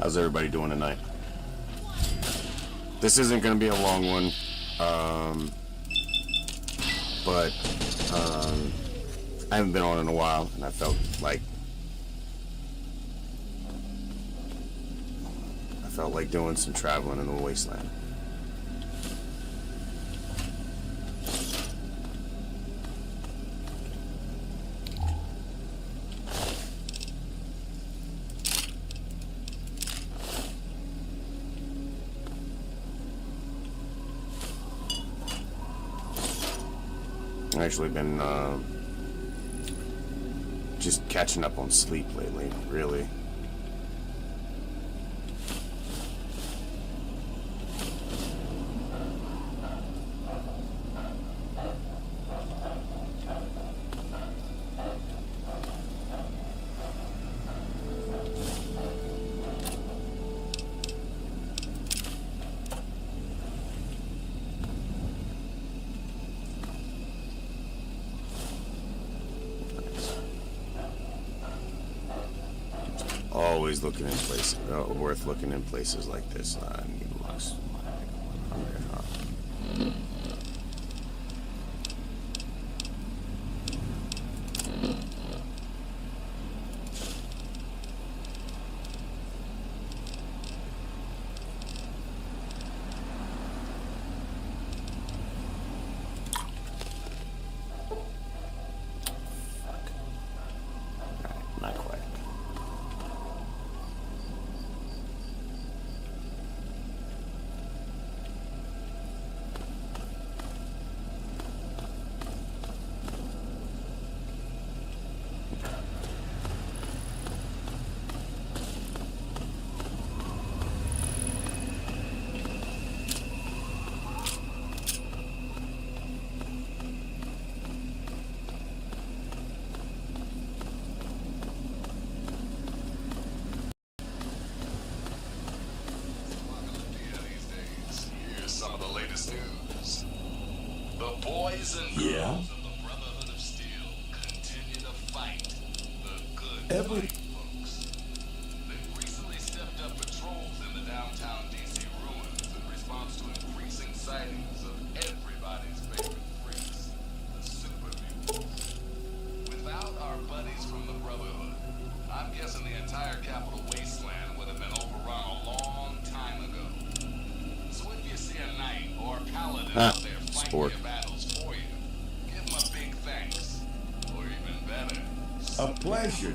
How's everybody doing tonight? This isn't going to be a long one, but I haven't been on in a while, and I felt like doing some traveling in the wasteland. I've actually been just catching up on sleep lately, really. Always looking in places, worth looking in places like this. Not quite. Boys and girls of the Brotherhood of Steel continue to fight the good fight, folks. They've recently stepped up patrols in the downtown DC ruins in response to increasing sightings of everybody's favorite freaks, the super mutants. Without our buddies from the Brotherhood, I'm guessing the entire Capital Wasteland would have been overrun a long time ago. So if you see a knight or a paladin out there fighting your battles for you, give them a big thanks. Or even better, a pleasure.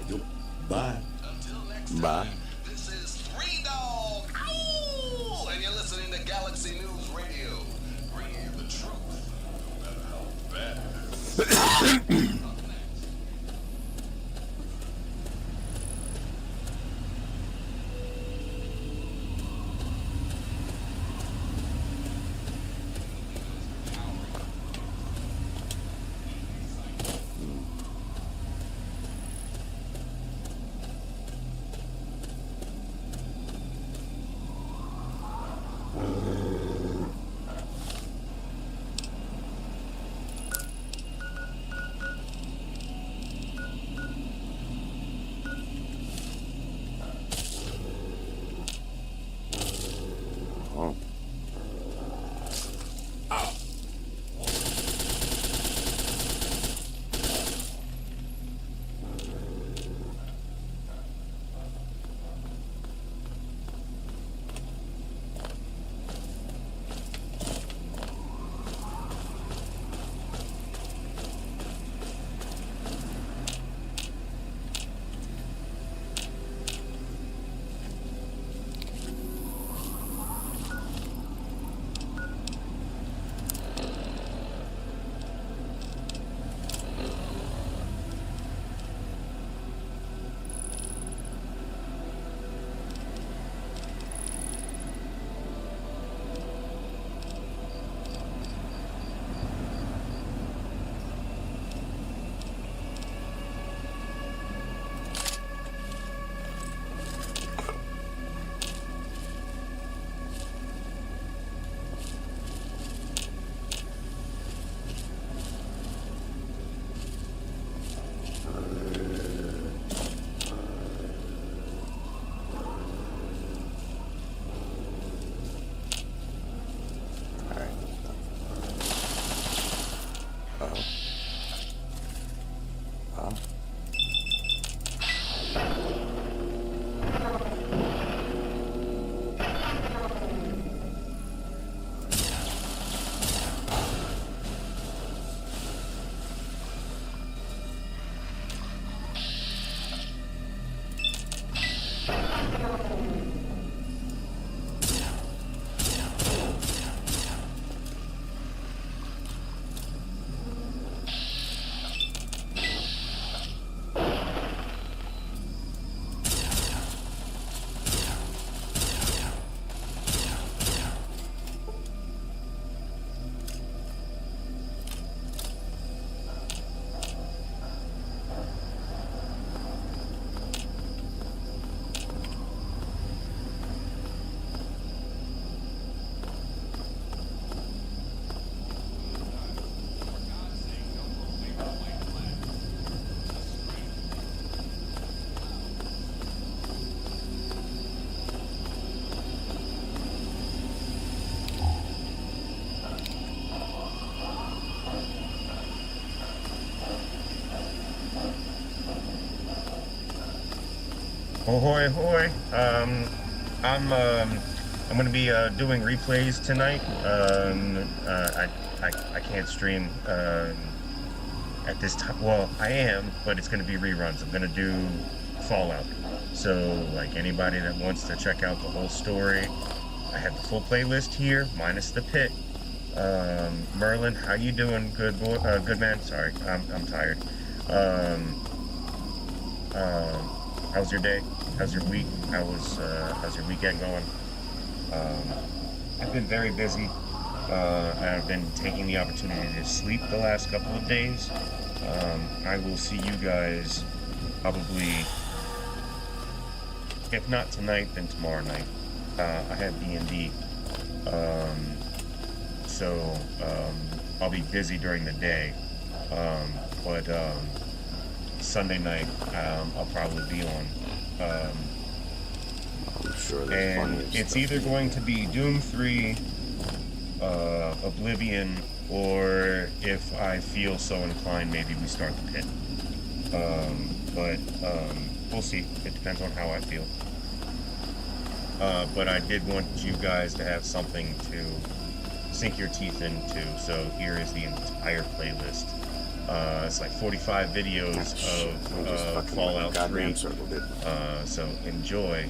Bye. Until next time, this is Three Dog. Ow! And you're listening to Galaxy News Radio, bringing you the truth, no matter how bad it is. Up next. Ahoy, ahoy. I'm gonna be doing replays tonight. I can't stream at this time. Well, I am, but it's gonna be reruns. I'm gonna do Fallout. So, like anybody that wants to check out the whole story, I have the full playlist here, minus the Pitt. Merlin, how you doing? Good boy, good man. Sorry, I'm tired. How's your day? How's your week? How's your weekend going? I've been very busy. I've been taking the opportunity to sleep the last couple of days. I will see you guys probably, if not tonight, then tomorrow night. I have D&D, so I'll be busy during the day, but Sunday night I'll probably be on. I'm sure And it's either going to be Doom 3, Oblivion, or if I feel so inclined, maybe we start the Pit. But we'll see. It depends on how I feel. But I did want you guys to have something to sink your teeth into, so here is the entire playlist. It's like 45 videos of Fallout 3. So enjoy.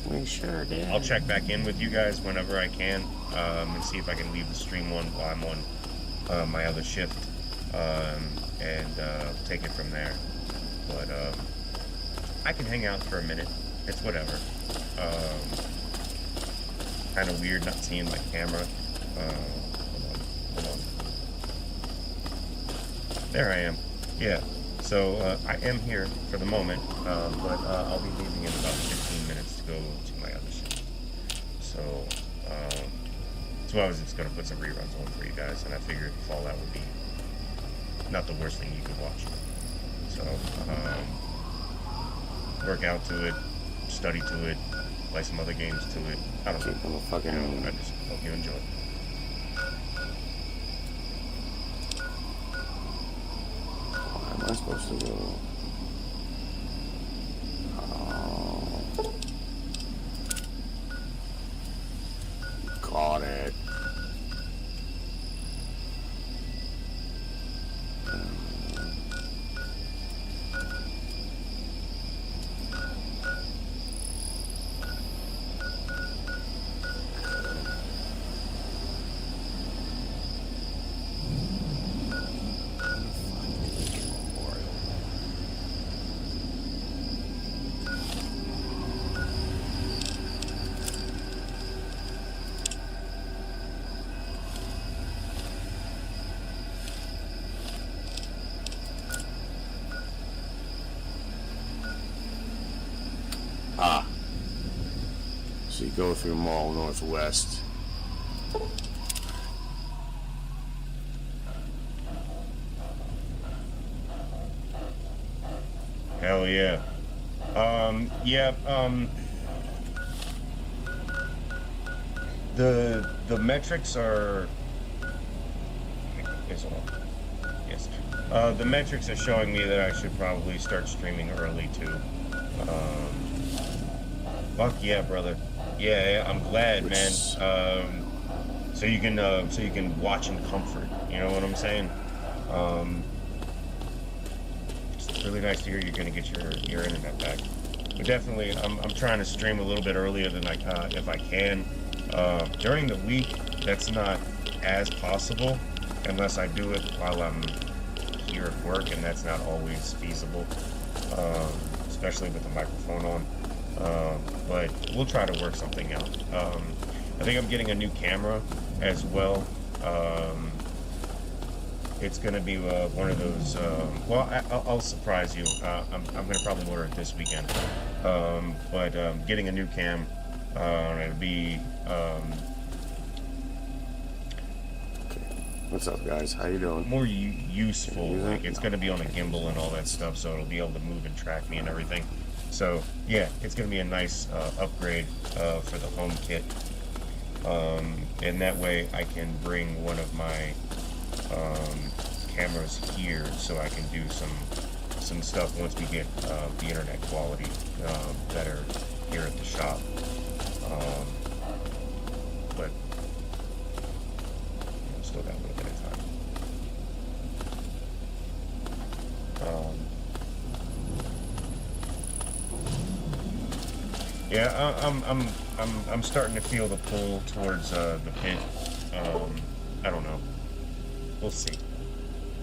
We sure did. I'll check back in with you guys whenever I can, and see if I can leave the stream on while I'm on my other shift, and take it from there. But I can hang out for a minute. It's whatever. Kind of weird not seeing my camera. Hold on. There I am. Yeah. So I am here for the moment, but I'll be leaving in about 15 minutes to go to my other shift. So I was just gonna put some reruns on for you guys, and I figured Fallout would be not the worst thing you could watch. So work out to it, study to it, play some other games to it. I don't know. I just hope you enjoy. What am I supposed to do? Got it. So you go through Mall Northwest. Hell yeah. The metrics are. Yes. The metrics are showing me that I should probably start streaming early too. Fuck yeah, brother. Yeah, I'm glad, man. So you can watch in comfort. You know what I'm saying? It's really nice to hear you're gonna get your internet back. But definitely, I'm trying to stream a little bit earlier than if I can. During the week, that's not as possible unless I do it while I'm here at work, and that's not always feasible, especially with the microphone on. But we'll try to work something out. I think I'm getting a new camera as well. It's going to be one of those. Well, I'll surprise you. I'm going to probably order it this weekend. But getting a new cam, it'll be. What's up, guys? How you doing? More useful. Like, it's going to be on a gimbal and all that stuff, so it'll be able to move and track me and everything. So yeah, it's going to be a nice upgrade for the home kit. And that way I can bring one of my cameras here, so I can do some stuff once we get the internet quality better here at the shop. But still got a little bit of time. Yeah, I'm starting to feel the pull towards the Pitt. I don't know. We'll see.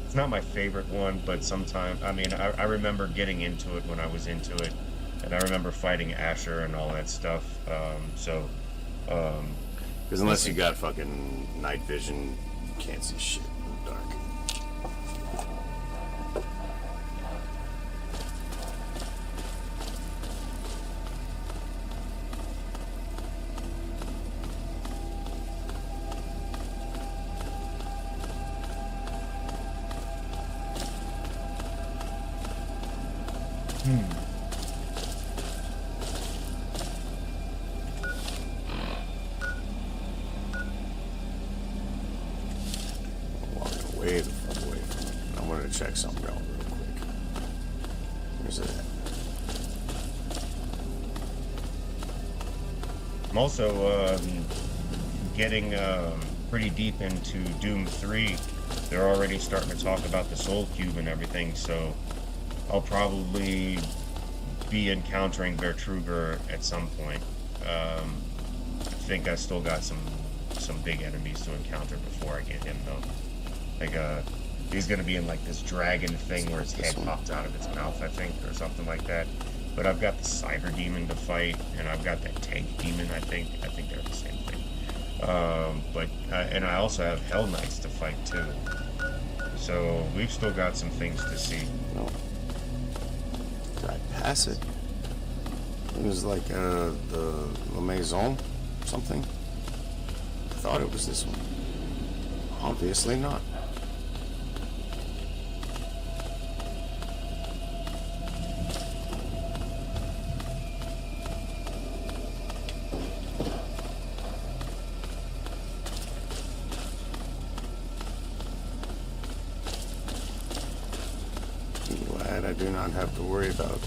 It's not my favorite one, but sometimes, I mean, I remember getting into it when I was into it, and I remember fighting Asher and all that stuff. Because unless you got fucking night vision, you can't see shit in the dark. Walking way the fuck away from it. I wanted to check something out real quick. Where's it at? I'm also getting pretty deep into Doom 3. They're already starting to talk about the Soul Cube and everything, so I'll probably be encountering Vertruger at some point. I think I still got some big enemies to encounter before I get him, though. Like, he's gonna be in like this dragon thing where his head pops out of its mouth, I think, or something like that. But I've got the Cyber Demon to fight, and I've got that Tank Demon, I think. I think they're the same thing. And I also have Hell Knights to fight, too. So we've still got some things to see. No. Did I pass it? It was like the La Maison something. I thought it was this one. Obviously not. Glad I do not have to worry about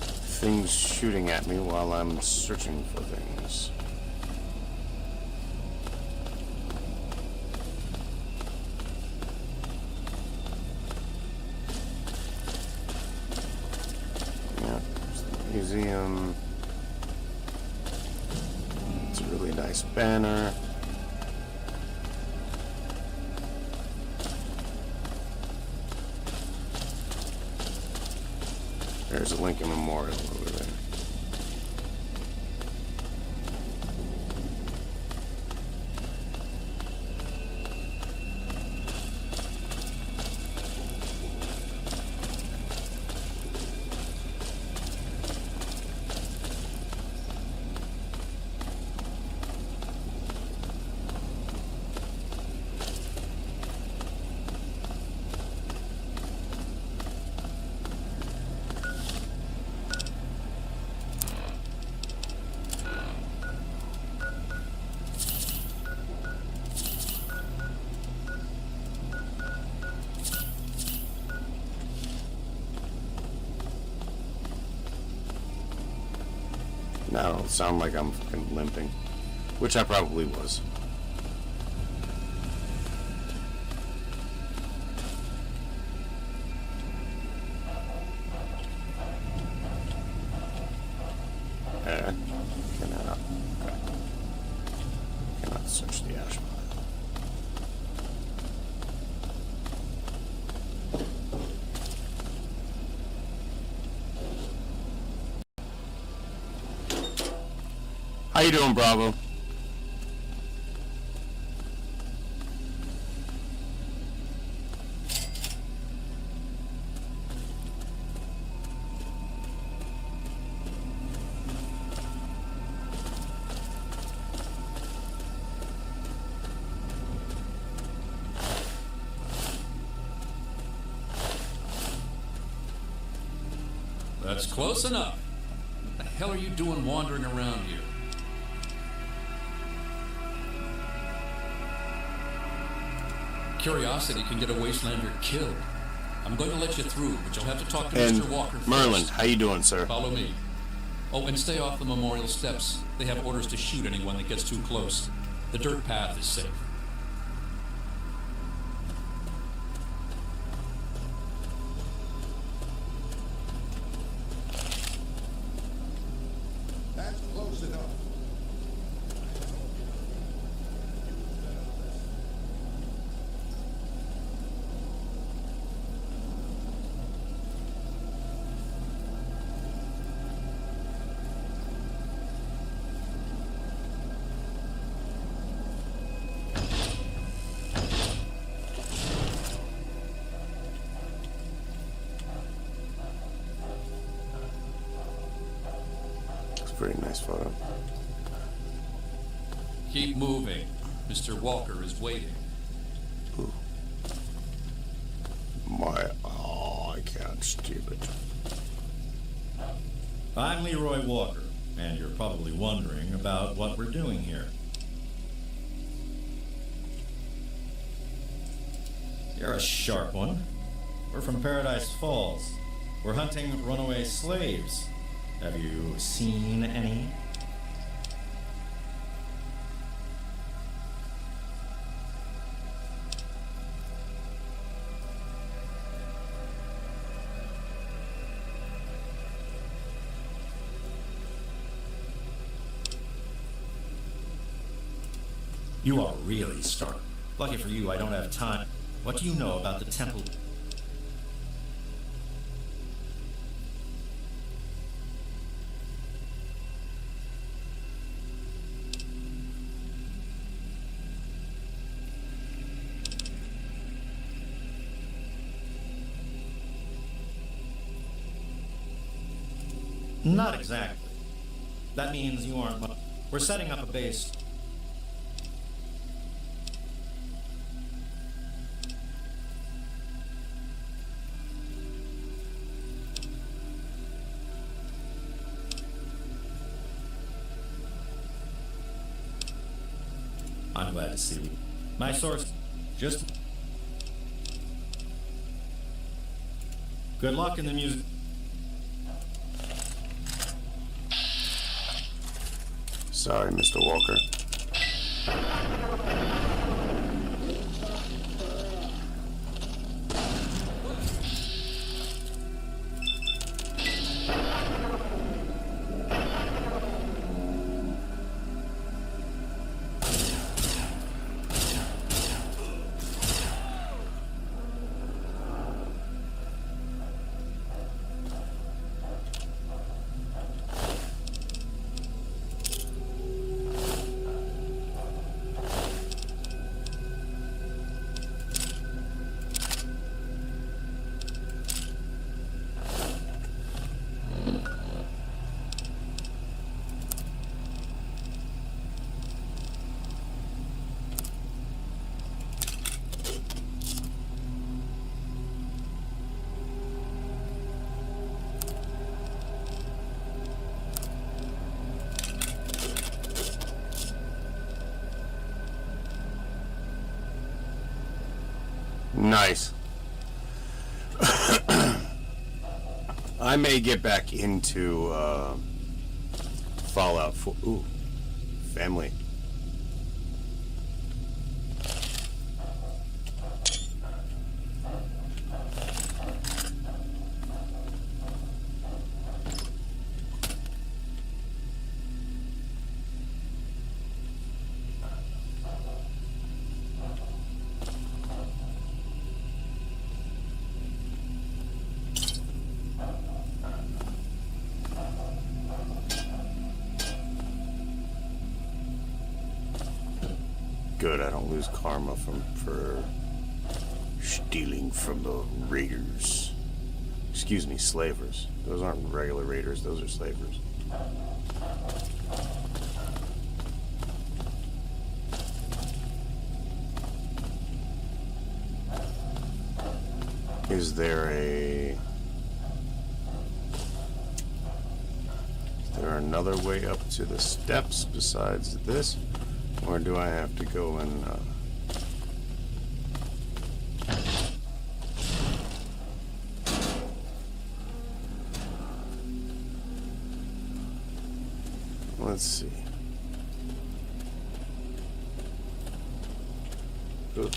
things shooting at me while I'm searching for things. Yeah, there's the museum. It's a really nice banner. There's a Lincoln Memorial over there. I don't sound like I'm fucking limping, which I probably was. Cannot search the ash pile. How you doing, Bravo? That's close enough. What the hell are you doing wandering around here? Curiosity can get a wastelander killed. I'm going to let you through, but you'll have to talk to And Mr. Walker first. Merlin, how you doing, sir? Follow me. Oh, and stay off the memorial steps. They have orders to shoot anyone that gets too close. The dirt path is safe. That's close enough. It's a pretty nice photo. Keep moving. Mr. Walker is waiting. I can't steal it. I'm Leroy Walker, and you're probably wondering about what we're doing here. You're a sharp one. We're from Paradise Falls. We're hunting runaway slaves. Have you seen any? You are really startled. Lucky for you, I don't have time. What do you know about the temple? Not exactly. That means you aren't much. We're setting up a base. I'm glad to see you. My source, just... Good luck in the music. Sorry, Mr. Walker. Nice. I may get back into Fallout 4. Ooh, family. Good, I don't lose karma for stealing from the raiders. Excuse me, slavers. Those aren't regular raiders, those are slavers. Is there another way up to the steps besides this? Or do I have to go and let's see. Good.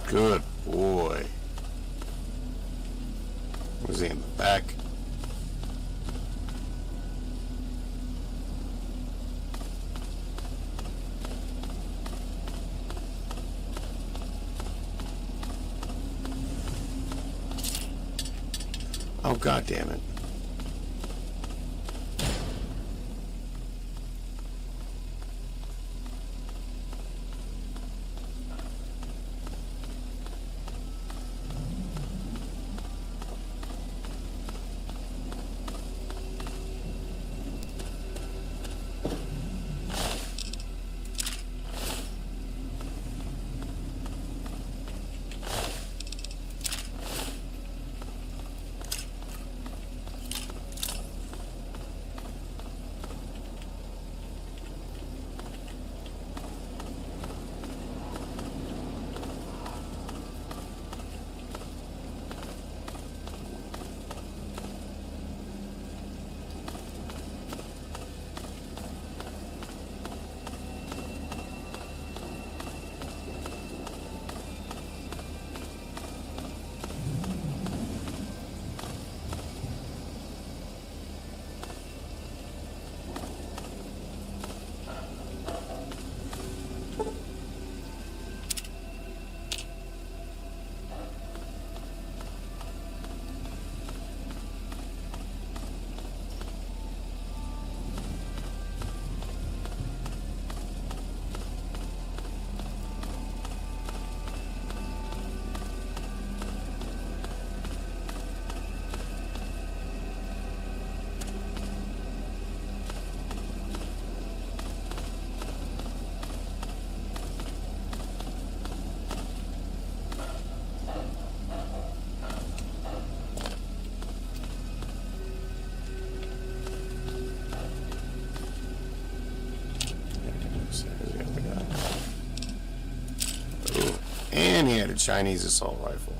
Good boy. Was he in the back? Oh, God damn it. standard Chinese assault rifle.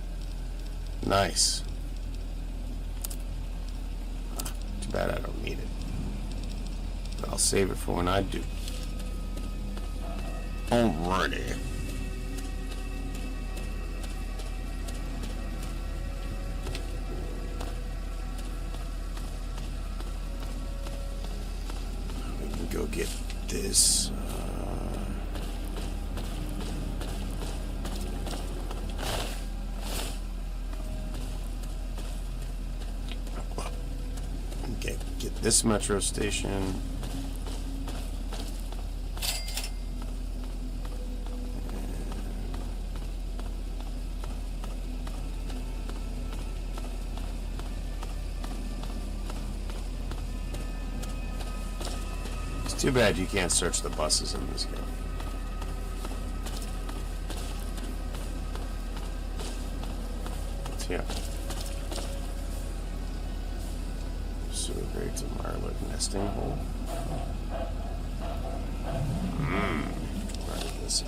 Nice. Too bad I don't need it. But I'll save it for when I do. Alrighty. We can go get this. Get this metro station. It's too bad you can't search the buses in this game. It's here. Sewer grade to Marlock nesting hole. Where is this at?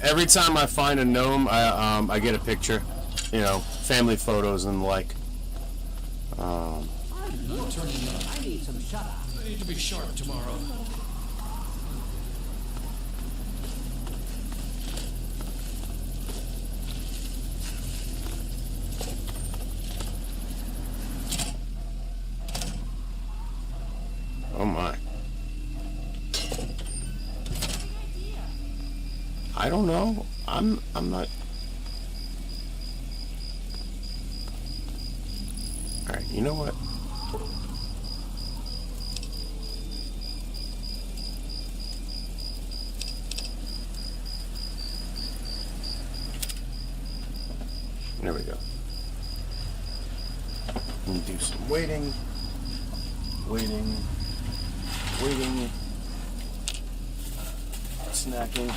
Every time I find a gnome, I get a picture, you know, family photos and the like. I need some shut up. I need to be sharp tomorrow. Oh my. I don't know. I'm not. All right, you know what? There we go. And do some waiting. Snacking.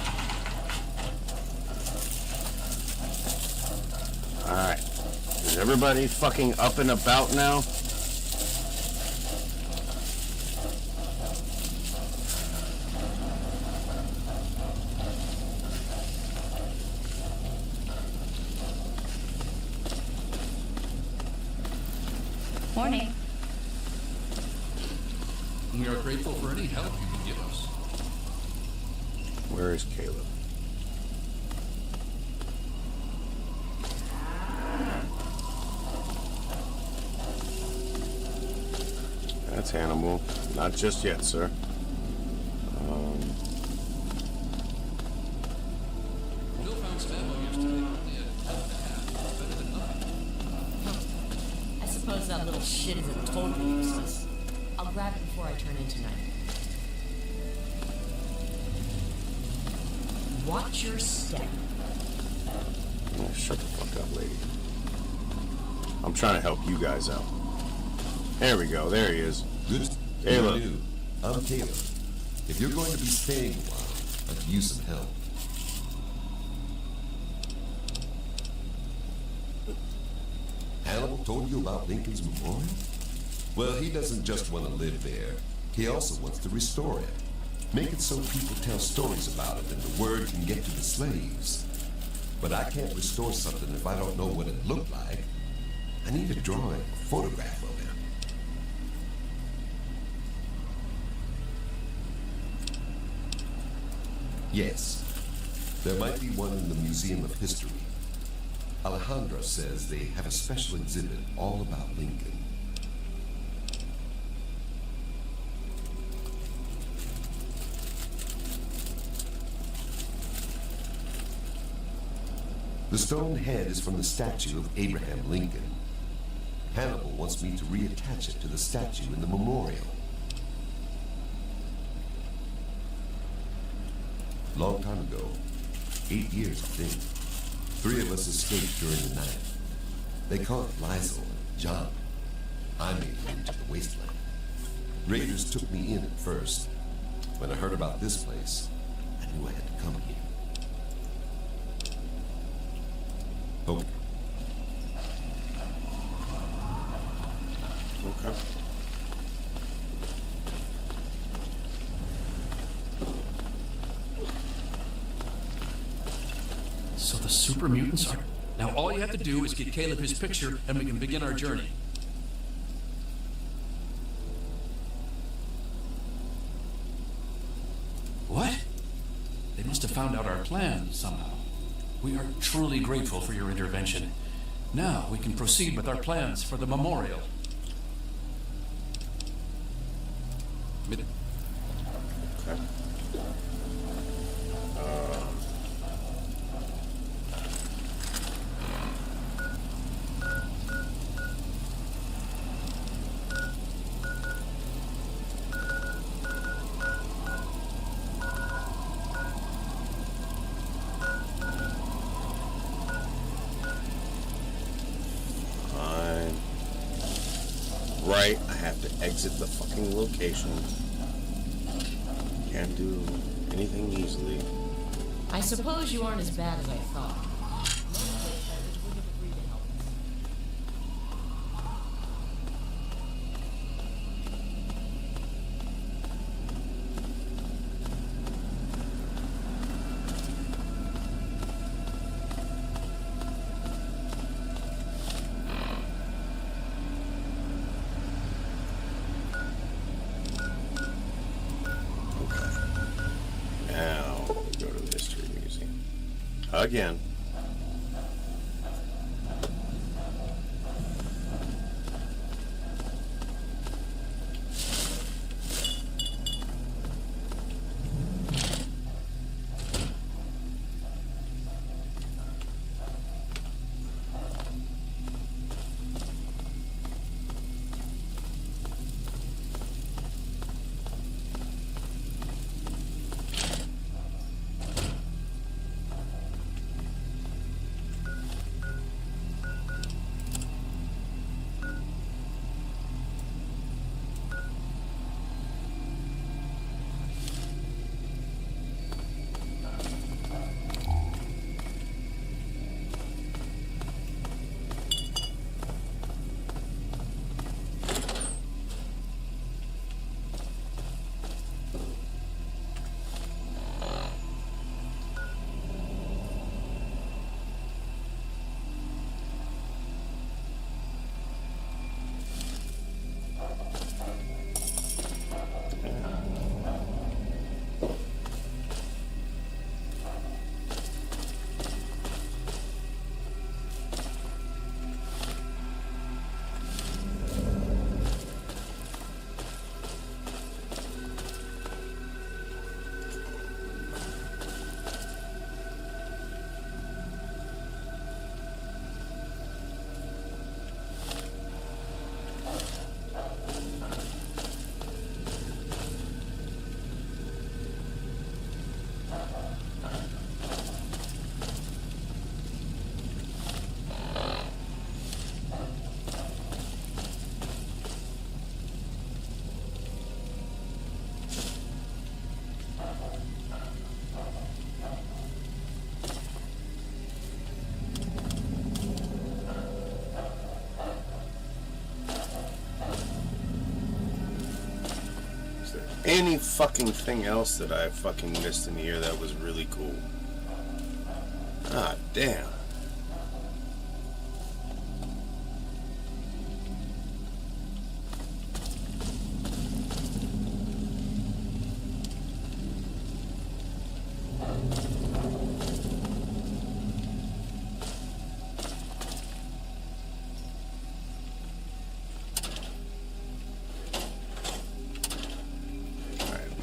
Alright. Is everybody fucking up and about now? Morning. We are grateful for any help you can give us. Where is Caleb? That's Hannibal. Not just yet, sir. Bill found some ammo yesterday. Only a ton and a half. Better than nothing. I suppose that little shit isn't totally useless. I'll grab it before I turn in tonight. Watch your step. Yeah, shut the fuck up, lady. I'm trying to help you guys out. There we go. There he is. Good. Caleb. You're new. I'm Caleb. If you're going to be staying a while, I could use some help. Hannibal told you about Lincoln's Memorial? Well, he doesn't just want to live there. He also wants to restore it. Make it so people tell stories about it and the word can get to the slaves. But I can't restore something if I don't know what it looked like. I need a drawing, a photograph of it. Yes. There might be one in the Museum of History. Alejandro says they have a special exhibit all about Lincoln. The stone head is from the statue of Abraham Lincoln. Hannibal wants me to reattach it to the statue in the memorial. Long time ago, 8 years, I think, 3 of us escaped during the night. They caught Liesel and John. I made it into the wasteland. Raiders took me in at first. When I heard about this place, I knew I had to come here. Okay. Okay. So the super mutants are... Now all you have to do is get Caleb his picture and we can begin our journey. What? They must have found out our plan somehow. We are truly grateful for your intervention. Now we can proceed with our plans for the memorial. Okay. Right, I have to exit the fucking location. Can't do anything easily. I suppose you aren't as bad as I thought. Most outsiders wouldn't have agreed to help us. Now, we go to the History Museum. Again. Any fucking thing else that I fucking missed in here that was really cool? Ah, damn.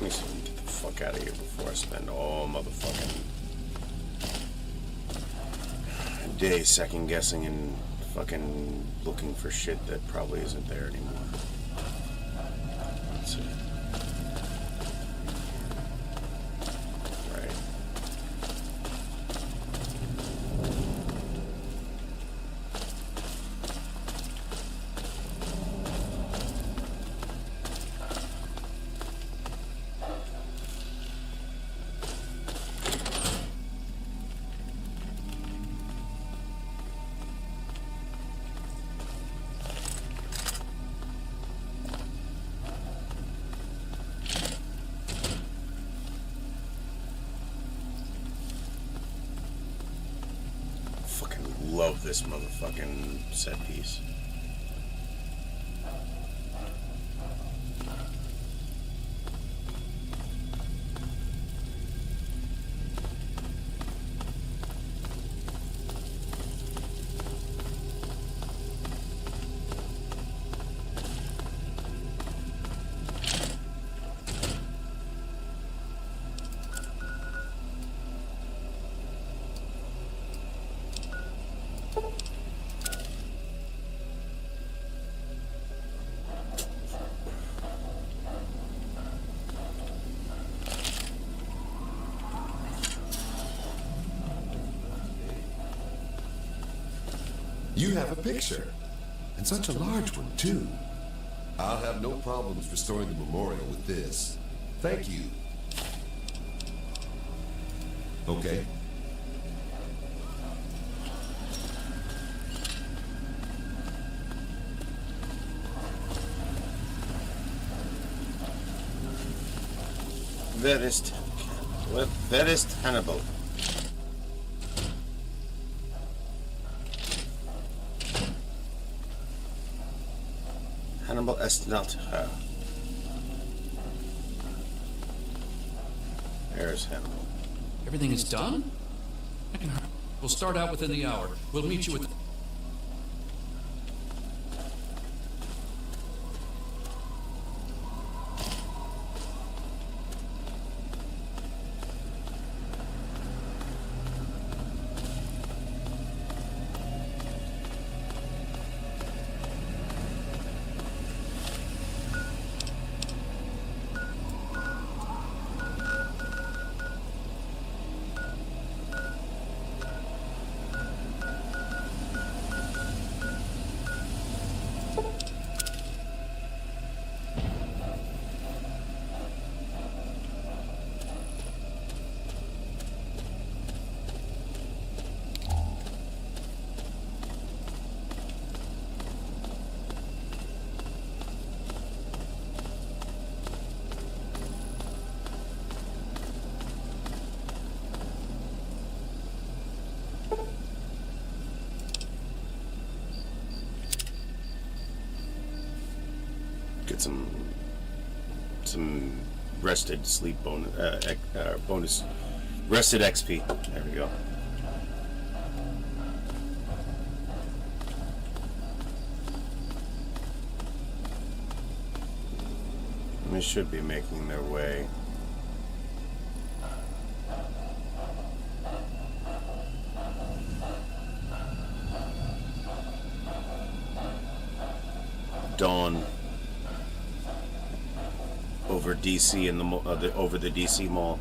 Let me see if we can get the fuck out of here before I spend all motherfucking day second guessing and fucking looking for shit that probably isn't there anymore. Let's see. Right. Love this motherfucking set piece. You have a picture, and such a large one, too. I'll have no problems restoring the memorial with this. Thank you. Okay. That is tenable. Hannibal est not her. There's Hannibal. Everything is done? We'll start out within the hour. We'll meet you with... Get some rested sleep bonus rested XP. There we go. They should be making their way. Dawn over DC and over the DC Mall.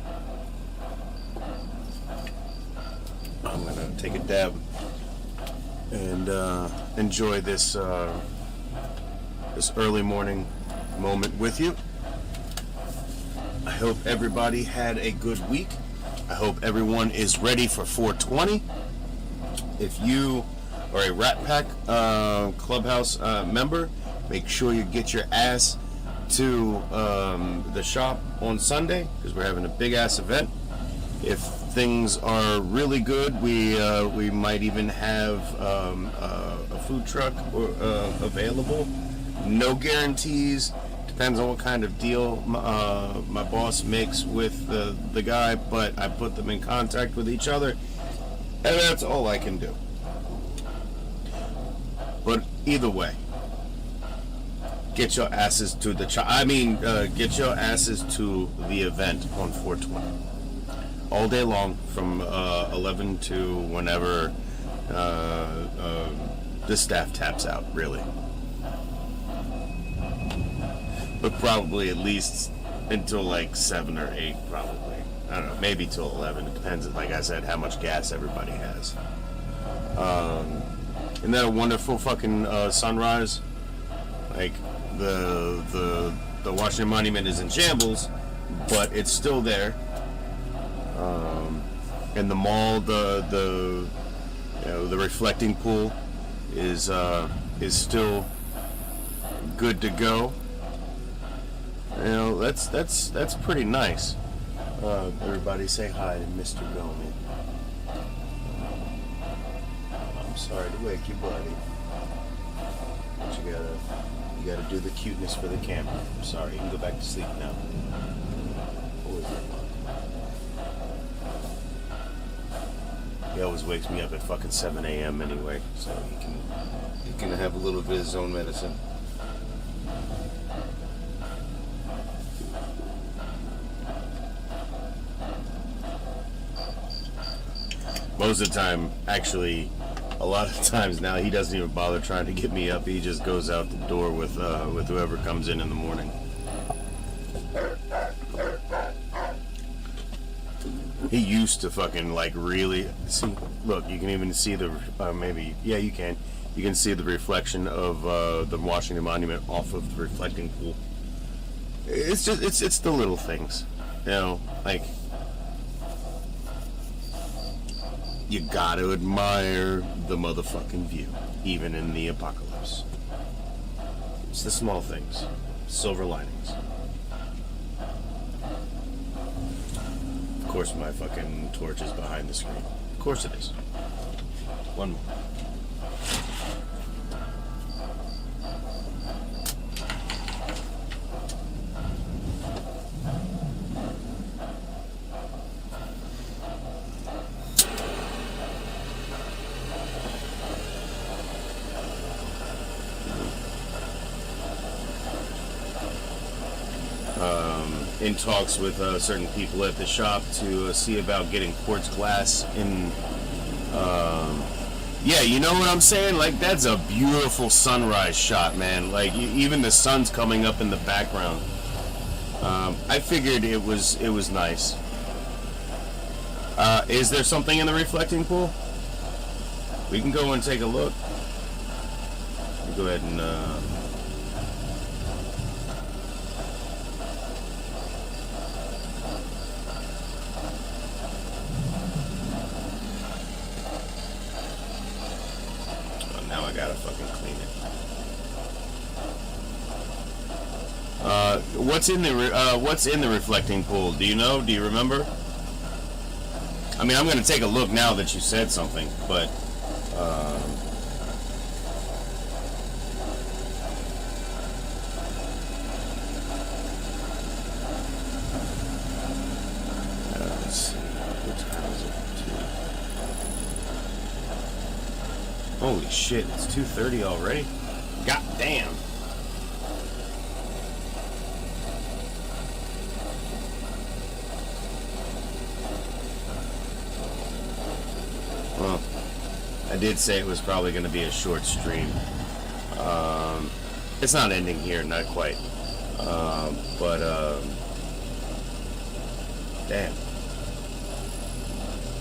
I'm gonna take a dab and enjoy this this early morning moment with you. I hope everybody had a good week. I hope everyone is ready for 420. If you are a Rat Pack Clubhouse member, make sure you get your ass to the shop on Sunday, because we're having a big ass event. If things are really good, we might even have a food truck available. No guarantees. Depends on what kind of deal my boss makes with the guy, but I put them in contact with each other, and that's all I can do. But either way, get your asses to the get your asses to the event on 420 all day long from 11 to whenever the staff taps out, really. But probably at least until like 7 or 8, probably. I don't know, maybe till 11. It depends, like I said, how much gas everybody has. Isn't that a wonderful fucking sunrise? Like, the Washington Monument is in shambles, but it's still there. And the mall, the reflecting pool is still good to go. You know, that's pretty nice. Everybody say hi to Mr. Gnome. I'm sorry to wake you, buddy. But you gotta do the cuteness for the camera. I'm sorry, you can go back to sleep now. He always wakes me up at fucking 7 a.m. anyway, so he can have a little bit of his own medicine. Most of the time, actually, a lot of times now, he doesn't even bother trying to get me up. He just goes out the door with whoever comes in the morning. He used to fucking, like, really... See, look, you can even see the... maybe... Yeah, you can. You can see the reflection of the Washington Monument off of the reflecting pool. It's just... It's the little things. You know, like... You gotta admire the motherfucking view, even in the apocalypse. It's the small things. Silver linings. Of course my fucking torch is behind the screen. Of course it is. One more. In talks with certain people at the shop to see about getting quartz glass in. Yeah, you know what I'm saying? Like, that's a beautiful sunrise shot, man. Like, even the sun's coming up in the background. I figured it was nice. Is there something in the reflecting pool? We can go and take a look. Go ahead and now I gotta fucking clean it. What's in the reflecting pool? Do you know? Do you remember? I mean, I'm gonna take a look now that you said something, but let's see. What time is it? Holy shit! It's 2:30 already. God damn. Well, I did say it was probably going to be a short stream. It's not ending here, not quite. But damn.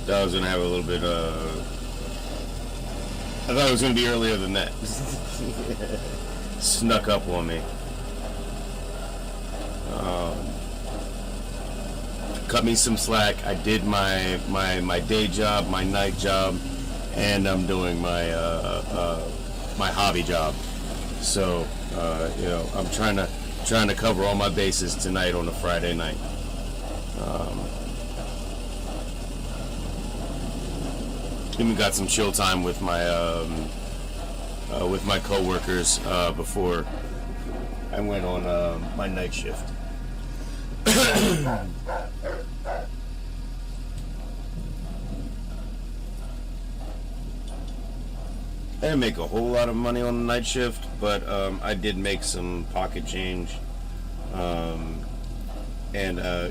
Thought I was going to have a little bit, I thought it was going to be earlier than that. Snuck up on me. Cut me some slack. I did my day job, my night job, and I'm doing my my hobby job. So you know, I'm trying to cover all my bases tonight on a Friday night. Even got some chill time with my coworkers before I went on my night shift. I didn't make a whole lot of money on the night shift, but I did make some pocket change, and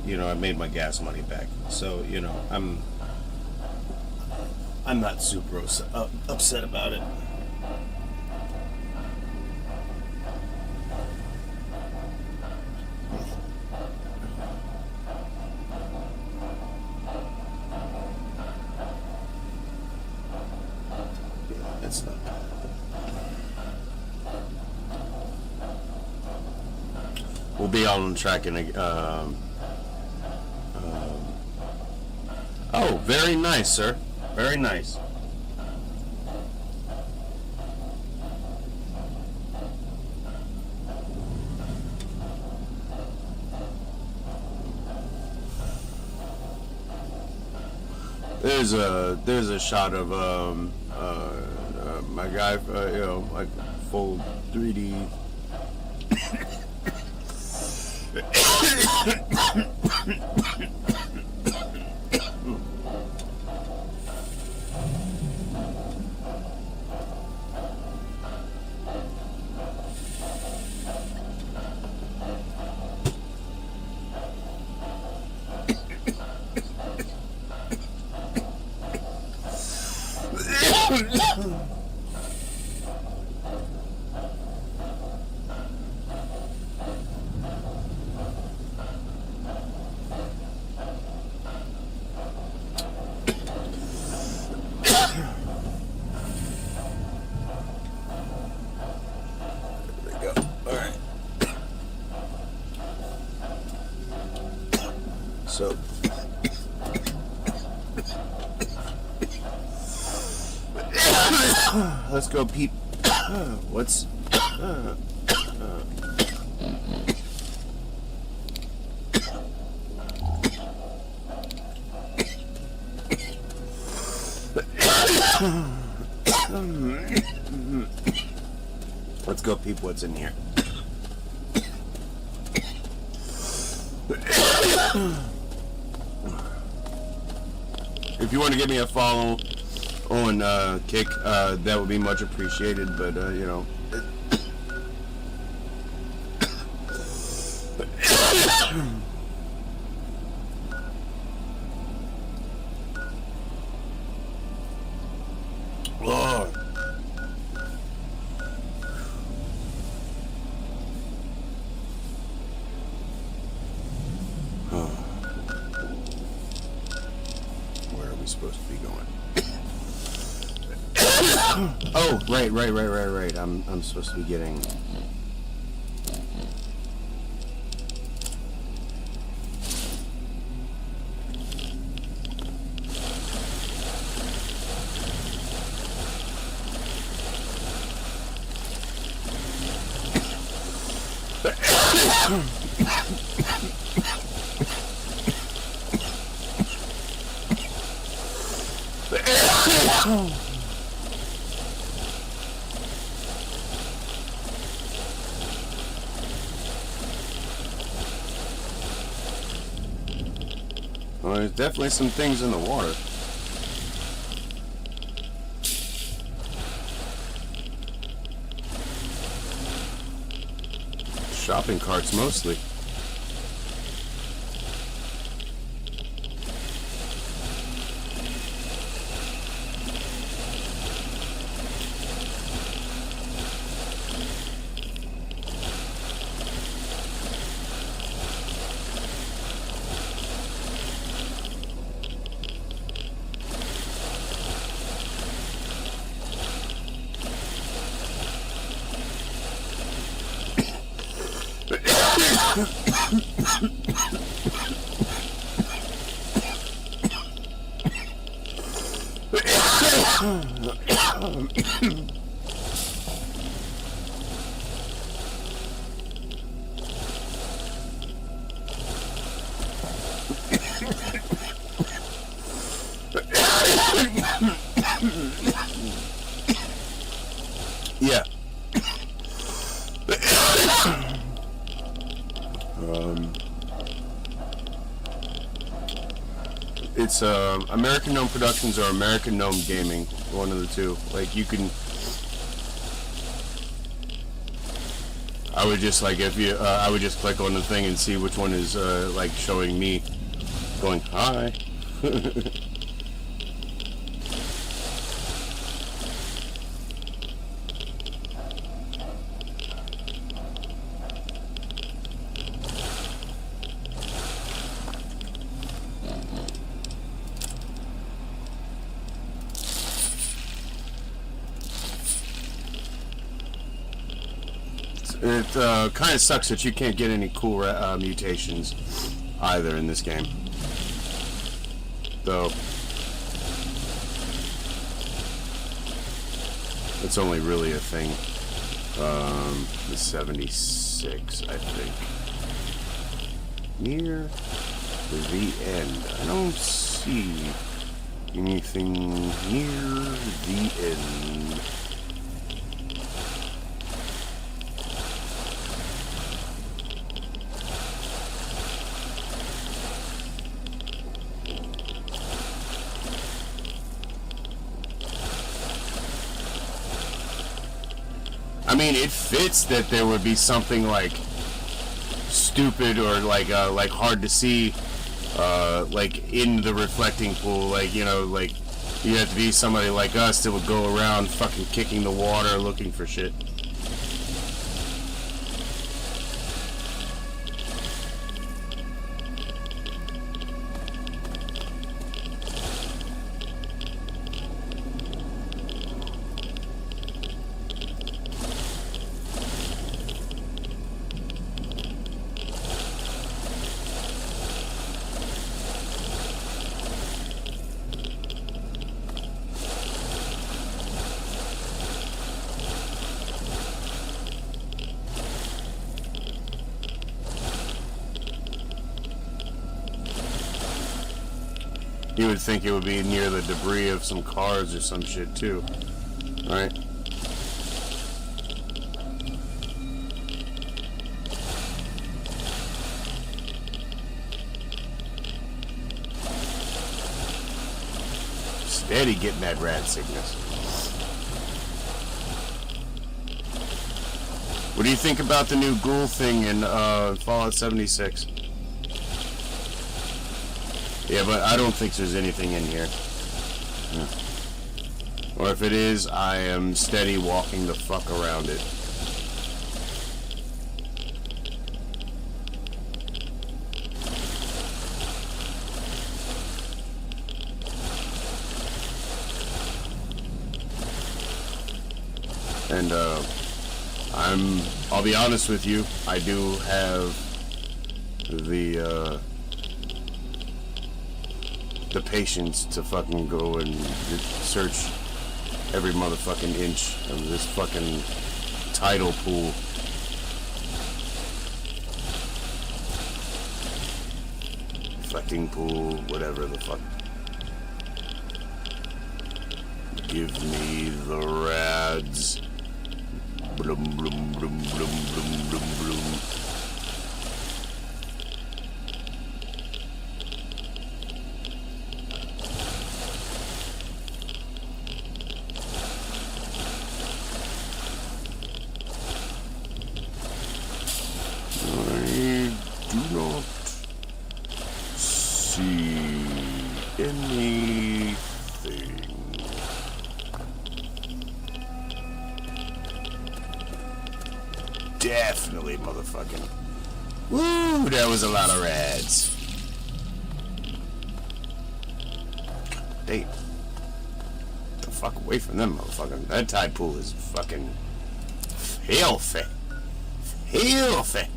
you know, I made my gas money back. So you know, I'm not super upset about it. It's not bad. We'll be on track in oh, very nice, sir. Very nice. There's a shot of my guy, you know, like full 3D. So let's go peep. What's let's go peep what's in here. If you want to give me a follow on Kick, that would be much appreciated, but you know. Oh. Supposed to be going. Oh, right. I'm supposed to be getting. Well, there's definitely some things in the water. Shopping carts mostly. Yeah. It's American Gnome Productions or American Gnome Gaming, one of the two. Like you can, I would just like if you, I would just click on the thing and see which one is like showing me going hi. It kind of sucks that you can't get any cool mutations either in this game. Though it's only really a thing. The 76, I think. Near the end. I don't see anything near the end. I mean, it fits that there would be something like stupid or like hard to see, like in the reflecting pool. Like, you know, like you have to be somebody like us that would go around fucking kicking the water looking for shit. You would think it would be near the debris of some cars or some shit too, right? Steady getting that rad sickness. What do you think about the new ghoul thing in Fallout 76? Yeah, but I don't think there's anything in here. Yeah. Or if it is, I am steady walking the fuck around it. And I'll be honest with you, I do have the patience to fucking go and search every motherfucking inch of this fucking tidal pool. Reflecting pool, whatever the fuck. Give me the rads. Blum blum blum blum blum blum blum. Definitely motherfucking. Woo, that was a lot of rads. Hey, the fuck away from them motherfucking. That tide pool is fucking filthy. Filthy.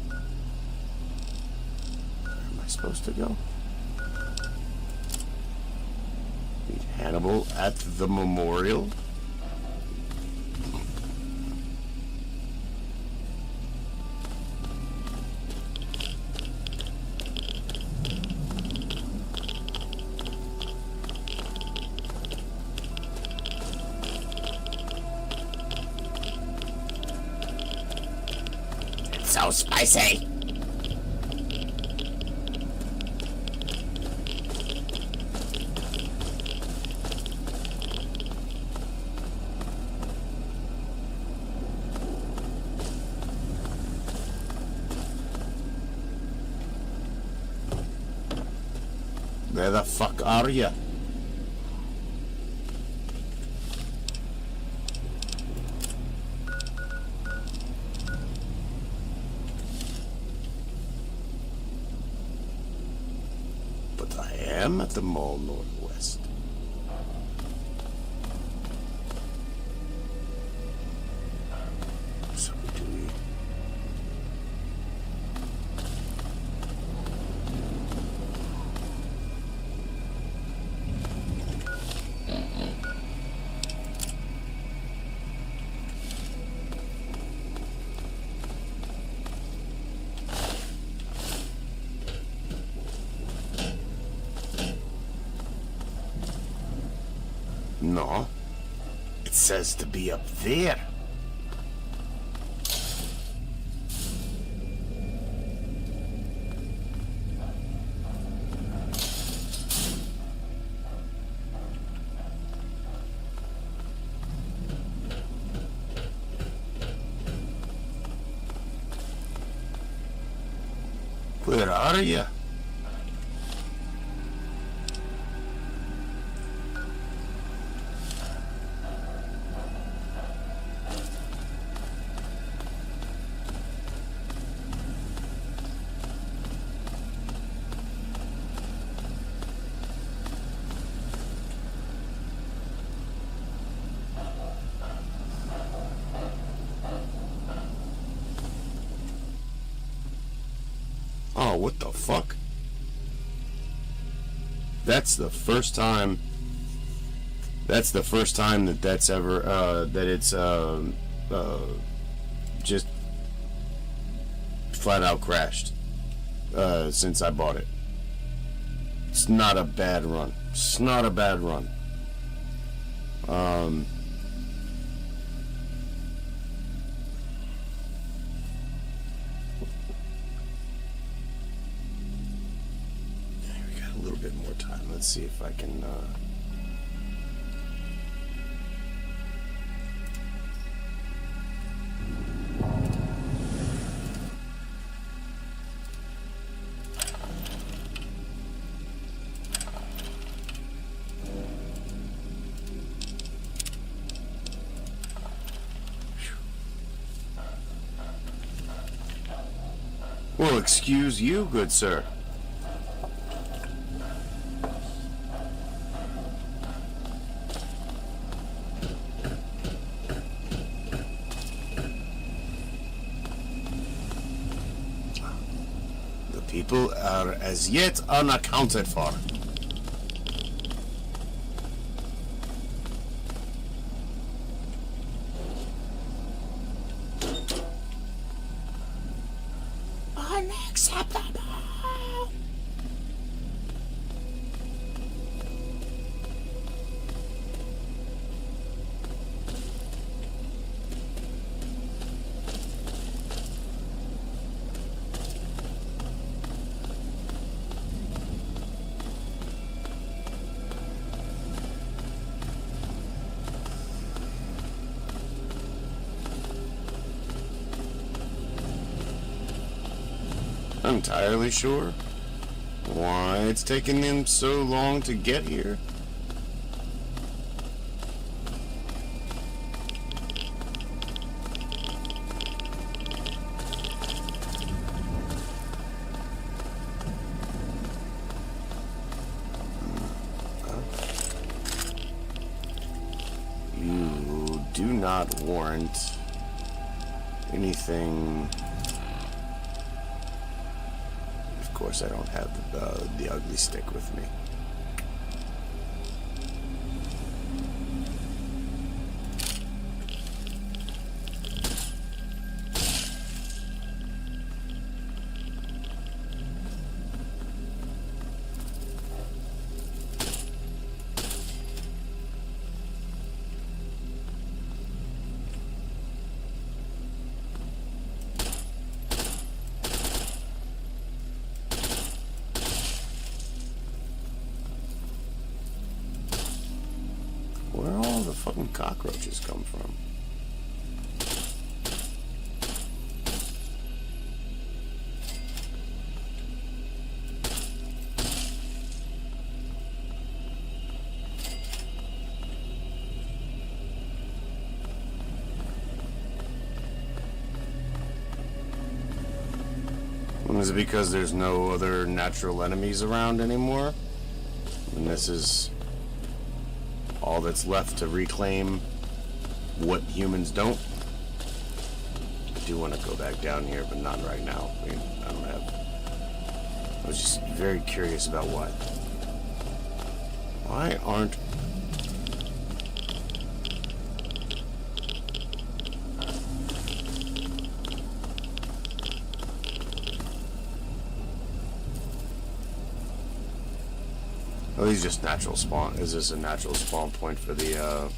Where am I supposed to go? Meet Hannibal at the memorial. So spicy. Where the fuck are you? At the Mall Northwest. So do we No. It says to be up there. Where are you? Oh, what the fuck? That's the first time. That's the first time that that's ever that it's just flat out crashed since I bought it. It's not a bad run. It's not a bad run. We got a little bit more time. Let's see if I can. Well, excuse you, good sir. The people are as yet unaccounted for. Unacceptable. Entirely sure why it's taken them so long to get here. You do not warrant anything. Of course, I don't have the ugly stick with me. Where all the fucking cockroaches come from? Is it because there's no other natural enemies around anymore? And this is all that's left to reclaim what humans don't? I do want to go back down here, but not right now. I mean, I don't have... I was just very curious about why. Why aren't... Oh, these just natural spawn. Is this a natural spawn point for the,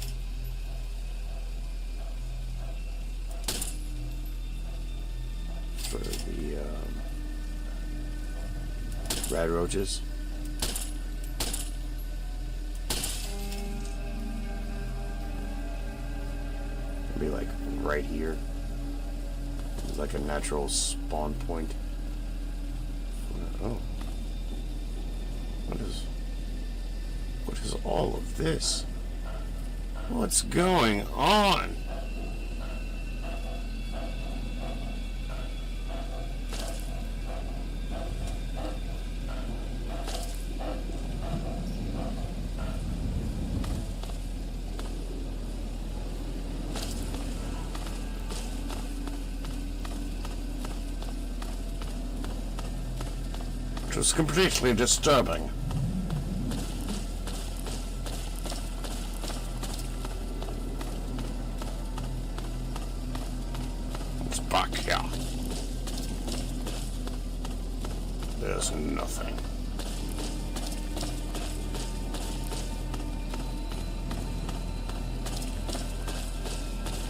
rad roaches? Be like right here. It's like a natural spawn point. Oh. What is all of this? What's going on? It was completely disturbing. It's back here. There's nothing.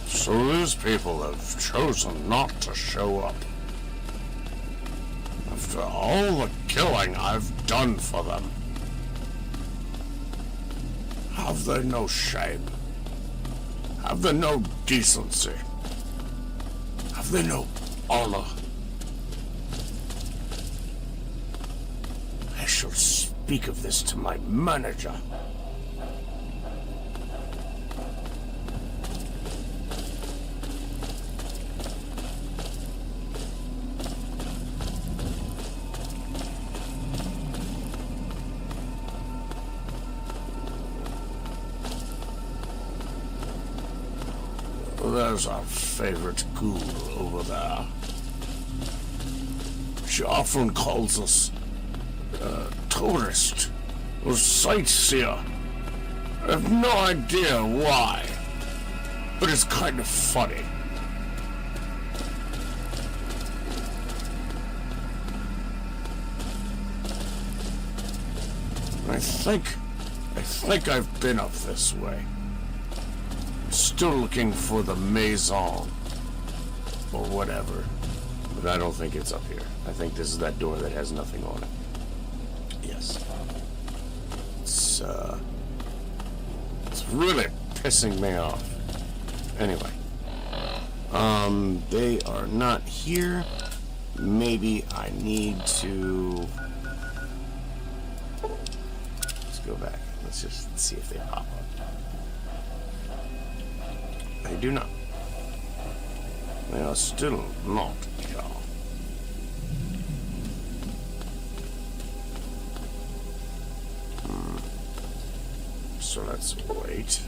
So these people have chosen not to show up. After all the killing I've done for them. Have they no shame? Have they no decency? Have they no honor? I shall speak of this to my manager. There's our favorite ghoul over there. She often calls us tourist or sightseer. I have no idea why, but it's kind of funny. I think I've been up this way. Still looking for the maison, or whatever, but I don't think it's up here. I think this is that door that has nothing on it. Yes. It's really pissing me off. Anyway. They are not here. Maybe I need to... Let's go back. Let's just see if they pop up. They do not. They are still not here. So let's wait.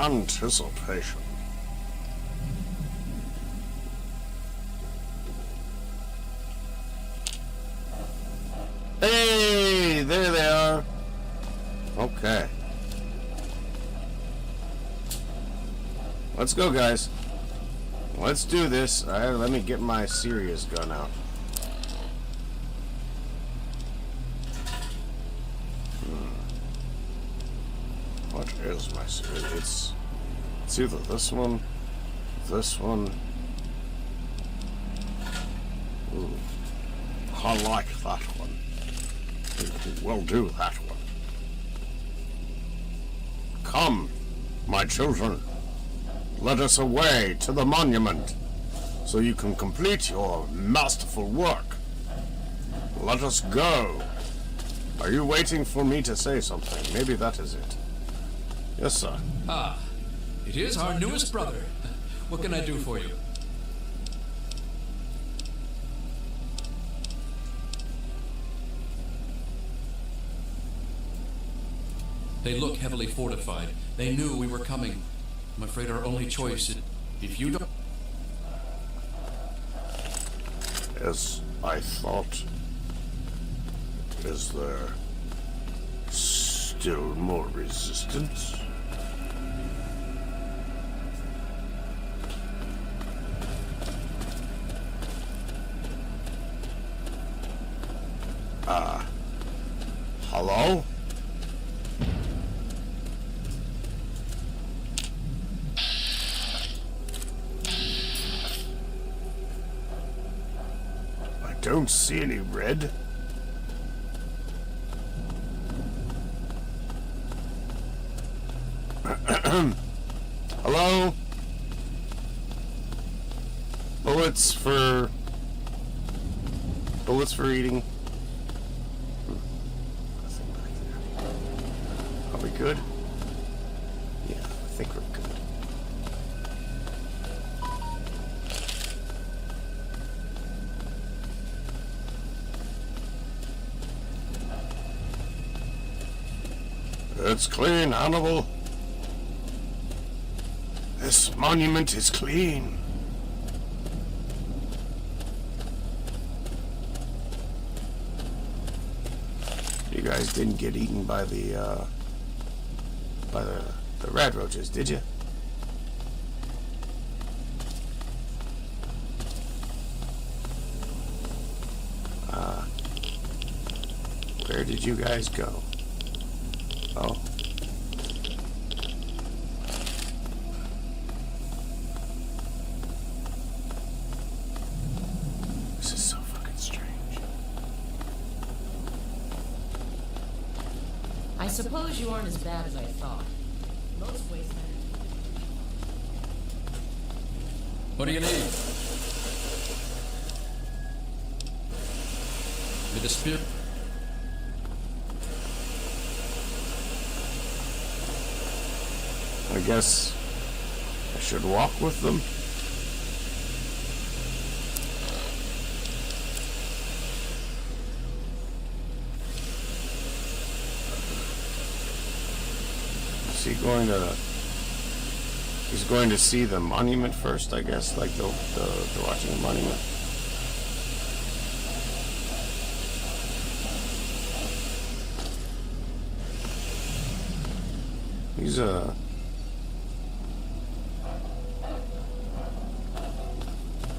Anticipation. Hey, there they are. Okay. Let's go, guys. Let's do this. Let me get my serious gun out. What is my serious? It's either this one. Ooh. I like that one. We'll do that one. Come, my children. Let us away to the monument, so you can complete your masterful work. Let us go. Are you waiting for me to say something? Maybe that is it. Yes, sir. Ah, it is our newest brother. What can I do for you? They look heavily fortified. They knew we were coming. I'm afraid our only choice is if you don't. As I thought. Is there still more resistance? Hello? I don't see any red. Hello? Bullets for eating. Are we good? Yeah, I think we're good. It's clean, Hannibal. This monument is clean. You guys didn't get eaten by the rat roaches, did you? Where did you guys go? Oh. This is so fucking strange. I suppose you aren't as bad as I thought. Most wastemen. What do you need? With the spirit. I guess I should walk with them. Is he going to? He's going to see the monument first, I guess, like the watching the monument. He's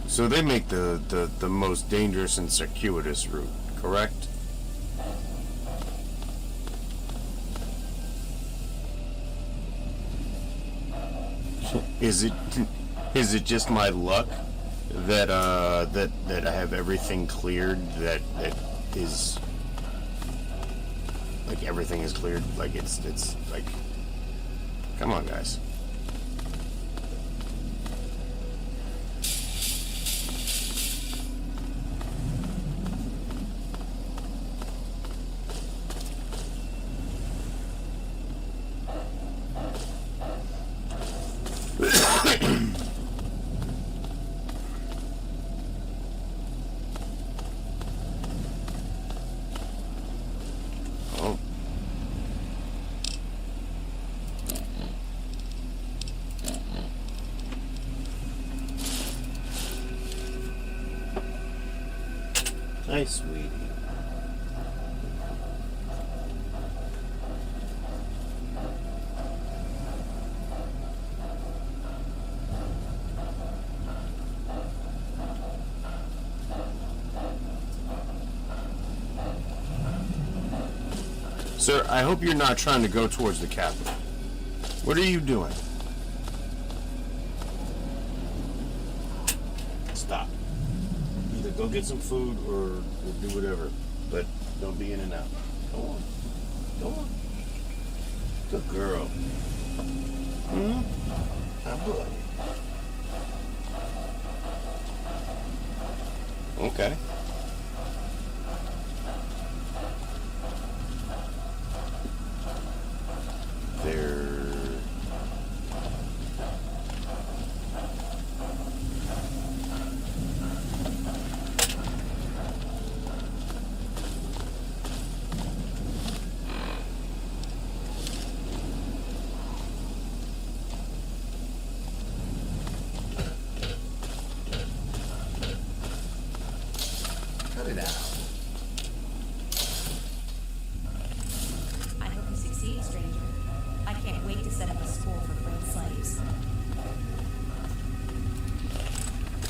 So they make the most dangerous and circuitous route, correct? Is it just my luck that that I have everything cleared that is like everything is cleared, like it's like, come on guys. Hi, sweetie. Sir, I hope you're not trying to go towards the Capitol. What are you doing? Stop. Either go get some food or do whatever, but don't be in and out. Go on. Go on. Good girl. How boy. Okay. There.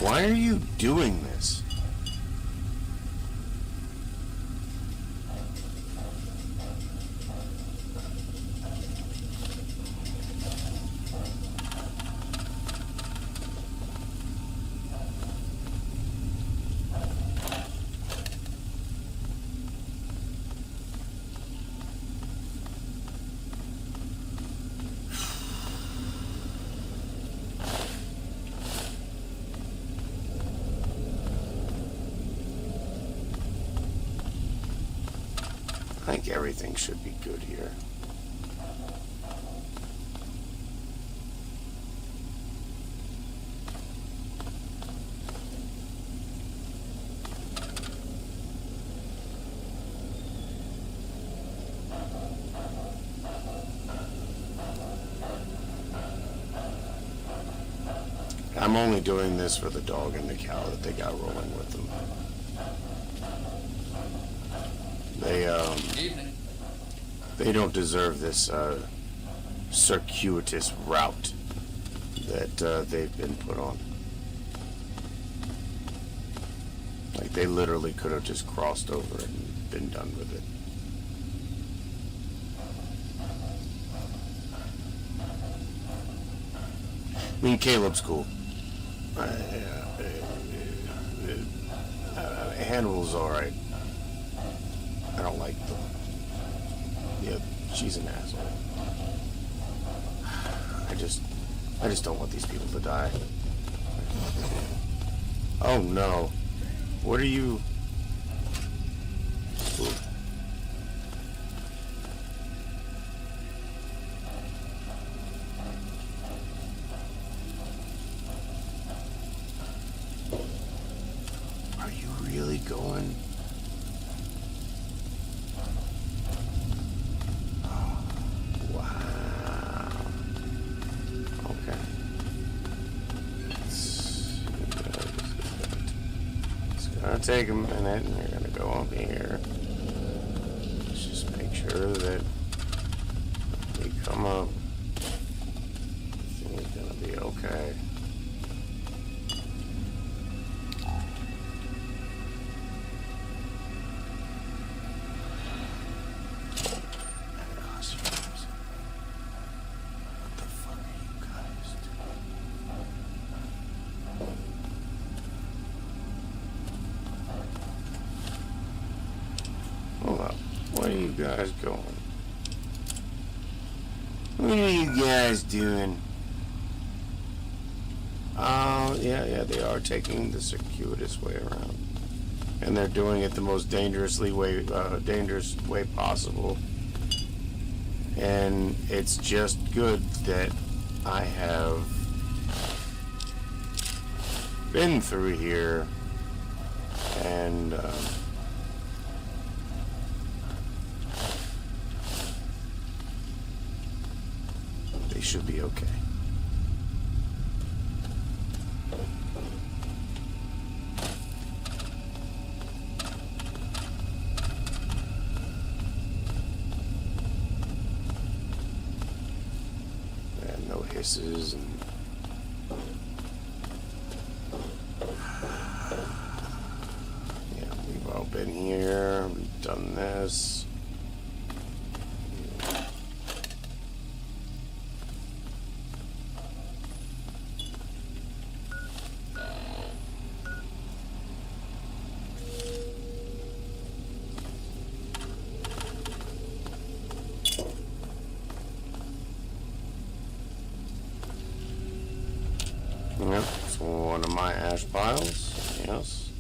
Why are you doing this? I think everything should be good here. I'm only doing this for the dog and the cow that they got rolling with them. Evening. They don't deserve this circuitous route that they've been put on. Like, they literally could have just crossed over and been done with it. I mean, Caleb's cool. Hannibal's alright. I don't like them. Yeah, she's an asshole. I just don't want these people to die. Oh no. What are you? Ooh. Are you really going? Take a minute, and you're gonna go up here. Let's just make sure that we come up. Everything's gonna be okay. What the fuck are you guys doing? Hold up. Where are you guys going? What are you guys doing? Oh, yeah, they are taking the circuitous way around. And they're doing it the most dangerous way possible. And it's just good that I have been through here and they should be okay. And no hisses and yeah, we've all been here, we've done this. Yep, it's one of my ash piles. Yes.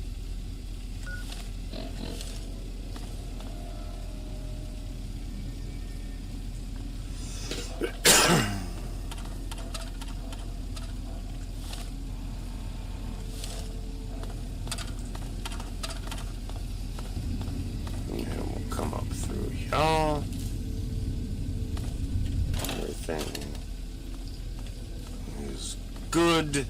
And we'll come up through y'all. Everything is good.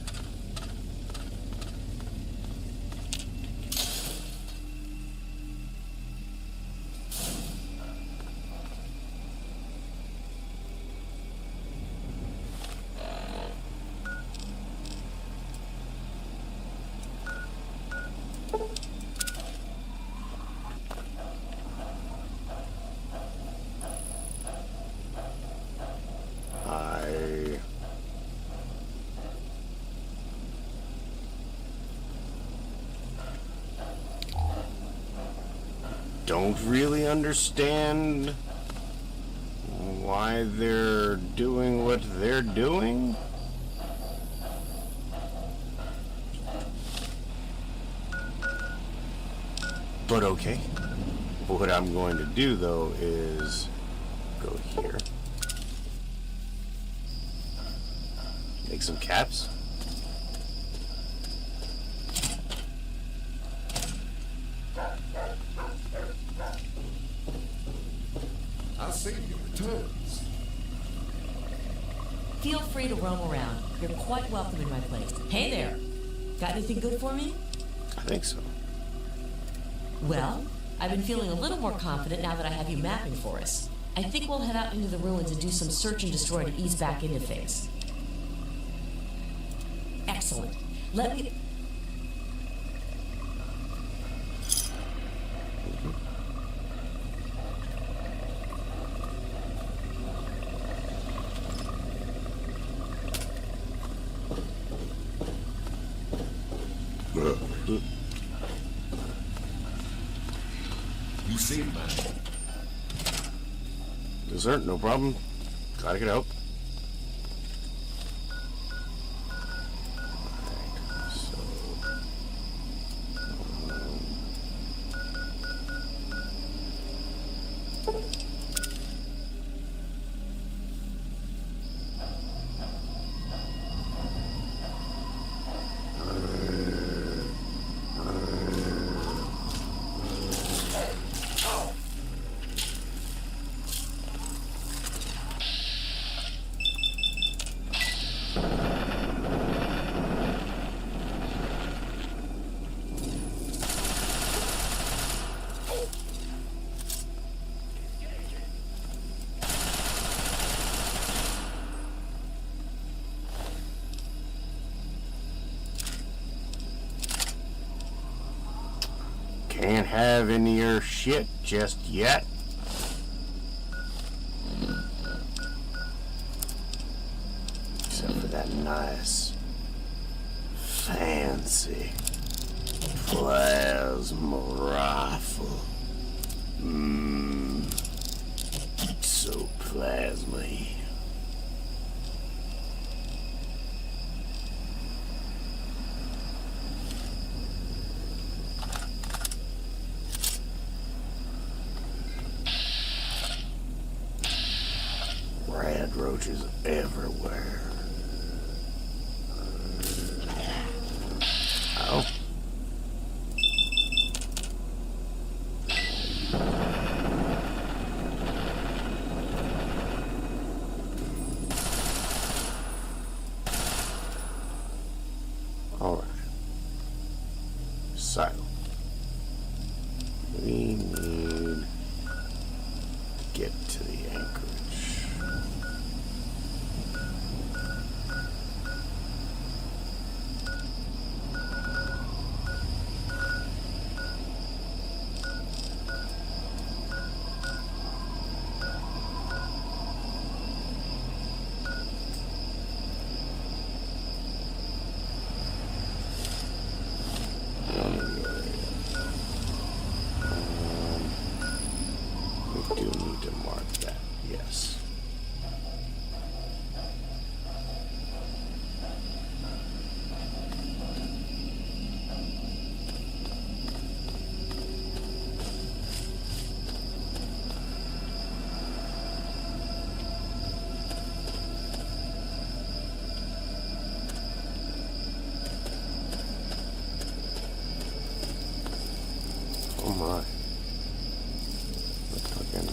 don't really understand why they're doing what they're doing. But okay. What I'm going to do though is go here. Make some caps. I'll save your returns. Feel free to roam around. You're quite welcome in my place. Hey there. Got anything good for me? I think so. Well, I've been feeling a little more confident now that I have you mapping for us. I think we'll head out into the ruins and do some search and destroy to ease back into things. Excellent. Let me... You saved mine. Dessert, no problem. Gotta get out. Alright, so... Can't have any of your shit just yet. Except for that nice, fancy plasma rifle. So plasma-y. Rad roaches everywhere. Oh. All right. So we need to get to the anchorage. We do need to mark that, yes. Oh my. Fucking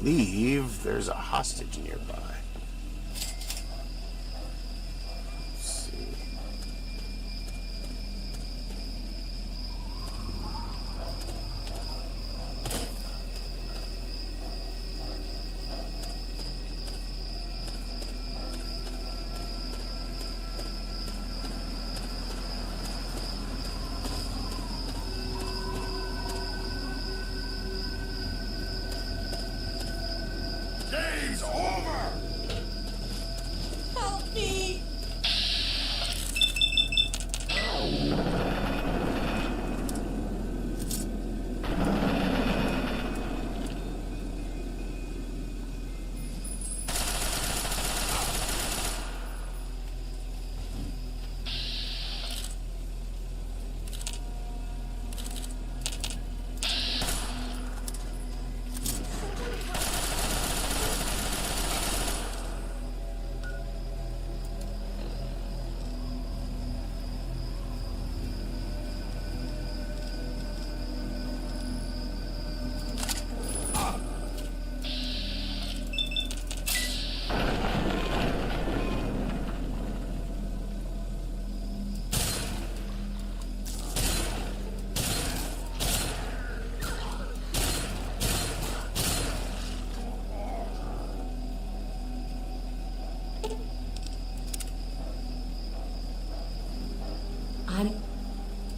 believe there's a hostage nearby. Let's see. Game's over! Help me!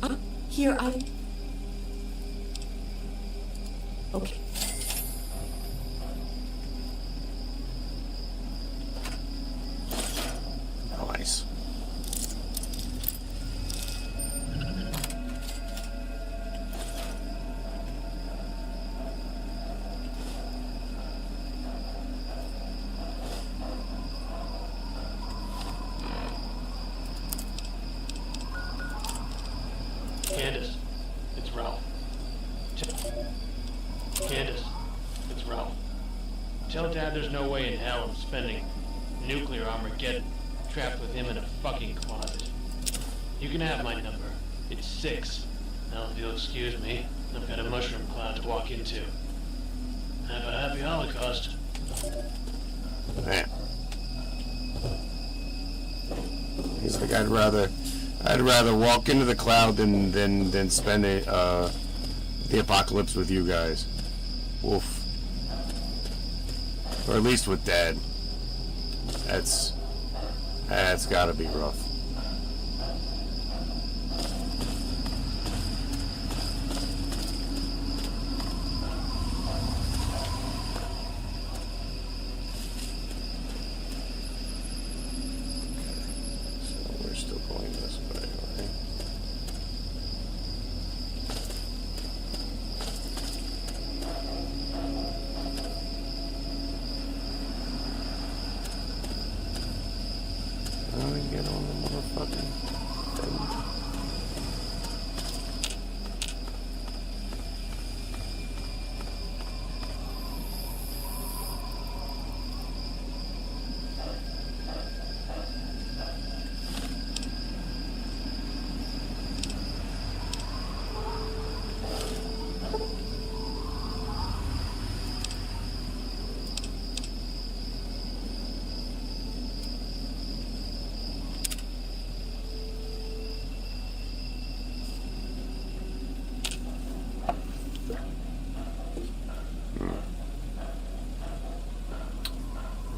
I'm here. Okay. Nice. Candace, it's Ralph. Candace, it's Ralph. Tell Dad there's no way in hell I'm spending nuclear Armageddon trapped with him in a fucking closet. You can have my number. It's 6. Now, if you'll excuse me, I've got a mushroom cloud to walk into. Have a happy Holocaust. Man. He's like, I'd rather walk into the cloud than spend the apocalypse with you guys. Wolf. Or at least with Dad. That's gotta be rough. Get on the motherfucking thing.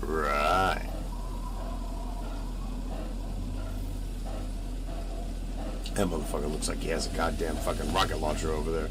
Right. That motherfucker looks like he has a goddamn fucking rocket launcher over there.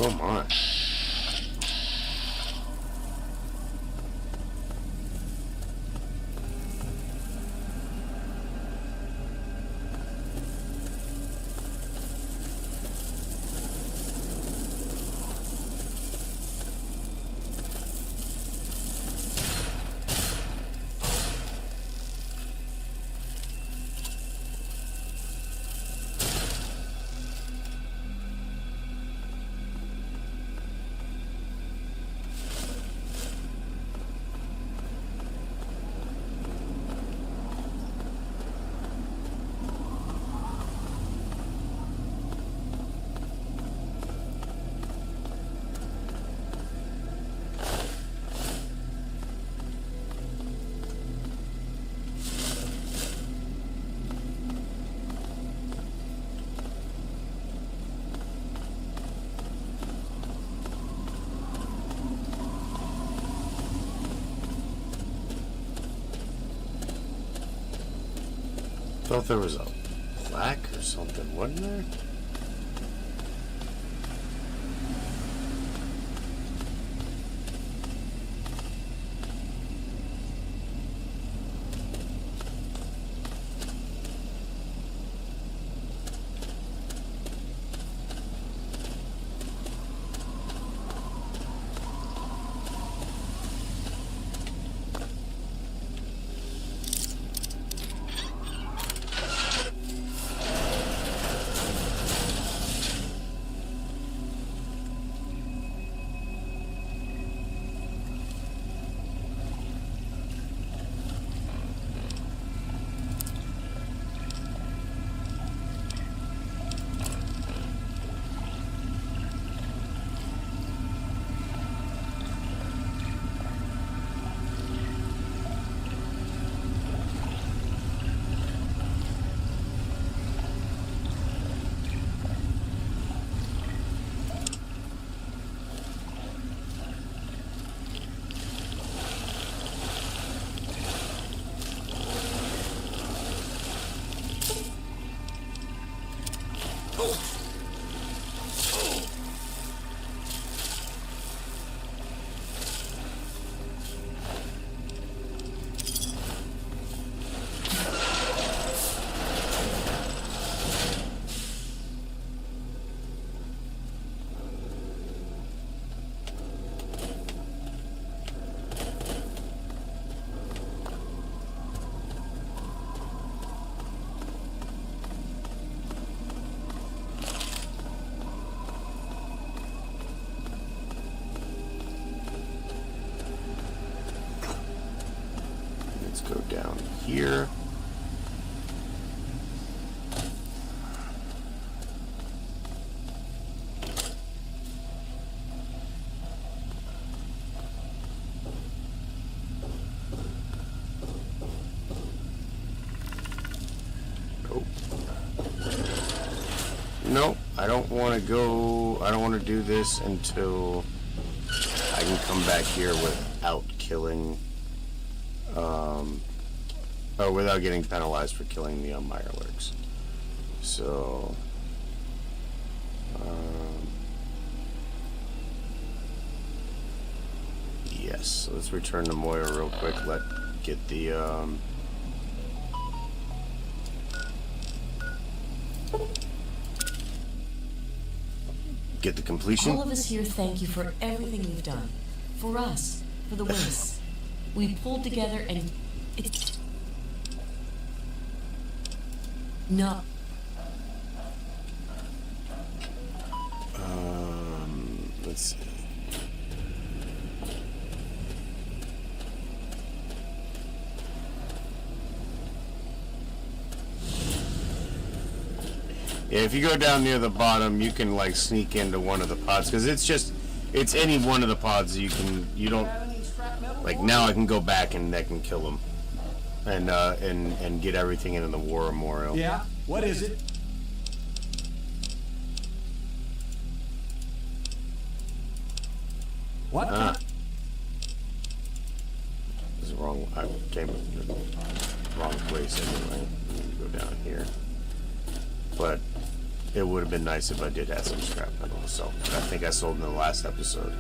Oh my. Thought there was a plaque or something, wasn't there? Go down here. Nope. Nope. I don't want to go. I don't want to do this until I can come back here without killing. Or without getting penalized for killing the Mirelurks. So, yes. So let's return to Moira real quick. Get the get the completion. All of us here thank you for everything you've done. For us. For the Winds. We pulled together and it's... No. Let's see. Yeah, if you go down near the bottom, you can like sneak into one of the pods because it's any one of the pods you don't like. Now I can go back and I can kill them. And get everything into the War Memorial. Yeah? What is it? What? This is wrong. I came to the wrong place anyway. I need to go down here. But it would have been nice if I did have some scrap metal. So I think I sold in the last episode.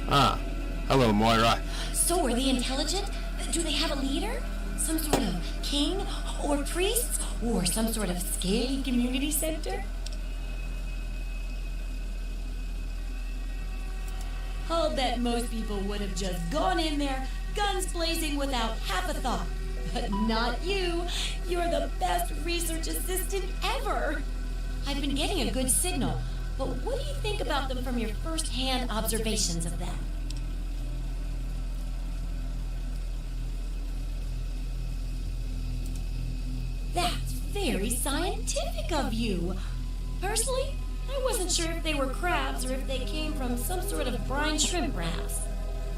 Ah, hello, Moira. So, are they intelligent? Do they have a leader? Some sort of king? Or priest? Or some sort of scaly community center? I'll bet most people would have just gone in there, guns blazing without half a thought. But not you. You're the best research assistant ever. I've been getting a good signal, but what do you think about them from your first-hand observations of them? That's very scientific of you. Personally, I wasn't sure if they were crabs or if they came from some sort of brine shrimp wraps.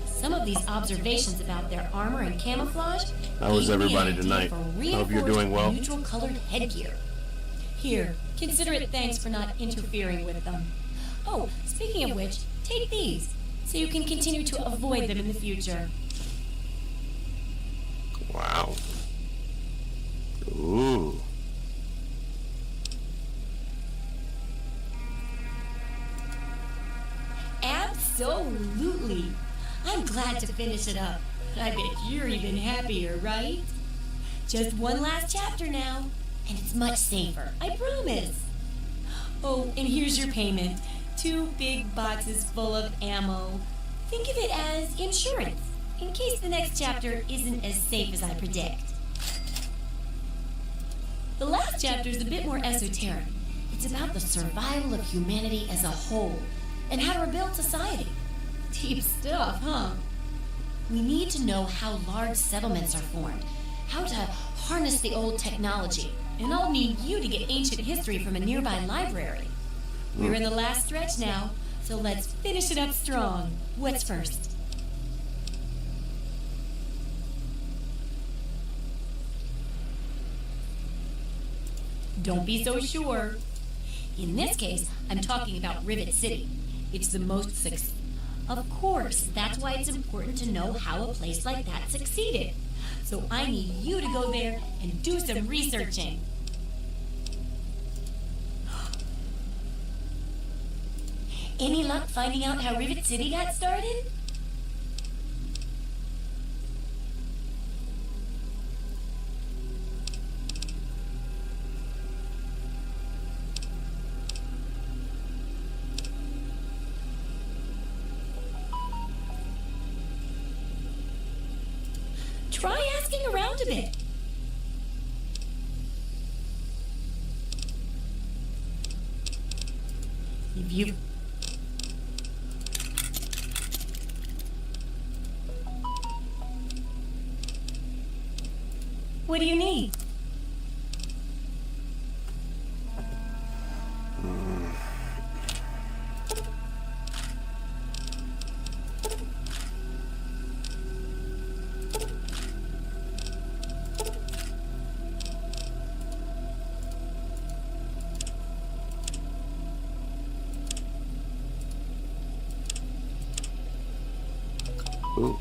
Some of these observations about their armor and camouflage. How is gave me everybody an idea tonight? for Hope you're doing well. Neutral-colored headgear. Here, consider it thanks for not interfering with them. Oh, speaking of which, take these, so you can continue to avoid them in the future. Wow. Ooh. Absolutely. I'm glad to finish it up. I bet you're even happier, right? Just one last chapter now, and it's much safer, I promise. Oh, and here's your payment. 2 big boxes full of ammo. Think of it as insurance, in case the next chapter isn't as safe as I predict. The last chapter is a bit more esoteric. It's about the survival of humanity as a whole, and how to rebuild society. Deep stuff, huh? We need to know how large settlements are formed, how to harness the old technology, and I'll need you to get ancient history from a nearby library. We're in the last stretch now, so let's finish it up strong. What's first? Don't be so sure. In this case, I'm talking about Rivet City. It's the most Of course, that's why it's important to know how a place like that succeeded. So I need you to go there and do some researching. Any luck finding out how Rivet City got started? Try asking around a bit. If you... What do you need? Ooh.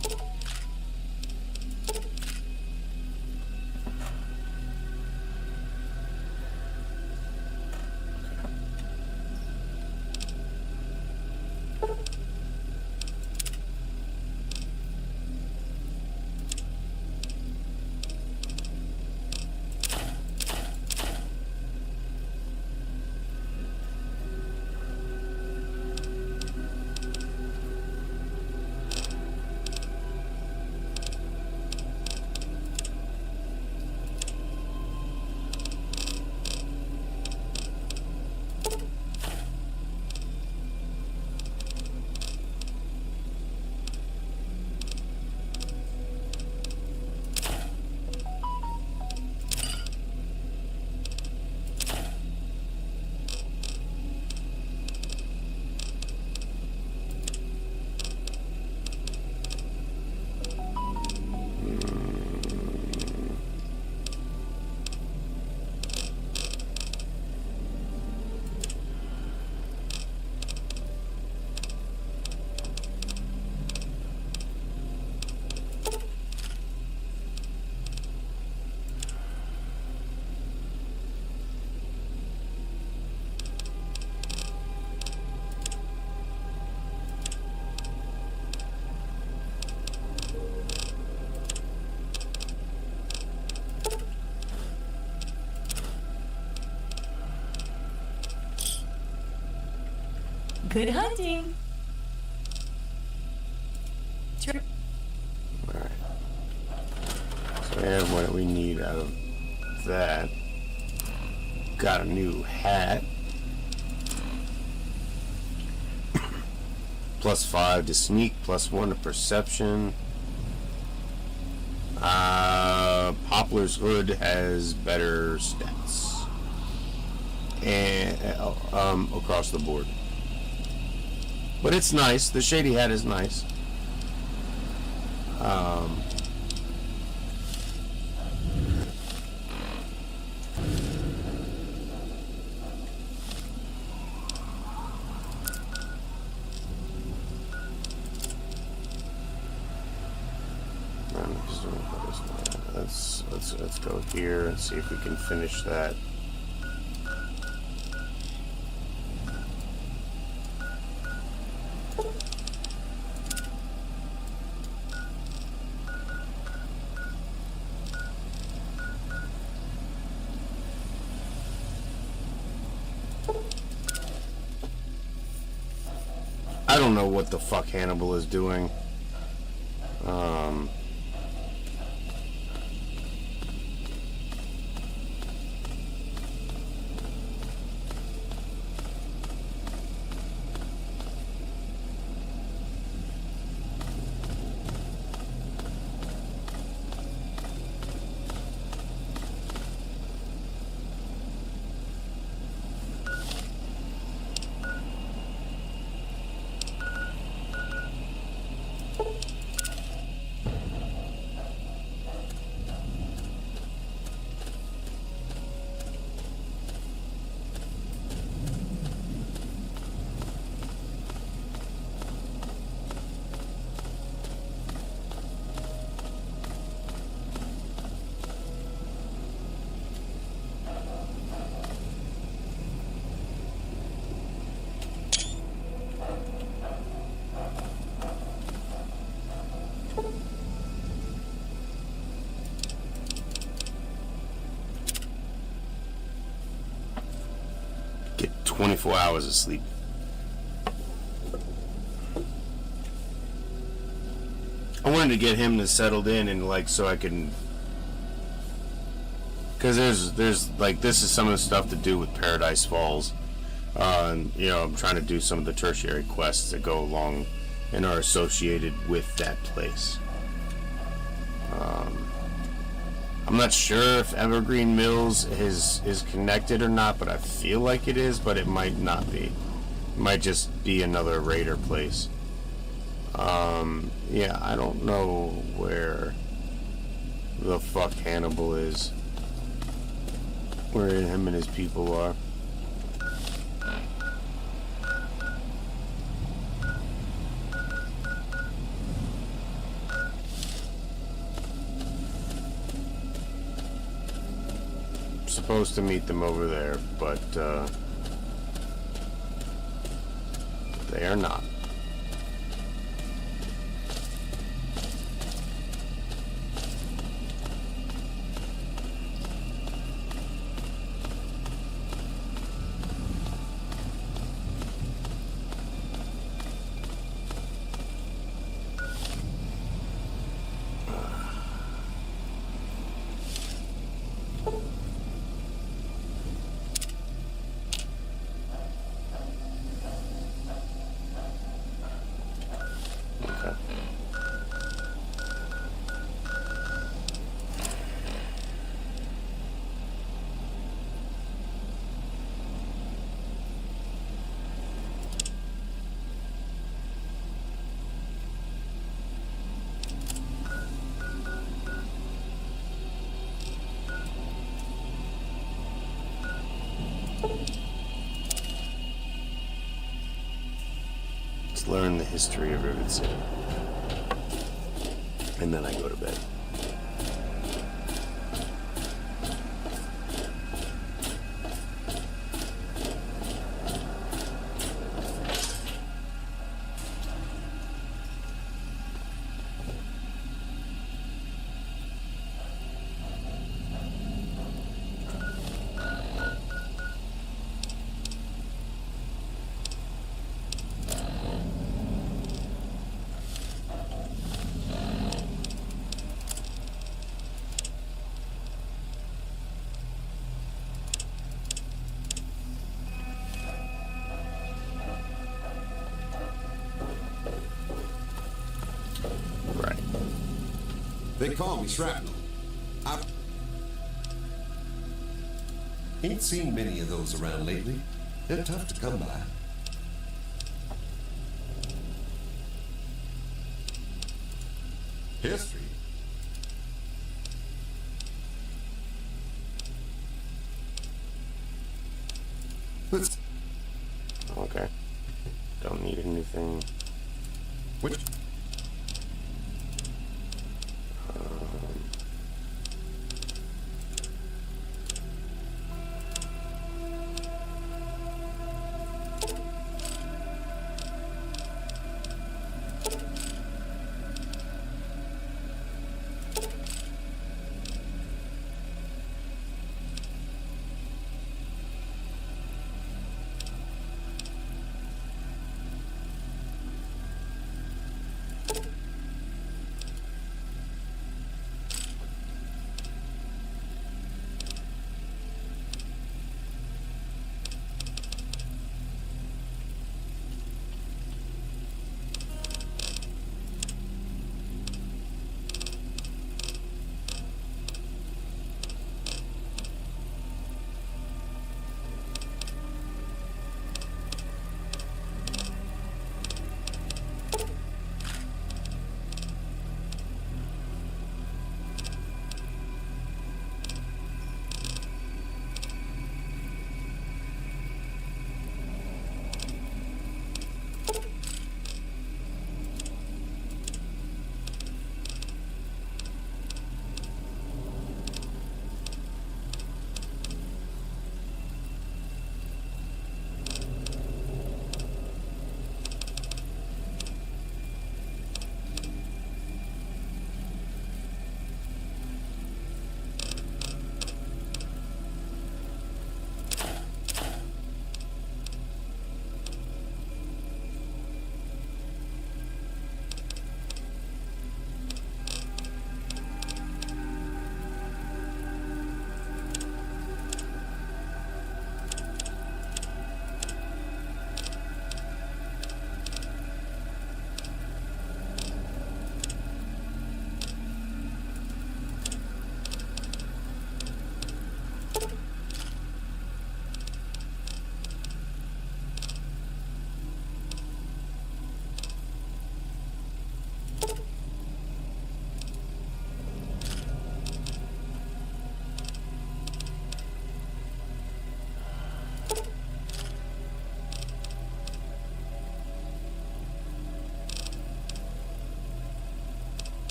Good hunting. Alright. So we have what we need out of that. Got a new hat. +5 to sneak, +1 to perception. Poplar's hood has better stats. And across the board. But it's nice. The shady hat is nice. Let's go here and see if we can finish that. I don't know what the fuck Hannibal is doing. Get 24 hours of sleep. I wanted to get him to settled in and like so I can, because there's like this is some of the stuff to do with Paradise Falls. And, you know, I'm trying to do some of the tertiary quests that go along and are associated with that place. I'm not sure if Evergreen Mills is connected or not, but I feel like it is, but it might not be. It might just be another raider place. Yeah, I don't know where the fuck Hannibal is. Where him and his people are. Supposed to meet them over there, but they are not. Learn the history of Rivet City. And then I go to bed. call me shrapnel. I ain't seen many of those around lately. They're tough to come by. History? Let's... Okay. Don't need anything. Which...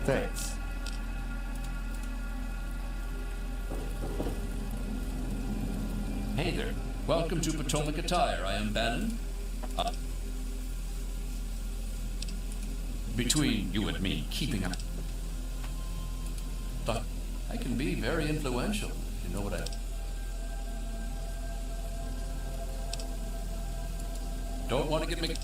Thanks. Hey there. Welcome to Potomac Attire. I am Bannon. Between you and me, keeping up. But I can be very influential. You know what I... Don't want to get me...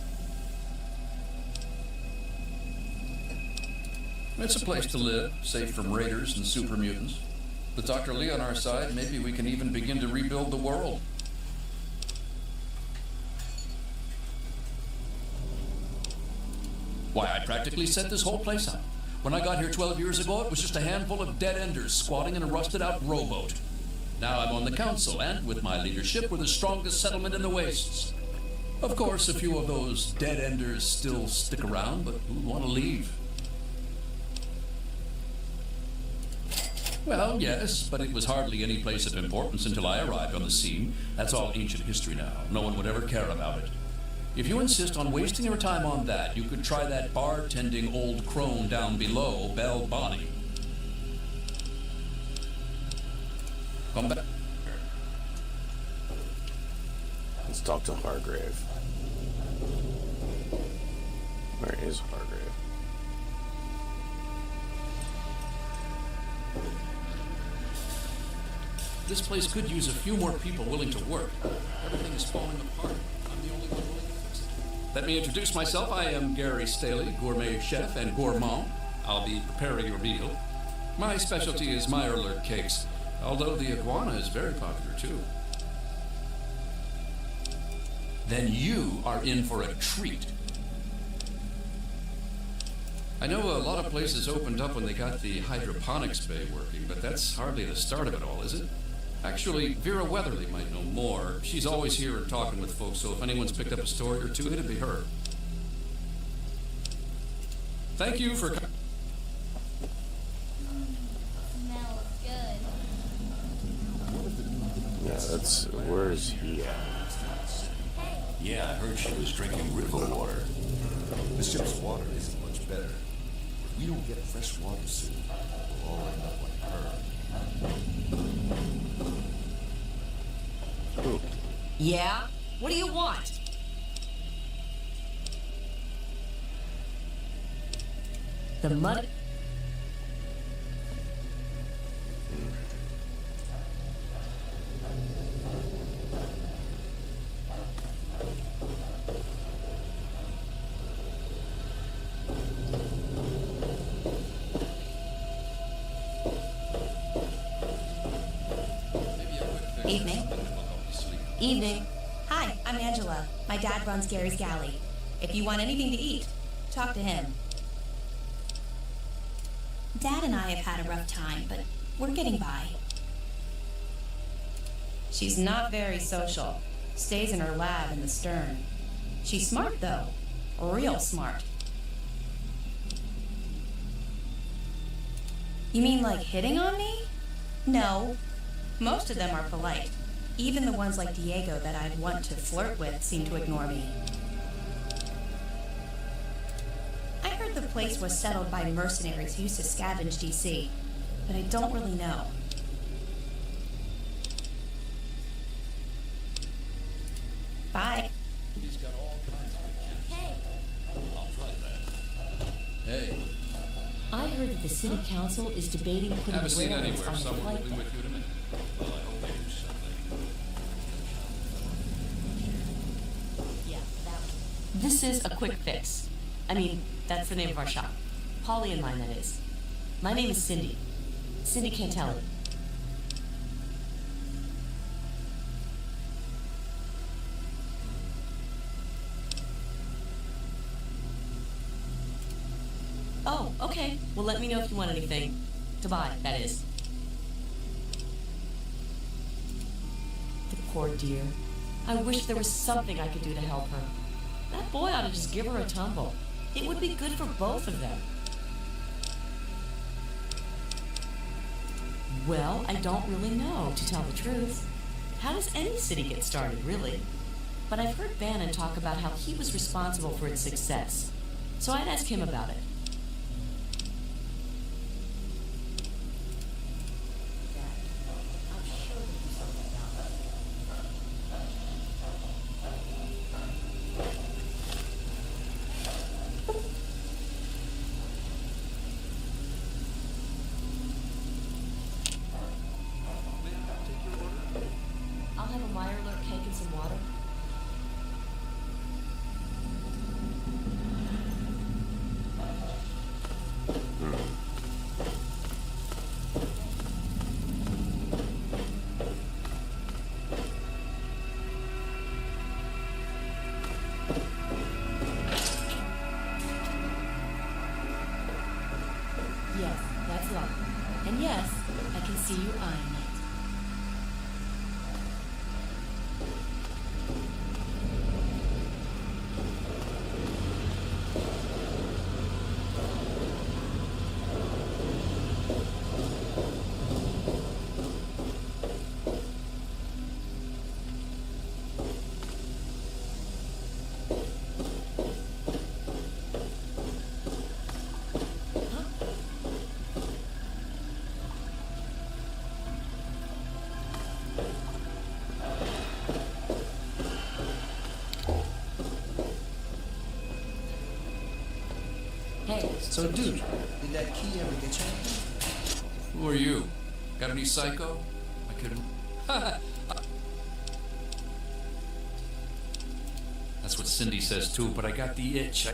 It's a place to live, safe from raiders and super mutants. With Dr. Lee on our side, maybe we can even begin to rebuild the world. Why, I practically set this whole place up. When I got here 12 years ago, it was just a handful of dead-enders squatting in a rusted-out rowboat. Now I'm on the council, and with my leadership, we're the strongest settlement in the wastes. Of course, a few of those dead-enders still stick around, but who want to leave? Well, yes, but it was hardly any place of importance until I arrived on the scene. That's all ancient history now. No one would ever care about it. If you insist on wasting your time on that, you could try that bartending old crone down below, Belle Bonnie. Come back. Let's talk to Hargrave. Where is Hargrave? This place could use a few more people willing to work. Everything is falling apart. I'm the only one willing to fix it. Let me introduce myself. I am Gary Staley, gourmet chef and gourmand. I'll be preparing your meal. My specialty is Mirelurk cakes, although the iguana is very popular too. Then you are in for a treat. I know a lot of places opened up when they got the hydroponics bay working, but that's hardly the start of it all, is it? Actually, Vera Weatherly might know more. She's always here and talking with folks, so if anyone's picked up a story or two, it'd be her. Thank you for coming. Smells good. Yeah, that's... Where's he at? Yeah, I heard she was drinking river water. The ship's water isn't much better. If we don't get fresh water soon, we'll all end up like her. Ooh. Yeah? What do you want? The mud... Evening. Evening. Hi, I'm Angela. My dad runs Gary's Galley. If you want anything to eat, talk to him. Dad and I have had a rough time, but we're getting by. She's not very social. Stays in her lab in the stern. She's smart, though. Real smart. You mean like hitting on me? No. Most of them are polite. Even the ones like Diego that I'd want to flirt with seem to ignore me. I heard the place was settled by mercenaries who used to scavenge DC, but I don't really know. Bye. He's got all kinds of Hey, I'll try that. Hey, I heard that the city council is debating putting have a seat railings anywhere. on the Someone will flight be deck. with you in a minute. Well, I hope they do something. Yeah, that one. This is a quick fix. I mean, that's the name of our shop. Polly and mine, that is. My name is Cindy. Cindy Cantelli. Oh, okay. Well, let me know if you want anything. To buy, that is. The poor dear. I wish there was something I could do to help her. That boy ought to just give her a tumble. It would be good for both of them. Well, I don't really know, to tell the truth. How does any city get started, really? But I've heard Bannon talk about how he was responsible for its success. So I'd ask him about it. I'll have a Mirelurk cake and some water. Yes, that's right. And yes, I can see you eyeing it. Hey, So, dude, did that key ever get you anything? Who are you? Got any psycho? I could That's what Cindy says too, but I got the itch.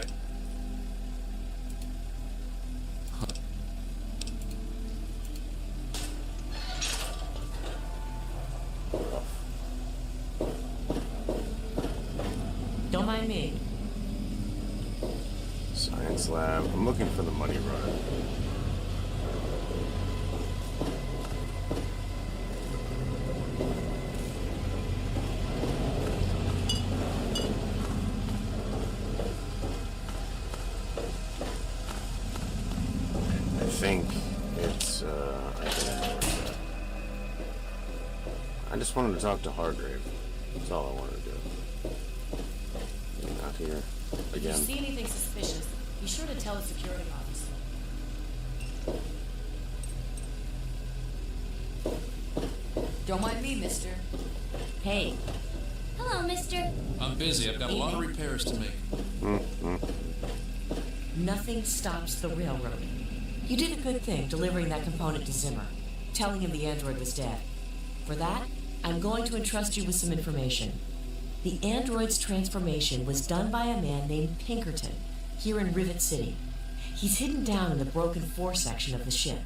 Don't mind me. Science lab. I'm looking for the money run. I think it's, I can ignore that. I just wanted to talk to Hargrave. That's all I wanted to do. You're not here If you again. see anything suspicious, be sure to tell the security officer. Don't mind me, mister. Hey, Hello, mister. I'm busy. I've got a lot of repairs to make. nothing stops the railroad. You did a good thing delivering that component to Zimmer, telling him the android was dead. For that, I'm going to entrust you with some information. The android's transformation was done by a man named Pinkerton, here in Rivet City. He's hidden down in the broken fore section of the ship.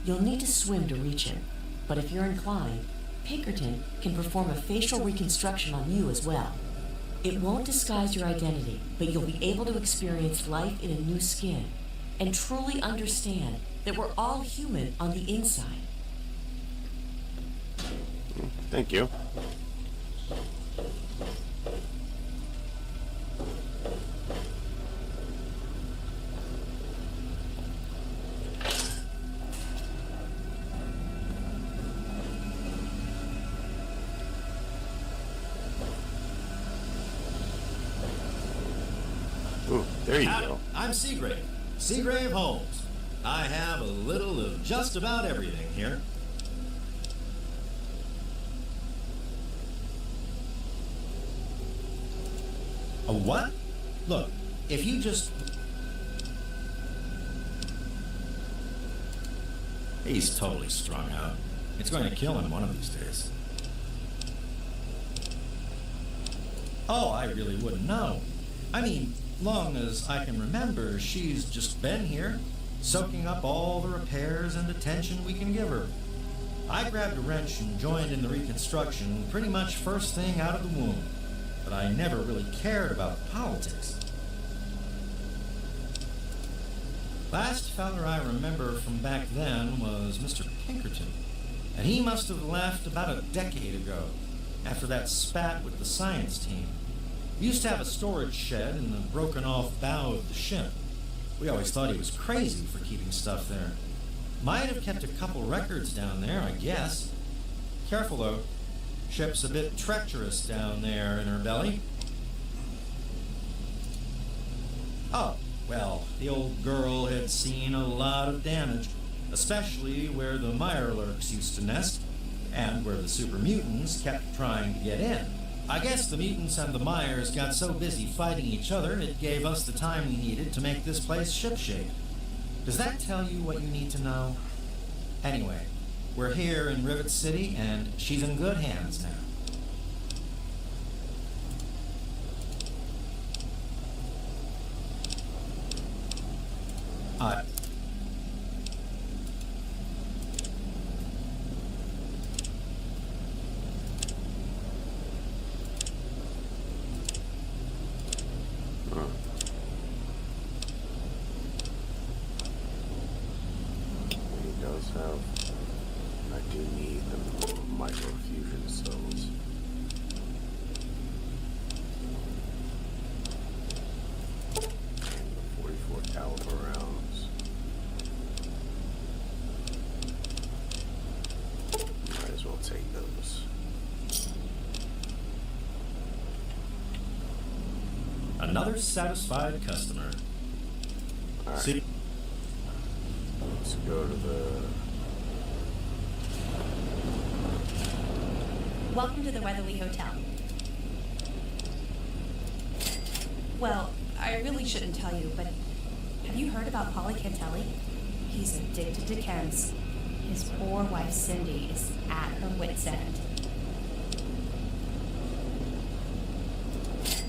You'll need to swim to reach him, but if you're inclined, Pinkerton can perform a facial reconstruction on you as well. It won't disguise your identity, but you'll be able to experience life in a new skin and truly understand that we're all human on the inside. Thank you. Ooh, there you Howdy, go. I'm Seagrave. Seagrave Holmes. I have a little of just about everything here. A what? Look, if you just... He's totally strung out. It's going to kill him one of these days. Oh, I really wouldn't know. I mean, long as I can remember, she's just been here, soaking up all the repairs and attention we can give her. I grabbed a wrench and joined in the reconstruction pretty much first thing out of the womb, but I never really cared about politics. Last feller I remember from back then was Mr. Pinkerton, and he must have left about a decade ago, after that spat with the science team. We used to have a storage shed in the broken-off bow of the ship. We always thought he was crazy for keeping stuff there. Might have kept a couple records down there, I guess. Careful, though. Ship's a bit treacherous down there in her belly. Oh, well, the old girl had seen a lot of damage, especially where the Mirelurks used to nest, and where the super mutants kept trying to get in. I guess the mutants and the Myers got so busy fighting each other, it gave us the time we needed to make this place shipshape. Does that tell you what you need to know? Anyway, we're here in Rivet City, and she's in good hands now. He does have. I do need the microfusion cells. And the 44 caliber rounds. Might as well take those. Another satisfied customer. Alright. See, Let's go to the. Welcome to the Weatherly Hotel. Well, I really shouldn't tell you, but have you heard about Polly Cantelli? He's addicted to chems. His poor wife Cindy is at her wit's end.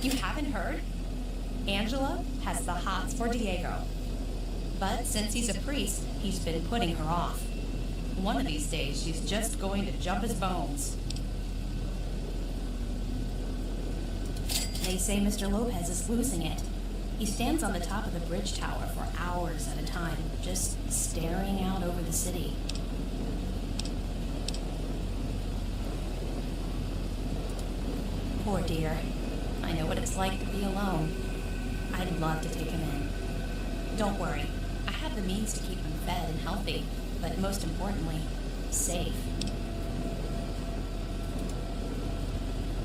You haven't heard? Angela has the hots for Diego. But since he's a priest, he's been putting her off. One of these days, she's just going to jump his bones. They say Mr. Lopez is losing it. He stands on the top of the bridge tower for hours at a time, just staring out over the city. Poor dear. I know what it's like to be alone. I'd love to take him in. Don't worry. I have the means to keep him fed and healthy, but most importantly, safe.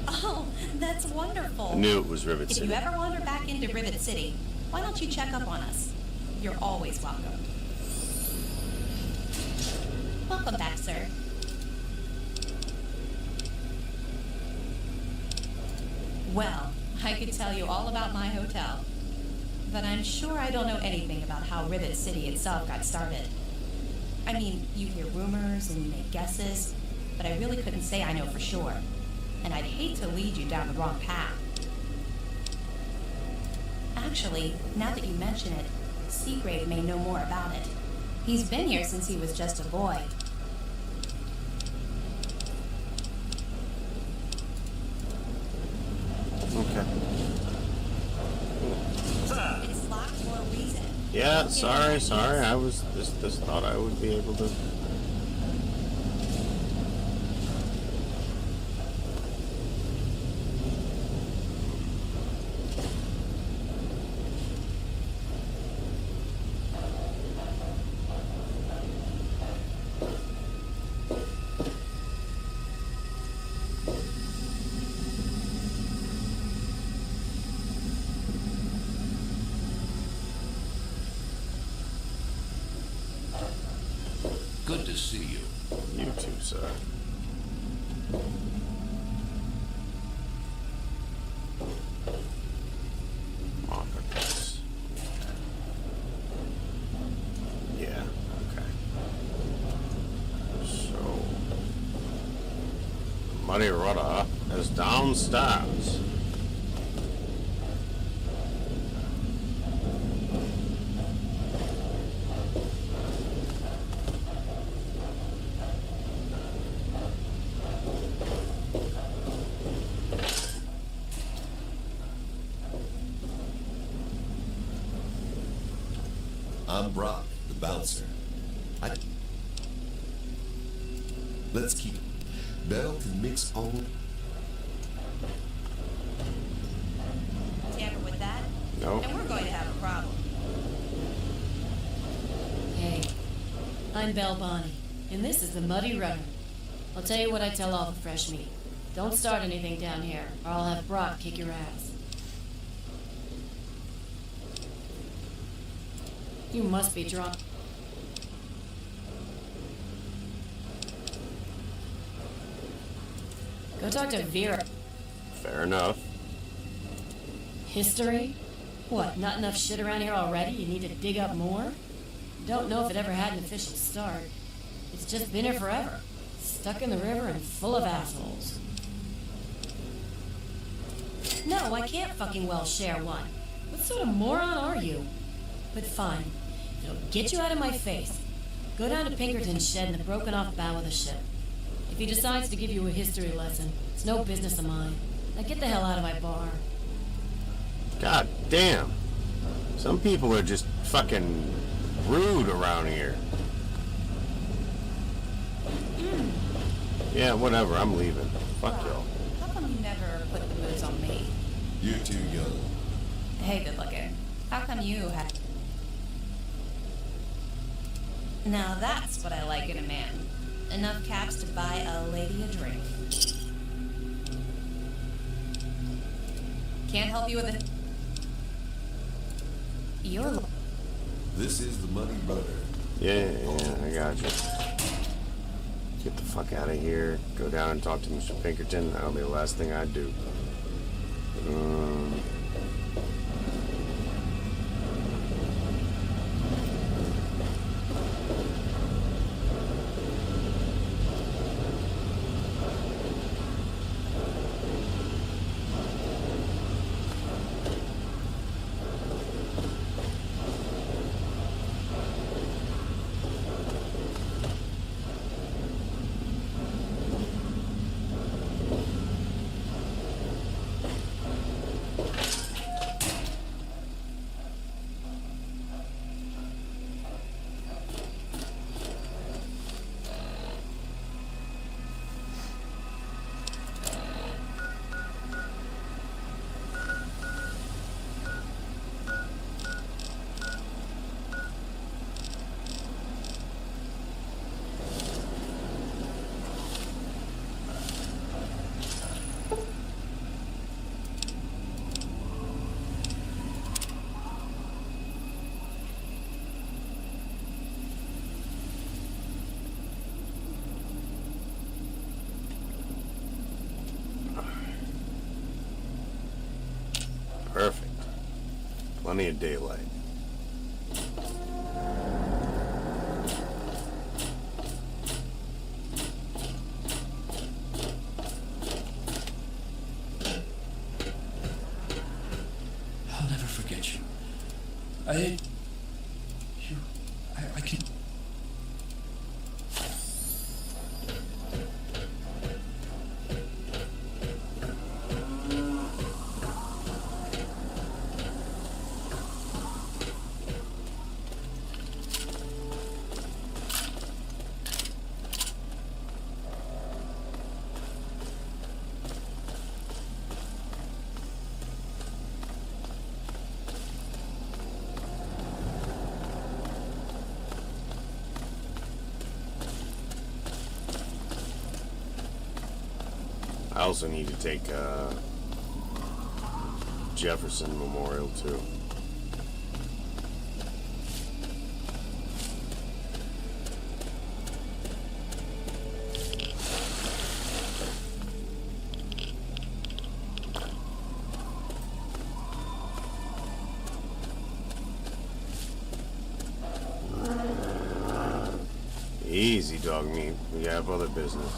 Oh, that's wonderful. I knew it was Rivet If City. you ever wander back into Rivet City, why don't you check up on us? You're always welcome. Welcome back, sir. Well, I could tell you all about my hotel, but I'm sure I don't know anything about how Rivet City itself got started. I mean, you hear rumors and you make guesses, but I really couldn't say I know for sure, and I'd hate to lead you down the wrong path. Actually, now that you mention it, Seagrave may know more about it. He's been here since he was just a boy. Okay. It's locked for a reason. Yeah, sorry. I was just thought I would be able to. Good to see you. You too, sir. Marketplace. Yeah, okay. So, Muddy Rudder is downstairs. I'm Brock, the bouncer. Let's keep it. Bell can mix on. Tamper with that, No. and we're going to have a problem. Hey, I'm Belle Bonnie, and this is the Muddy Rudder. I'll tell you what I tell all the fresh meat. Don't start anything down here, or I'll have Brock kick your ass. You must be drunk. Go talk to Vera. Fair enough. History? What, not enough shit around here already? You need to dig up more? Don't know if it ever had an official start. It's just been here forever. Stuck in the river and full of assholes. No, I can't fucking well share one. What sort of moron are you? But fine. It'll get you out of my face. Go down to Pinkerton's shed in the broken off bow of the ship. If he decides to give you a history lesson, it's no business of mine. Now get the hell out of my bar. God damn. Some people are just fucking rude around here. Yeah, whatever, I'm leaving. Fuck y'all. How come you never put the moves on me? You're too young. Hey, good looking. How come you have... Now that's what I like in a man. Enough caps to buy a lady a drink. Can't help you with it. You're... This is the Muddy Rudder. Yeah, I got you. Get the fuck out of here. Go down and talk to Mr. Pinkerton. That'll be the last thing I do. Plenty of daylight. I'll never forget you. I can't. I also need to take Jefferson Memorial too. Easy, dog meat. We have other business.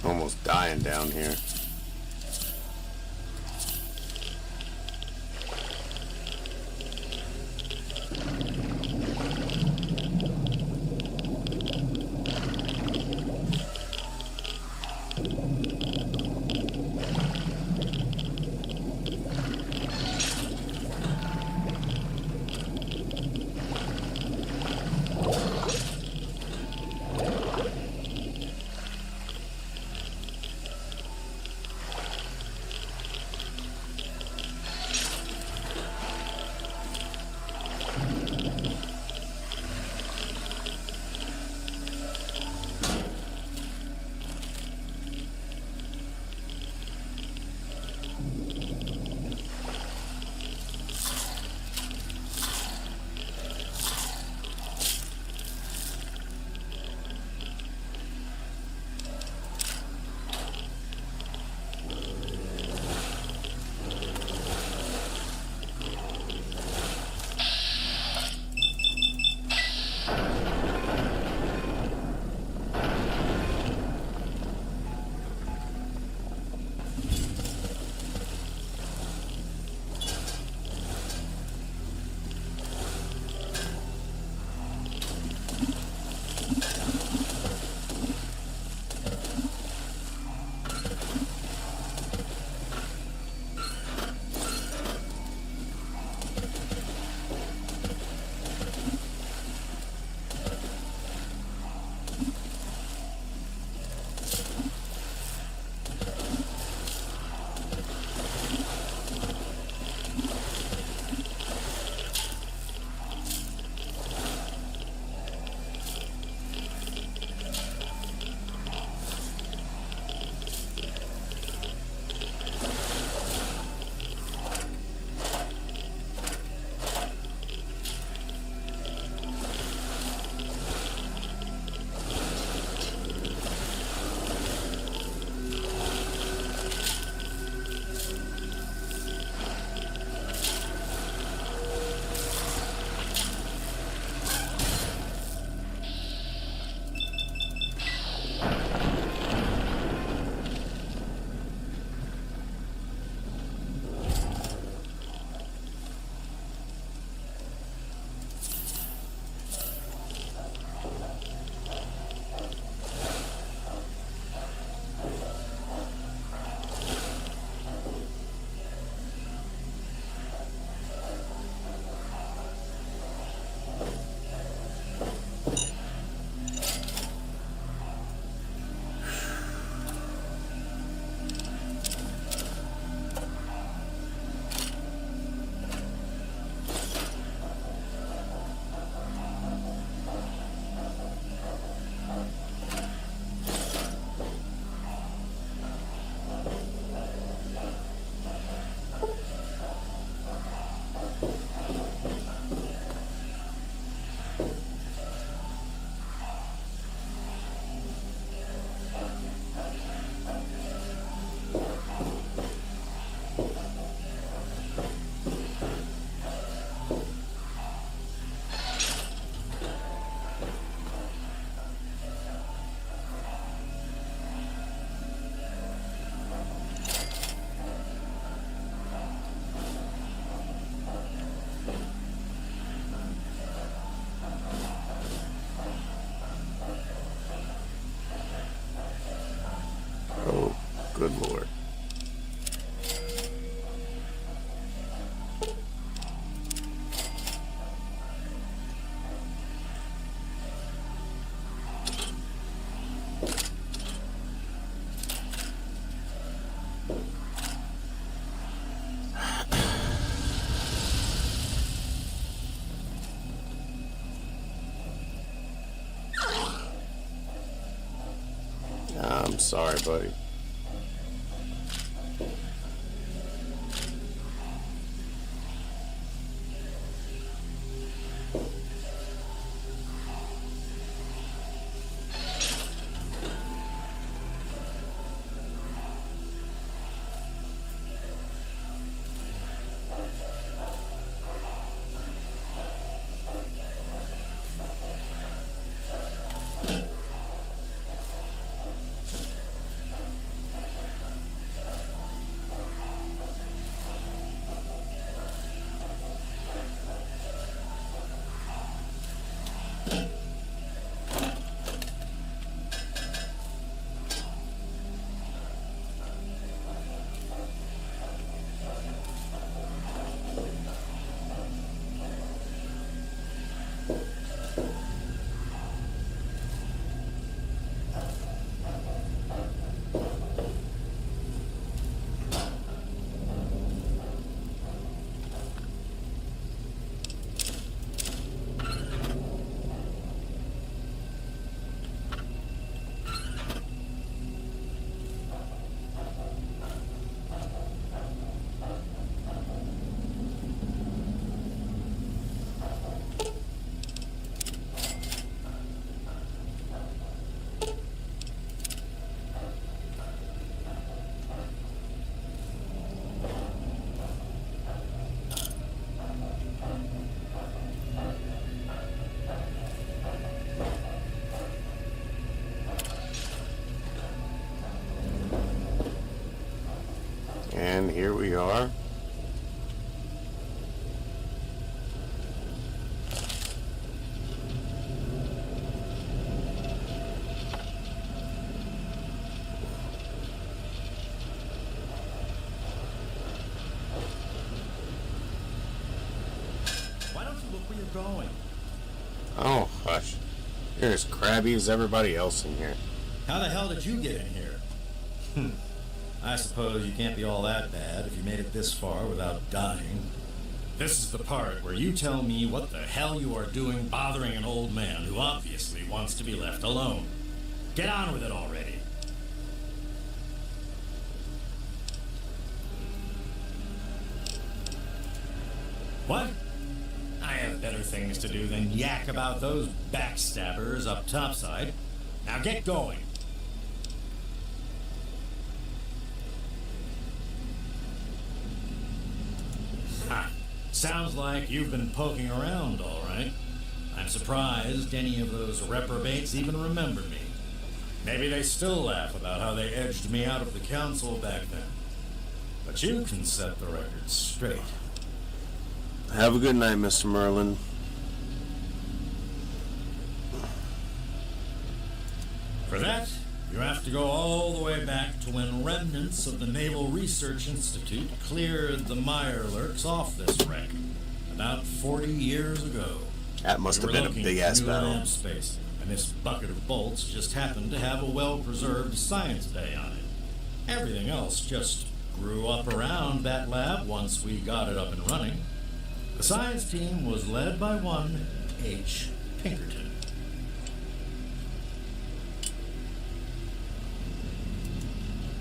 Almost dying down here. Good lord. I'm sorry, buddy. And here we are. Why don't you look where you're going? Oh, hush. You're as crabby as everybody else in here. How the hell did you get in here? I suppose you can't be all that bad if you made it this far without dying. This is the part where you tell me what the hell you are doing bothering an old man who obviously wants to be left alone. Get on with it already. What? I have better things to do than yak about those backstabbers up topside. Now get going. Ha! Sounds like you've been poking around, all right. I'm surprised any of those reprobates even remember me. Maybe they still laugh about how they edged me out of the council back then. But you can set the record straight. Have a good night, Mr. Merlin. For that, you have to go all the way back to when remnants of the Naval Research Institute cleared the Mirelurks off this wreck about 40 years ago. That must have been a big-ass battle. Lamp space, and this bucket of bolts just happened to have a well-preserved science bay on it. Everything else just grew up around that lab once we got it up and running. The science team was led by one H. Pinkerton.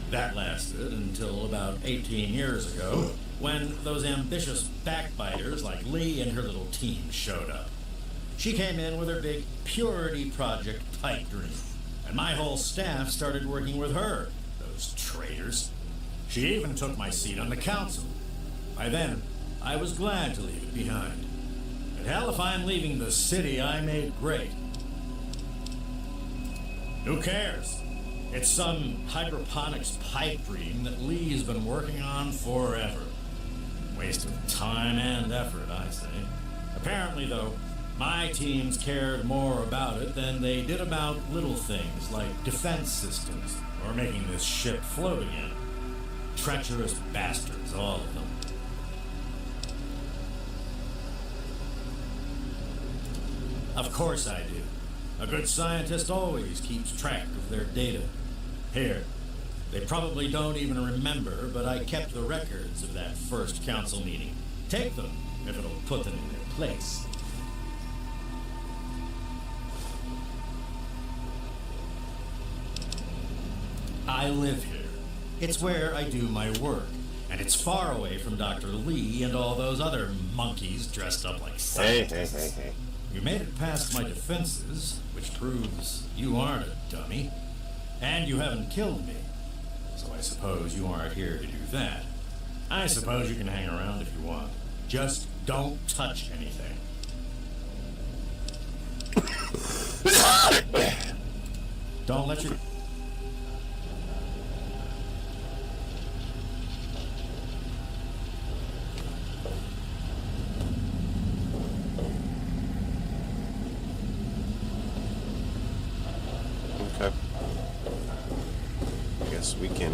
That lasted until about 18 years ago, when those ambitious backbiters like Lee and her little team showed up. She came in with her big purity project pipe dream, and my whole staff started working with her, those traitors. She even took my seat on the council. By then, I was glad to leave it behind. But hell, if I'm leaving the city I made great. Who cares? It's some hydroponics pipe dream that Lee's been working on forever. Waste of time and effort, I say. Apparently, though, My teams cared more about it than they did about little things like defense systems or making this ship float again. Treacherous bastards, all of them. Of course I do. A good scientist always keeps track of their data. Here, they probably don't even remember, but I kept the records of that first council meeting. Take them, if it'll put them in their place. I live here. It's where I do my work. And it's far away from Dr. Lee and all those other monkeys dressed up like scientists. Hey. You made it past my defenses, which proves you aren't a dummy. And you haven't killed me. So I suppose you aren't here to do that. I suppose you can hang around if you want. Just don't touch anything. Don't let your... Okay. I guess we can...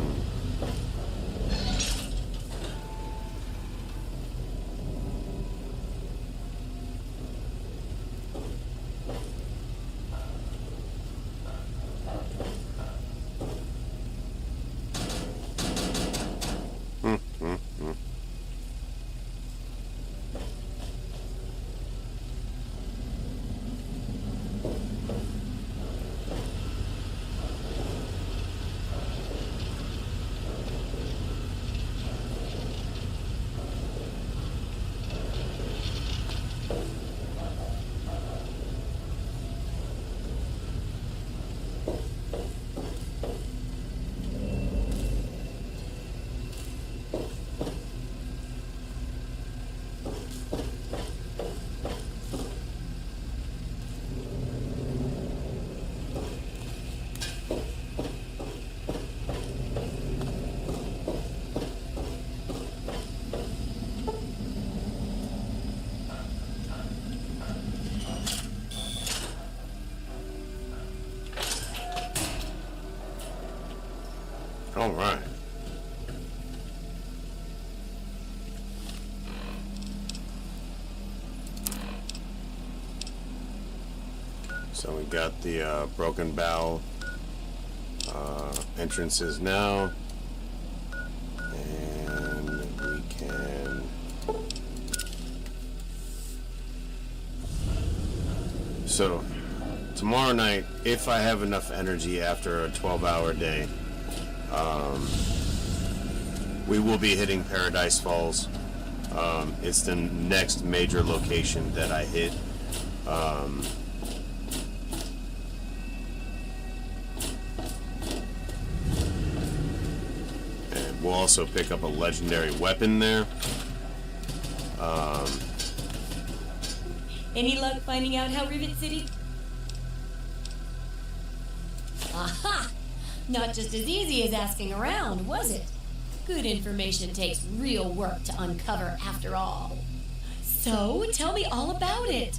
All right. So we got the broken bow entrances now, and we can so tomorrow night, if I have enough energy after a 12-hour day, we will be hitting Paradise Falls. It's the next major location that I hit. And we'll also pick up a legendary weapon there. Any luck finding out how Rivet City... Aha! Not just as easy as asking around, was it? Good information takes real work to uncover after all. So, tell me all about it.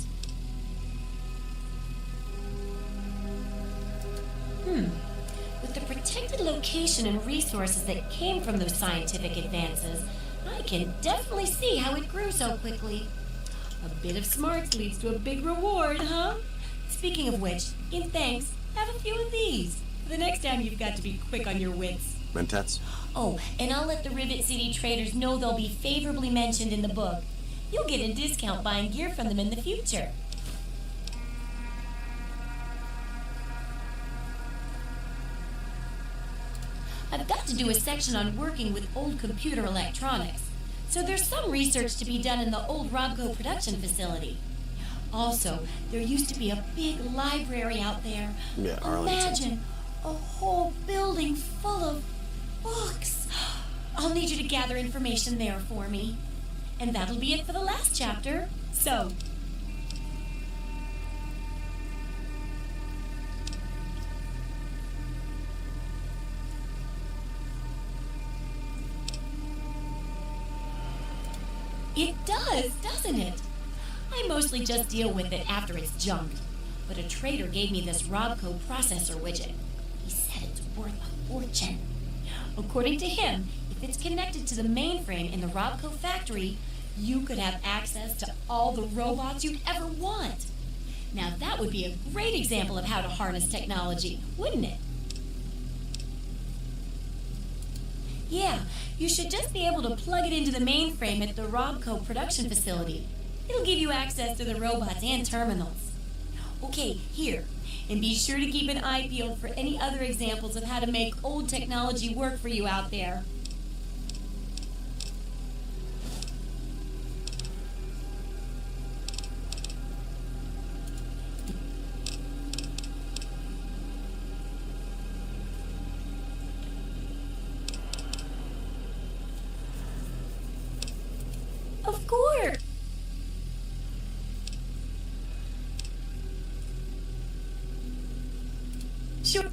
With the protected location and resources that came from those scientific advances, I can definitely see how it grew so quickly. A bit of smarts leads to a big reward, huh? Speaking of which, in thanks, have a few of these. The next time you've got to be quick on your wits. Mentats? Oh, and I'll let the Rivet City traders know they'll be favorably mentioned in the book. You'll get a discount buying gear from them in the future. I've got to do a section on working with old computer electronics, so there's some research to be done in the old Robco production facility. Also, there used to be a big library out there. Yeah, Arlington. Imagine a whole building full of books. I'll need you to gather information there for me. And that'll be it for the last chapter. So, it does, doesn't it? I mostly just deal with it after it's junked. But a trader gave me this Robco processor widget. He said it's worth a fortune. According to him, if it's connected to the mainframe in the Robco factory, you could have access to all the robots you'd ever want. Now that would be a great example of how to harness technology, wouldn't it? Yeah, you should just be able to plug it into the mainframe at the Robco production facility. It'll give you access to the robots and terminals. Okay, here. And be sure to keep an eye peeled for any other examples of how to make old technology work for you out there. Of course! Sure.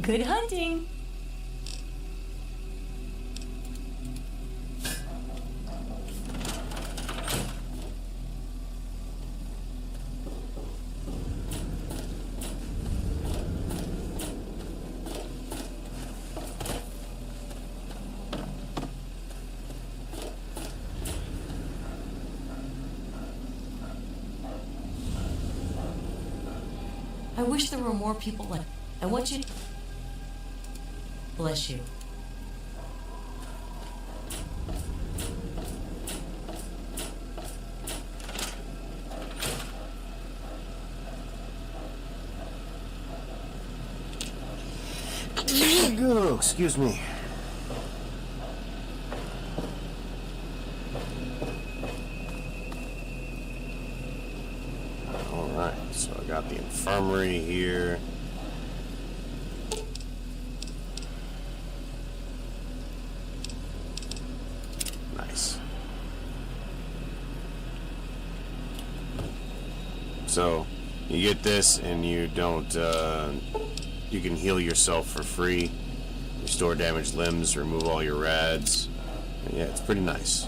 Good hunting! I wish there were more people like... I want you... Bless you. Oh, excuse me. All right, so I got the infirmary here. Nice. So you get this and you don't, you can heal yourself for free, restore damaged limbs, remove all your rads. Yeah, it's pretty nice.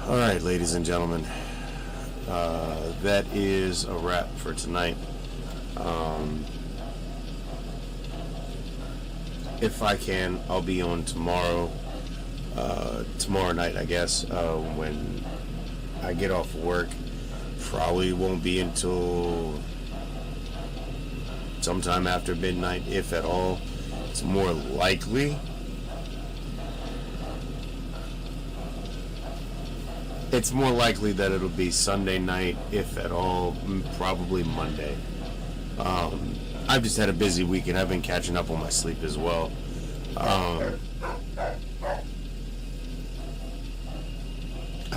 All right, ladies and gentlemen, that is a wrap for tonight. If I can, I'll be on tomorrow night, I guess, when I get off work. Probably won't be until sometime after midnight, if at all. It's more likely. It's more likely that it'll be Sunday night, if at all, probably Monday. I've just had a busy week and I've been catching up on my sleep as well. I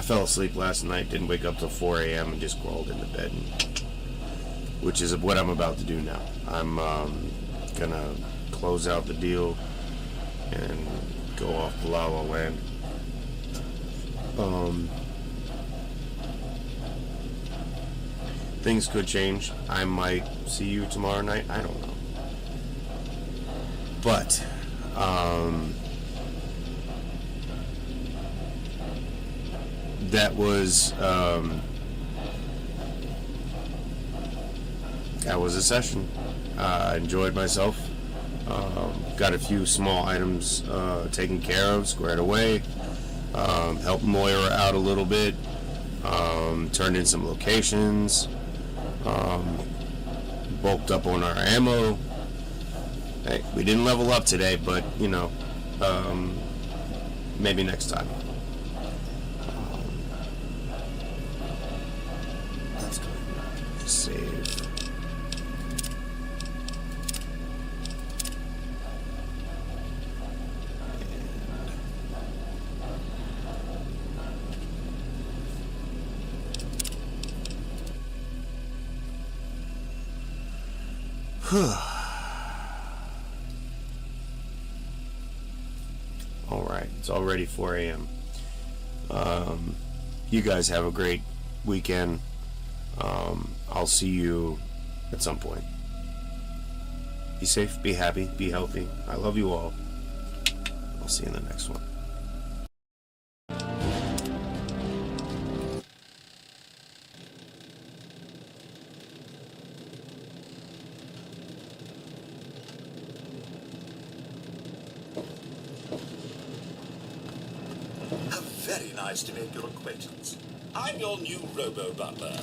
fell asleep last night, didn't wake up till 4 a.m. and just crawled into bed, which is what I'm about to do now. I'm gonna close out the deal and go off to La La Land. Things could change. I might see you tomorrow night. I don't know. But, that was a session. I enjoyed myself. Got a few small items taken care of, squared away. Helped Moira out a little bit. Turned in some locations. Bulked up on our ammo. Hey, we didn't level up today, but you know, maybe next time. Let's go ahead and save. Alright, it's already 4 a.m. You guys have a great weekend. I'll see you at some point. Be safe, be happy, be healthy. I love you all. I'll see you in the next one. Very nice to make your acquaintance. I'm your new robo-butler.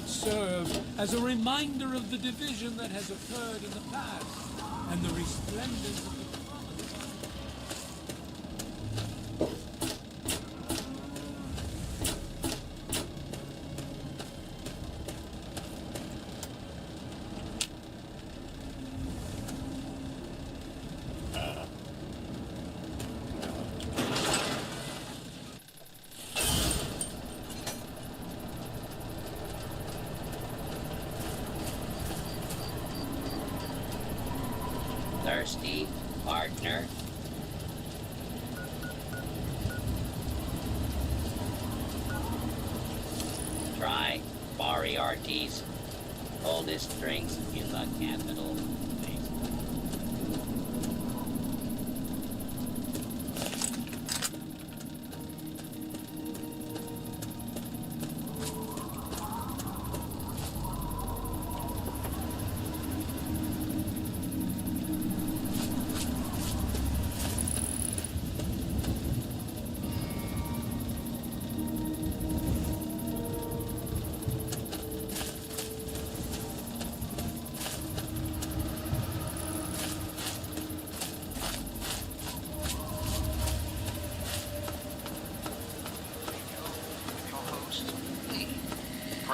Serve as a reminder of the division that has occurred in the past and the resplendence of the Thirsty, partner. Try Moriarty's oldest drinks in the capital.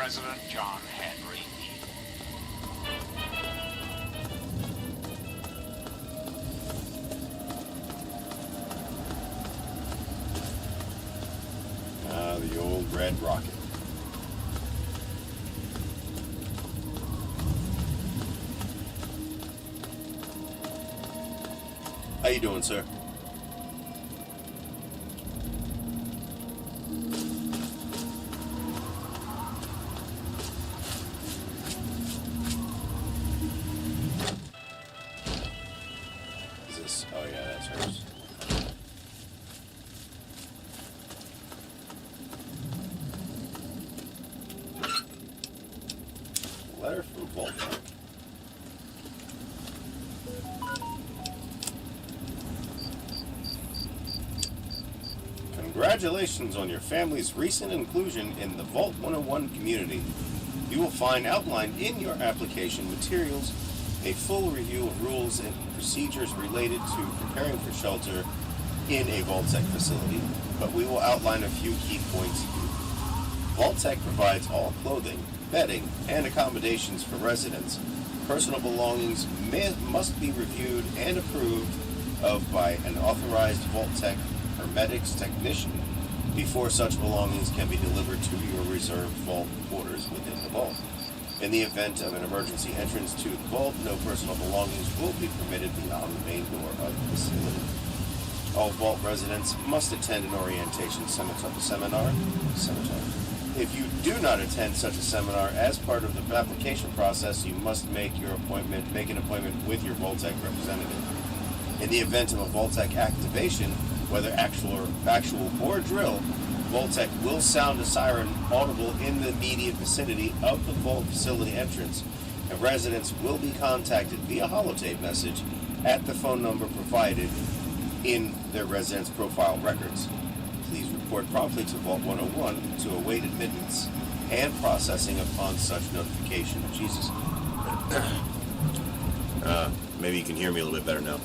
President John Henry. The old red rocket. How you doing, sir? Is this? Oh yeah, that's hers. Letter from Voltec. Congratulations on your family's recent inclusion in the Vault 101 community. You will find outlined in your application materials a full review of rules and procedures related to preparing for shelter in a Vault-Tec facility, but we will outline a few key points here. Vault-Tec provides all clothing, bedding, and accommodations for residents. Personal belongings must be reviewed and approved of by an authorized Vault-Tec hermetics technician before such belongings can be delivered to your reserved vault quarters within the vault. In the event of an emergency entrance to the vault, no personal belongings will be permitted beyond the main door of the facility. All vault residents must attend an orientation seminar. If you do not attend such a seminar as part of the application process, you must make an appointment with your Vault-Tec representative. In the event of a Vault-Tec activation, whether actual or drill, Vault-Tec will sound a siren audible in the immediate vicinity of the vault facility entrance, and residents will be contacted via holotape message at the phone number provided in their residence profile records. Please report promptly to Vault 101 to await admittance and processing upon such notification. Jesus. Maybe you can hear me a little bit better now.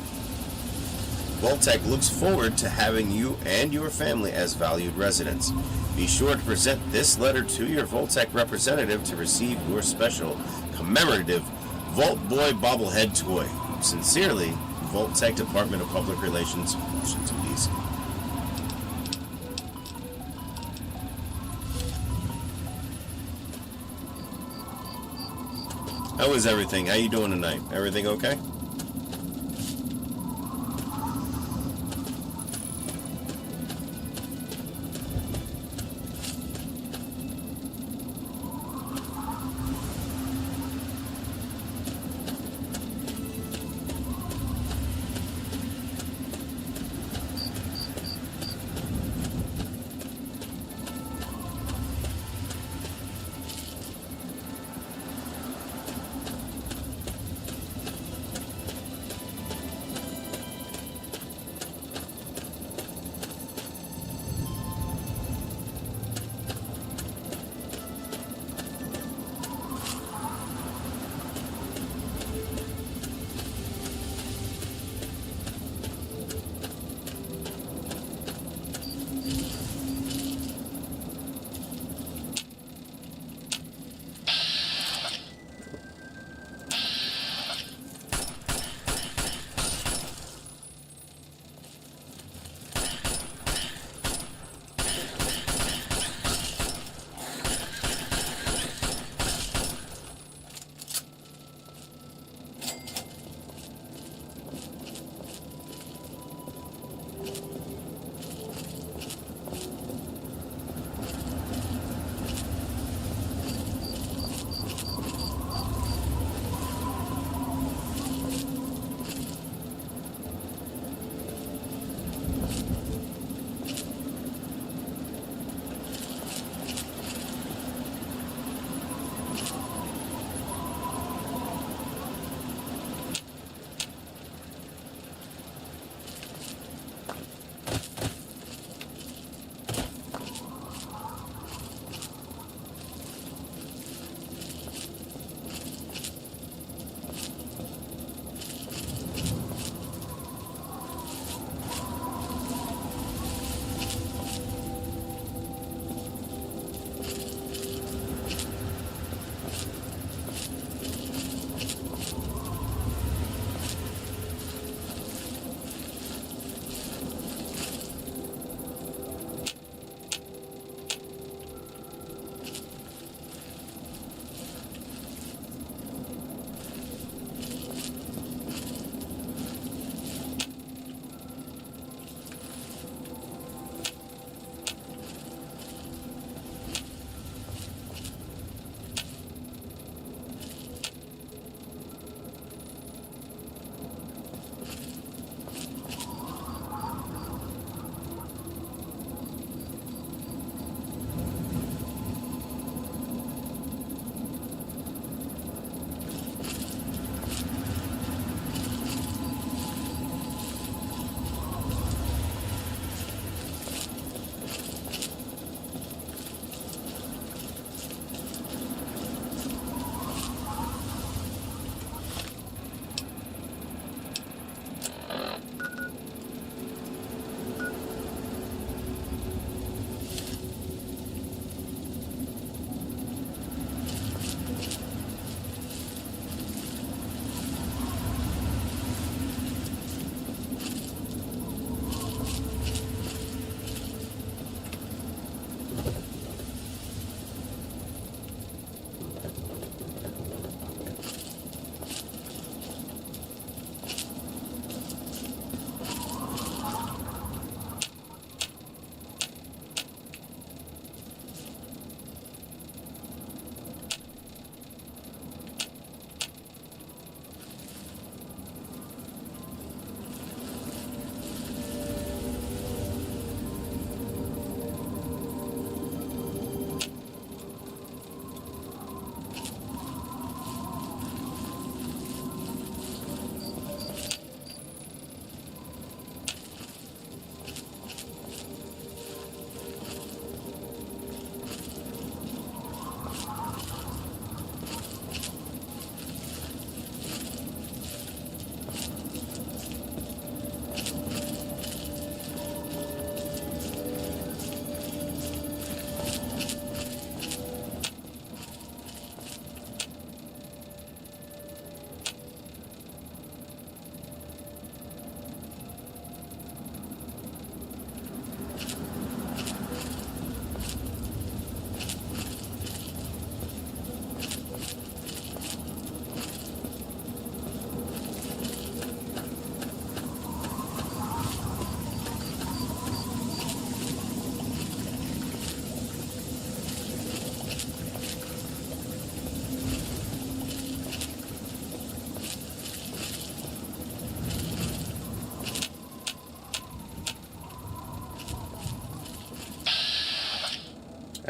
Vault-Tec looks forward to having you and your family as valued residents. Be sure to present this letter to your Vault-Tec representative to receive your special commemorative Vault Boy bobblehead toy. Sincerely, Vault-Tec Department of Public Relations, Washington, D.C. How is everything? How you doing tonight? Everything okay?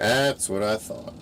That's what I thought.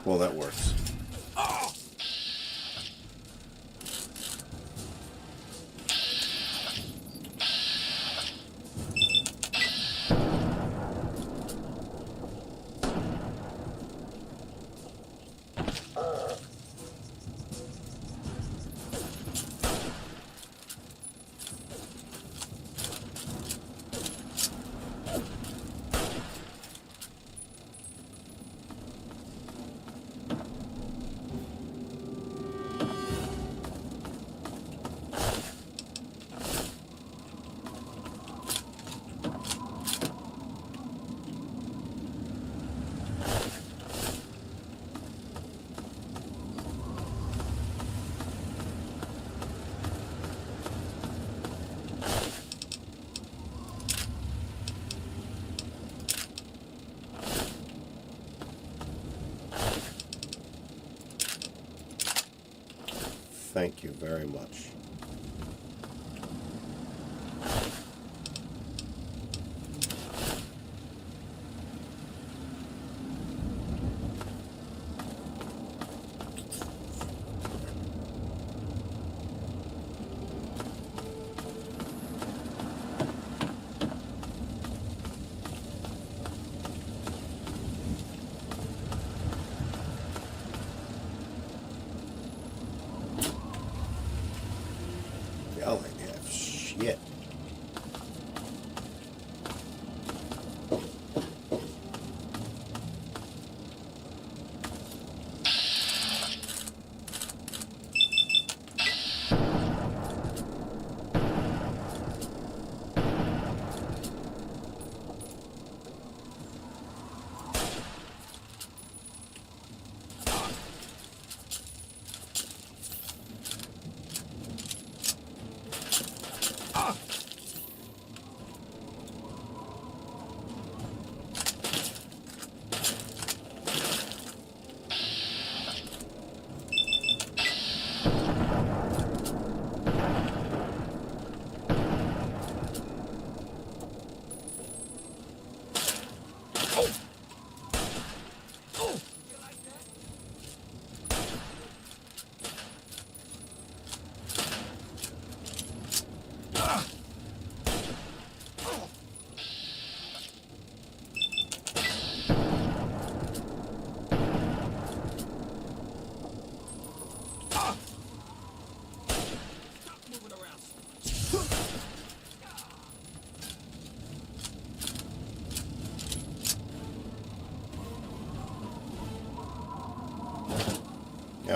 Well, that works. Thank you very much.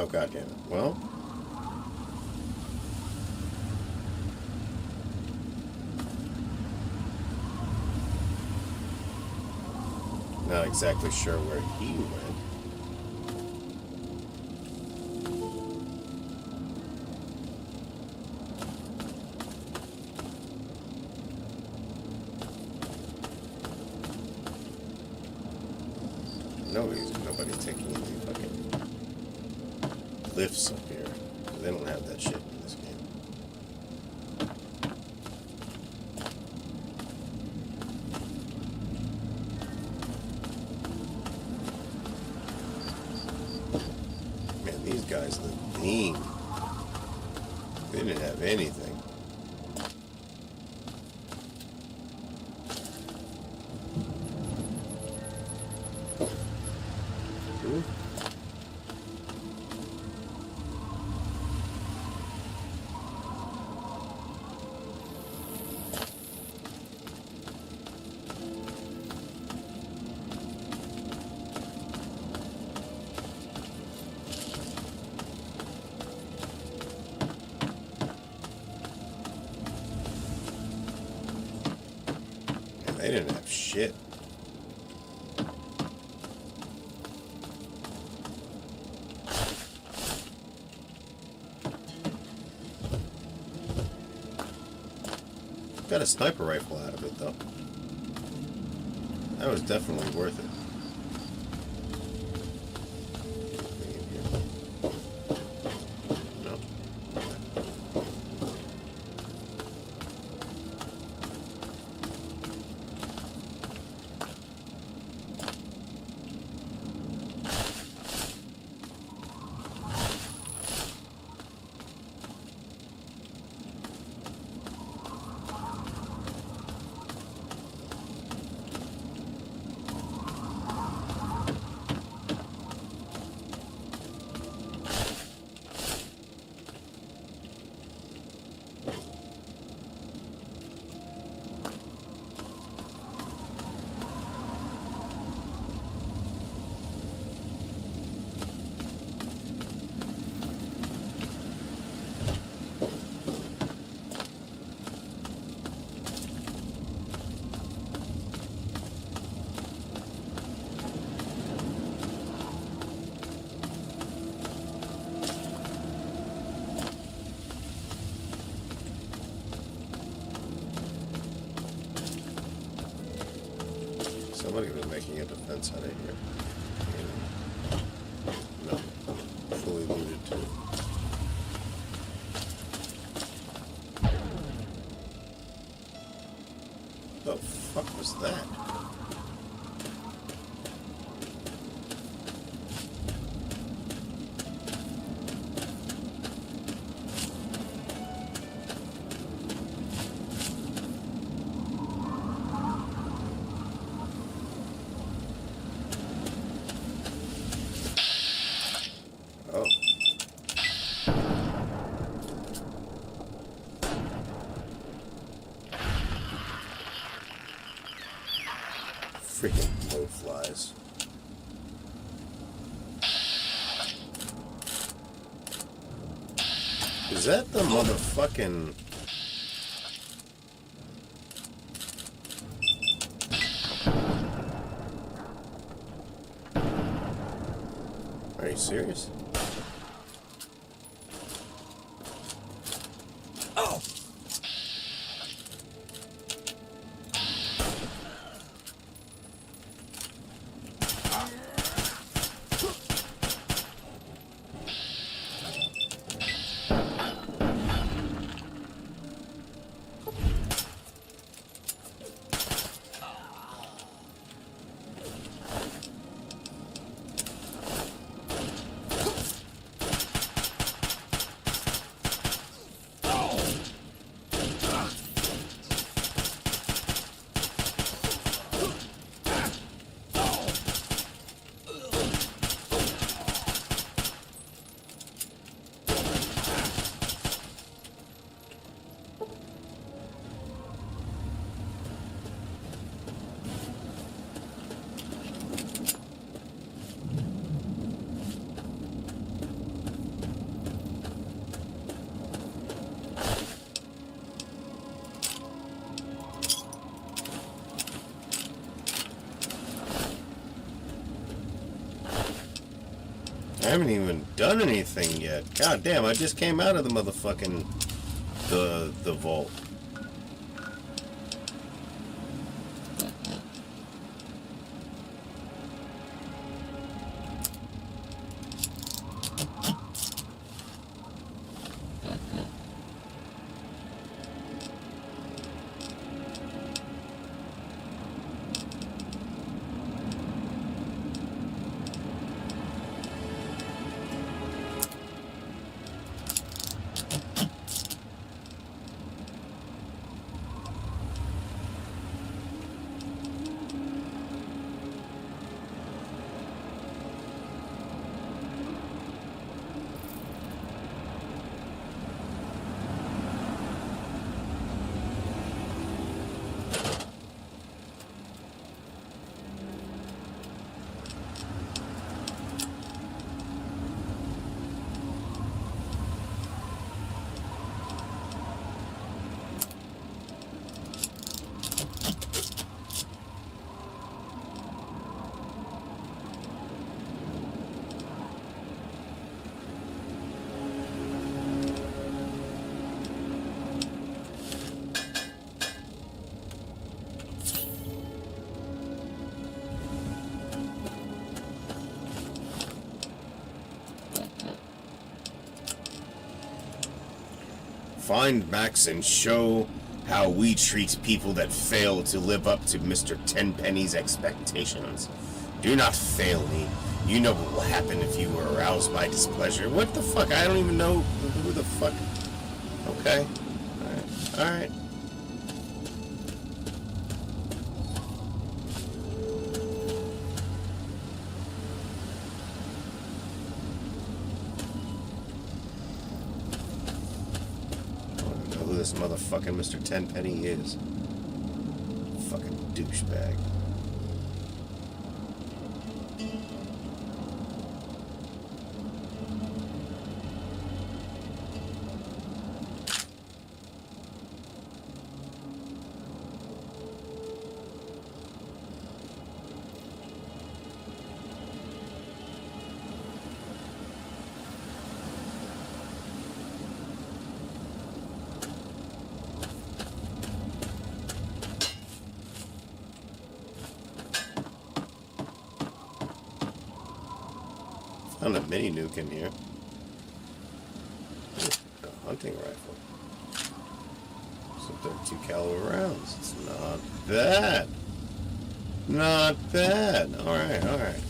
Oh, goddamn it. Well. Not exactly sure where he went. Nobody's taking any fucking lifts up here. They don't have that shit in this game. Man, these guys look mean. They didn't have anything. They didn't have shit. Got a sniper rifle out of it, though. That was definitely worth it. No. Somebody was making a defense out of here. No. Fully looted too. The fuck was that? Oh. Freaking blowflies. Is that the motherfucking... Are you serious? haven't even done anything yet. God damn, I just came out of the motherfucking the vault. Find Max and show how we treat people that fail to live up to Mr. Tenpenny's expectations. Do not fail me. You know what will happen if you were aroused by displeasure. What the fuck? I don't even know who the fuck. Okay. Alright. Alright. This motherfucking Mr. Tenpenny is. Fucking douchebag. Found a mini nuke in here. A hunting rifle. Some 32 caliber rounds. It's not bad. Not bad. Alright, alright.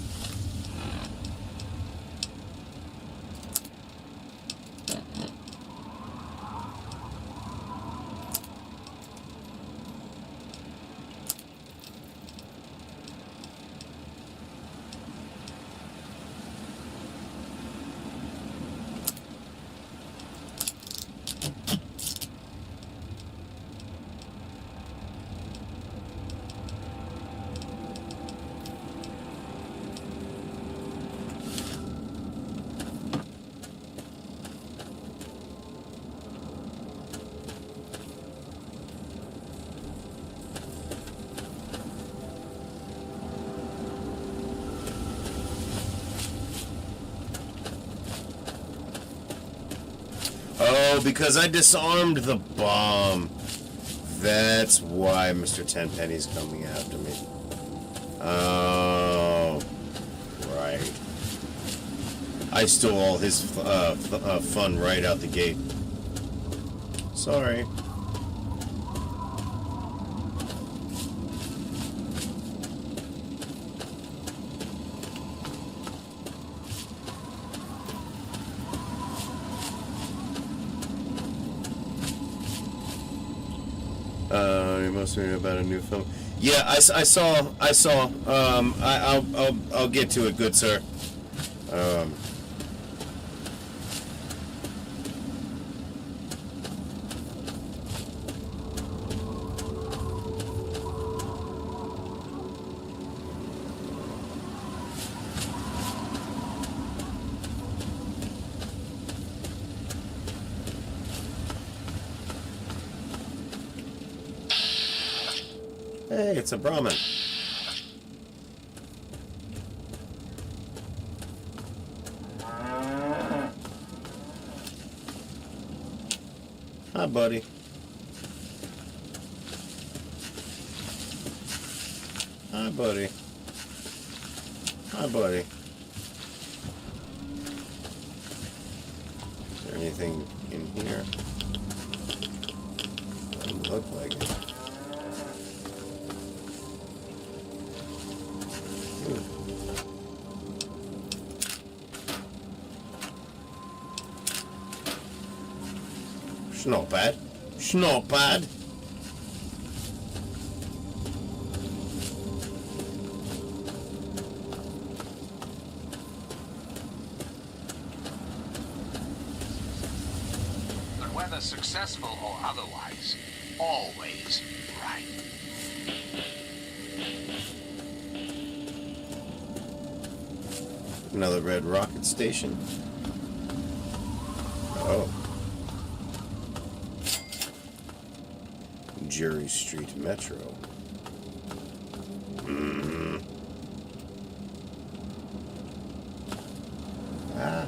Oh, because I disarmed the bomb. That's why Mr. Tenpenny's coming after me. Oh, right. I stole all his fun right out the gate. Sorry. You must be about a new film. Yeah, I saw. I'll get to it, good sir. Hey, it's a Brahmin. Hi, buddy. Hi, buddy. Hi, buddy. Is there anything in here? Doesn't look like it. It's not bad. It's not bad. But whether successful or otherwise, always right. Another red rocket station. Oh. Jerry Street Metro. Ah.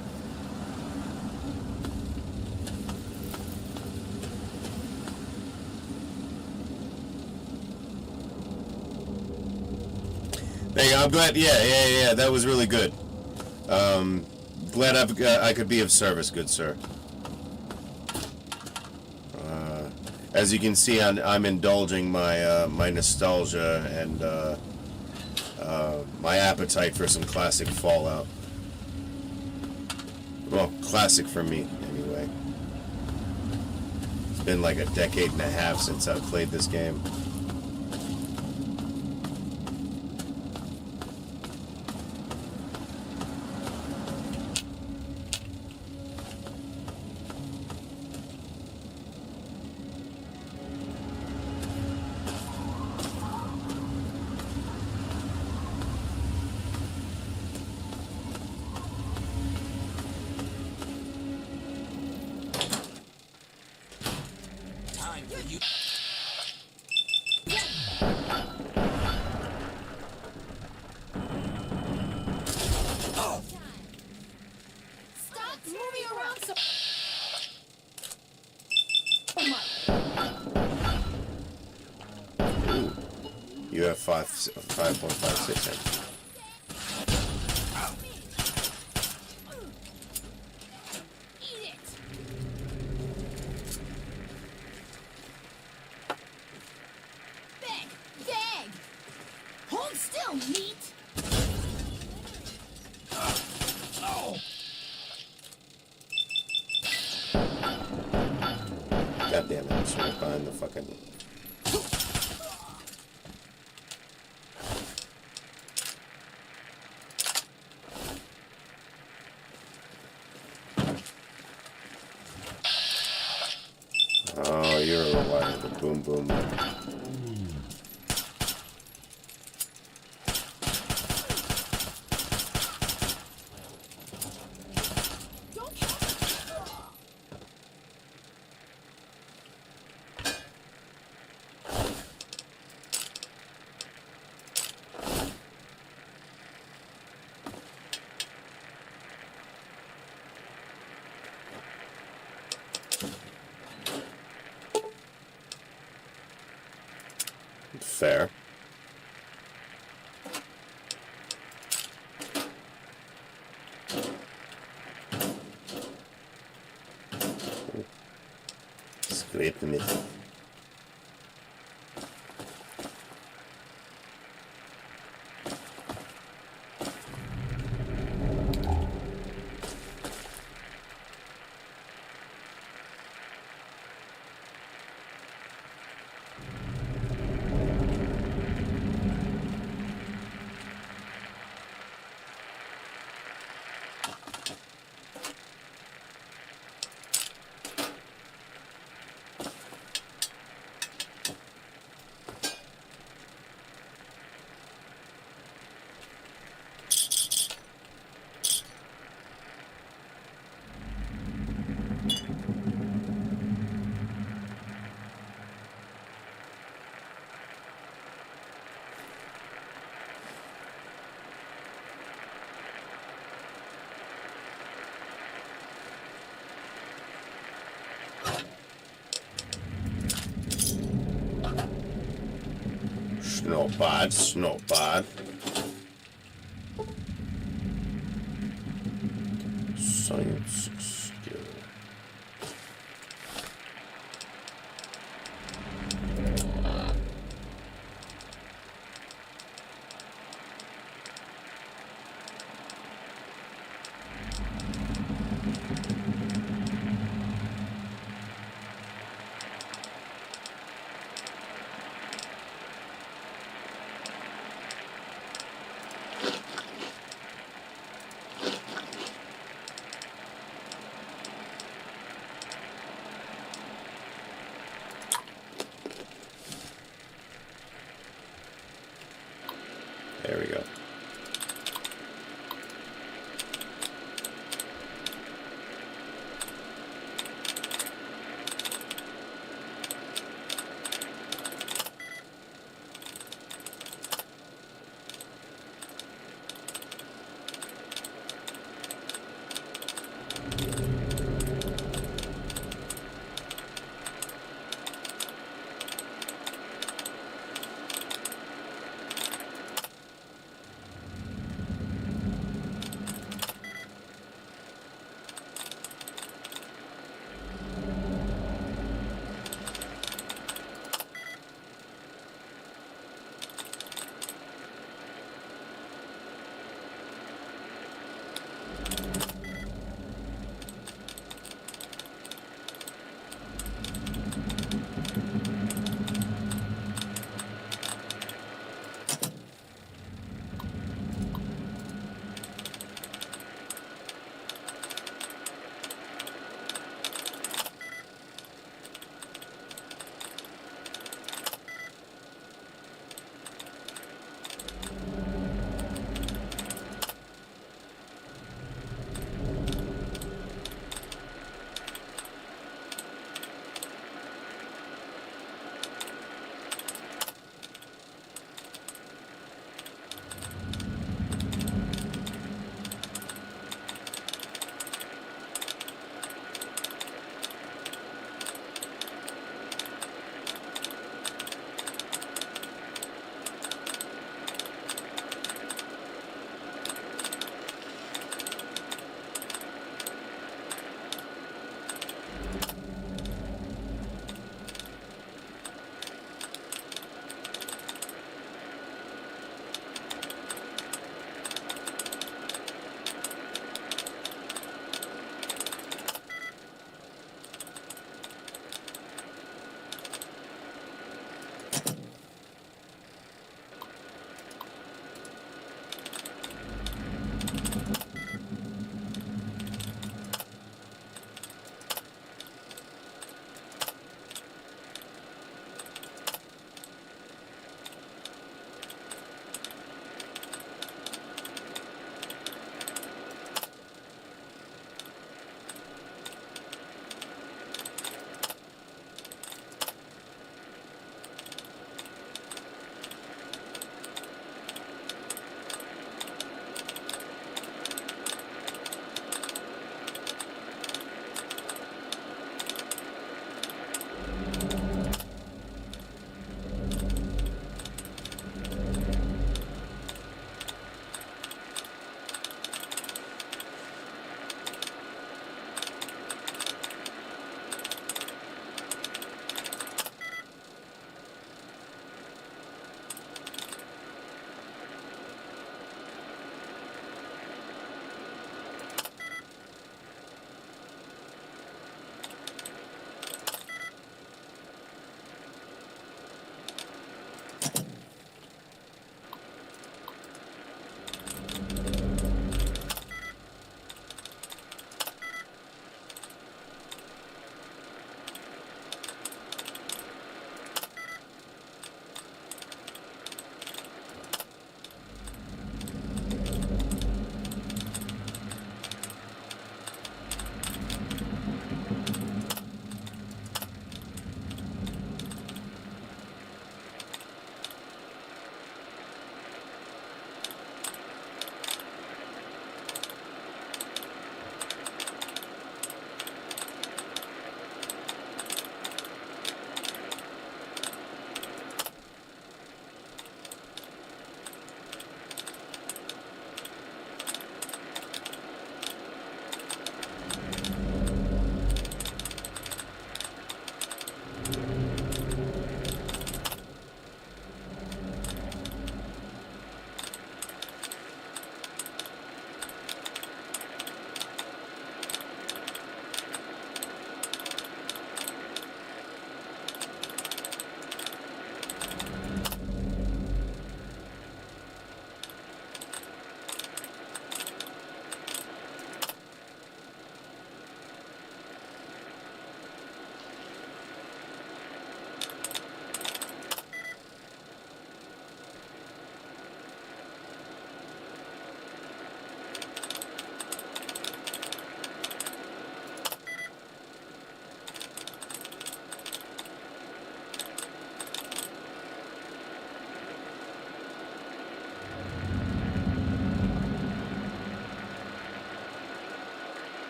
There you go. I'm glad. Yeah. That was really good. Glad I could be of service, good sir. As you can see, I'm indulging my my nostalgia and my appetite for some classic Fallout. Well, classic for me, anyway. It's been like a decade and a half since I've played this game. Stop moving around so. Ooh. You have 5.56 inches. Eat it. Beg. Hold still, meat. God damn it, it's right behind the fucking... Oh, you're a liar, the boom boom. Fair. Scrape the metal. Not bad. Science skill. There we go.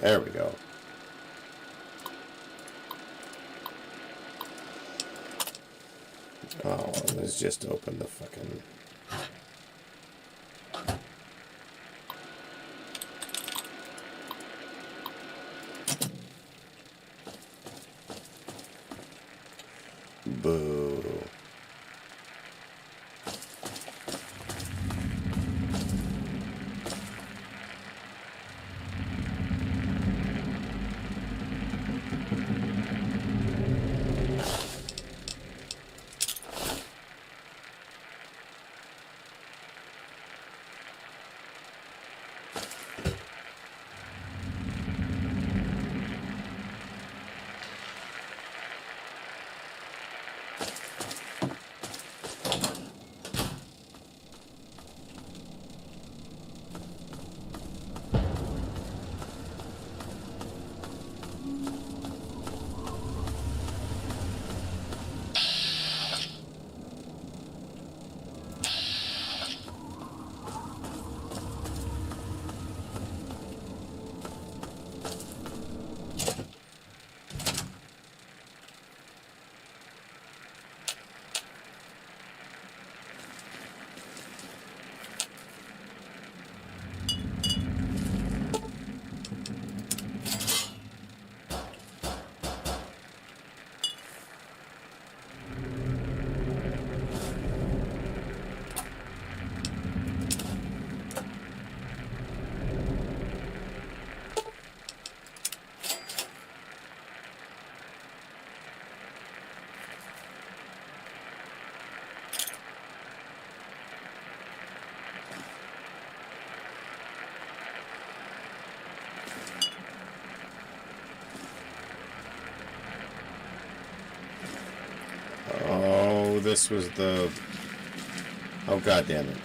There we go. Oh, let's just open the fucking... Boo. Oh, this was the... Oh, God damn it.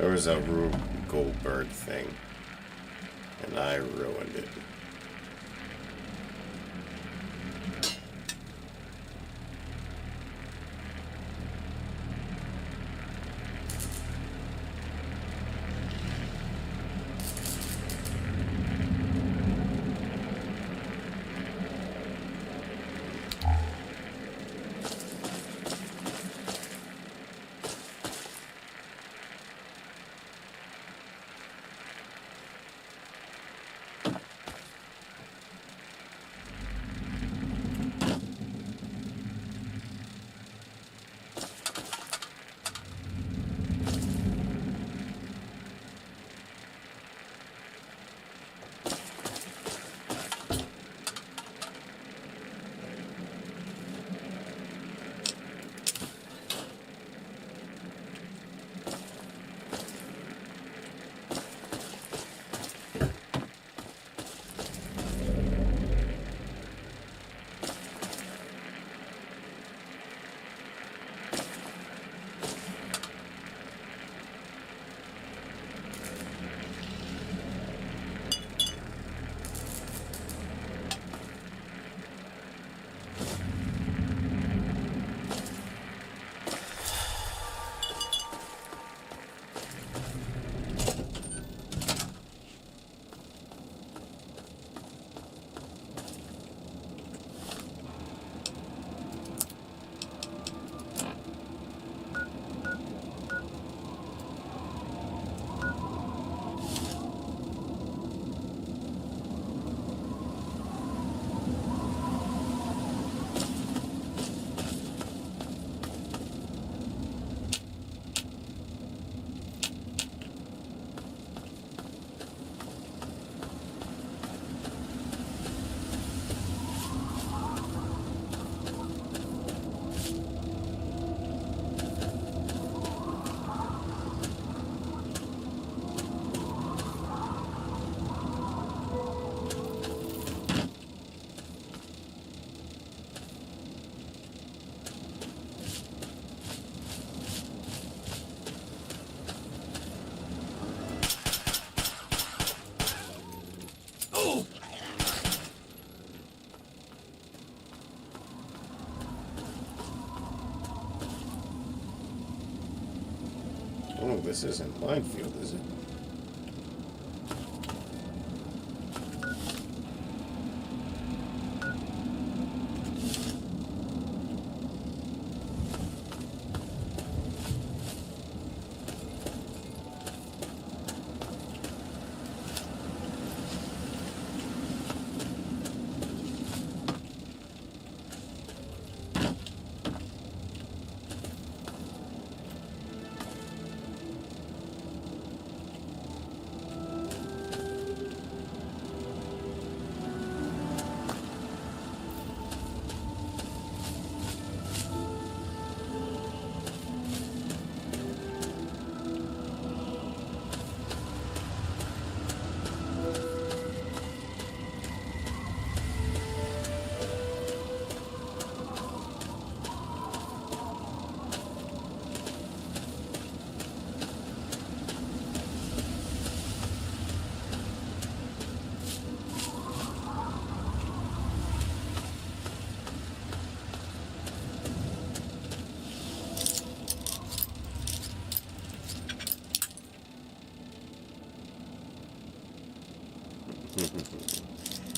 There was a Rube Goldberg thing, and I ruined it. Oh, this isn't minefield, is it?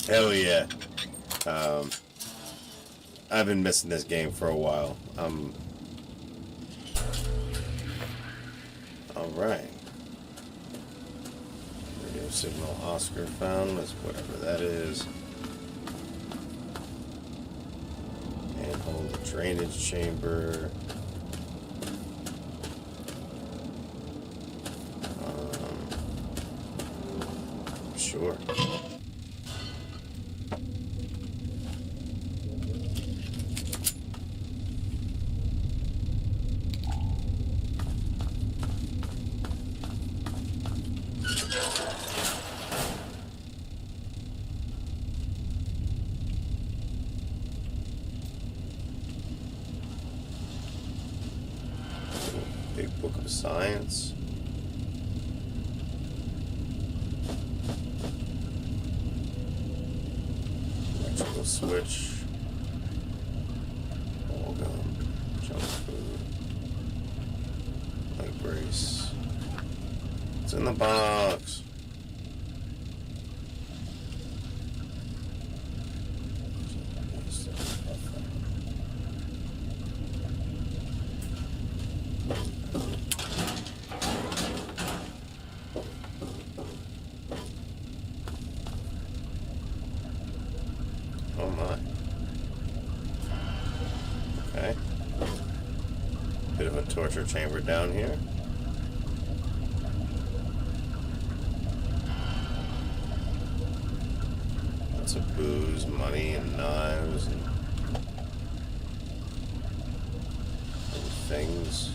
Hell yeah. I've been missing this game for a while. Alright. Radio signal Oscar found. That's whatever that is. And hold the drainage chamber. Sure. Big book of science. Electrical switch. Ball gum. Junk food. Leg brace. It's in the box. Oh my. Okay. Bit of a torture chamber down here. Lots of booze, money, and knives, and things.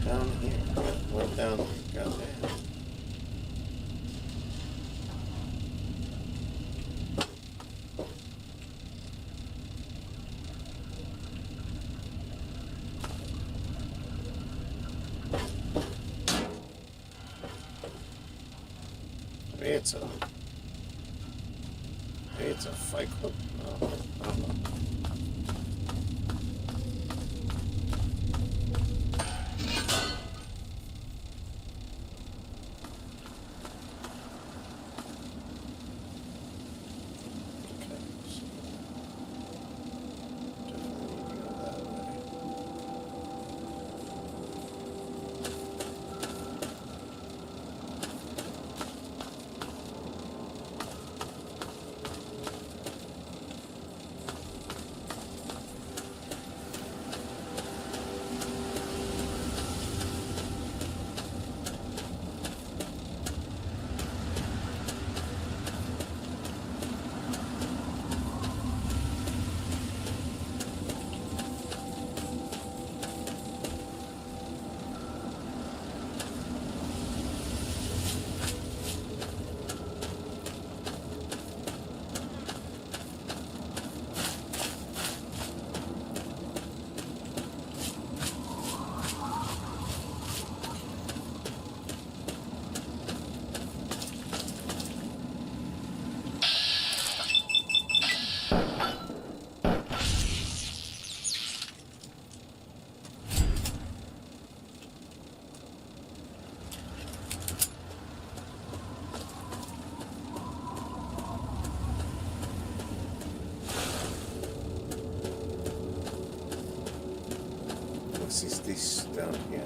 Down here. What down here? Goddamn. Maybe it's a fight club. Oh, I don't know. fuck is this down here?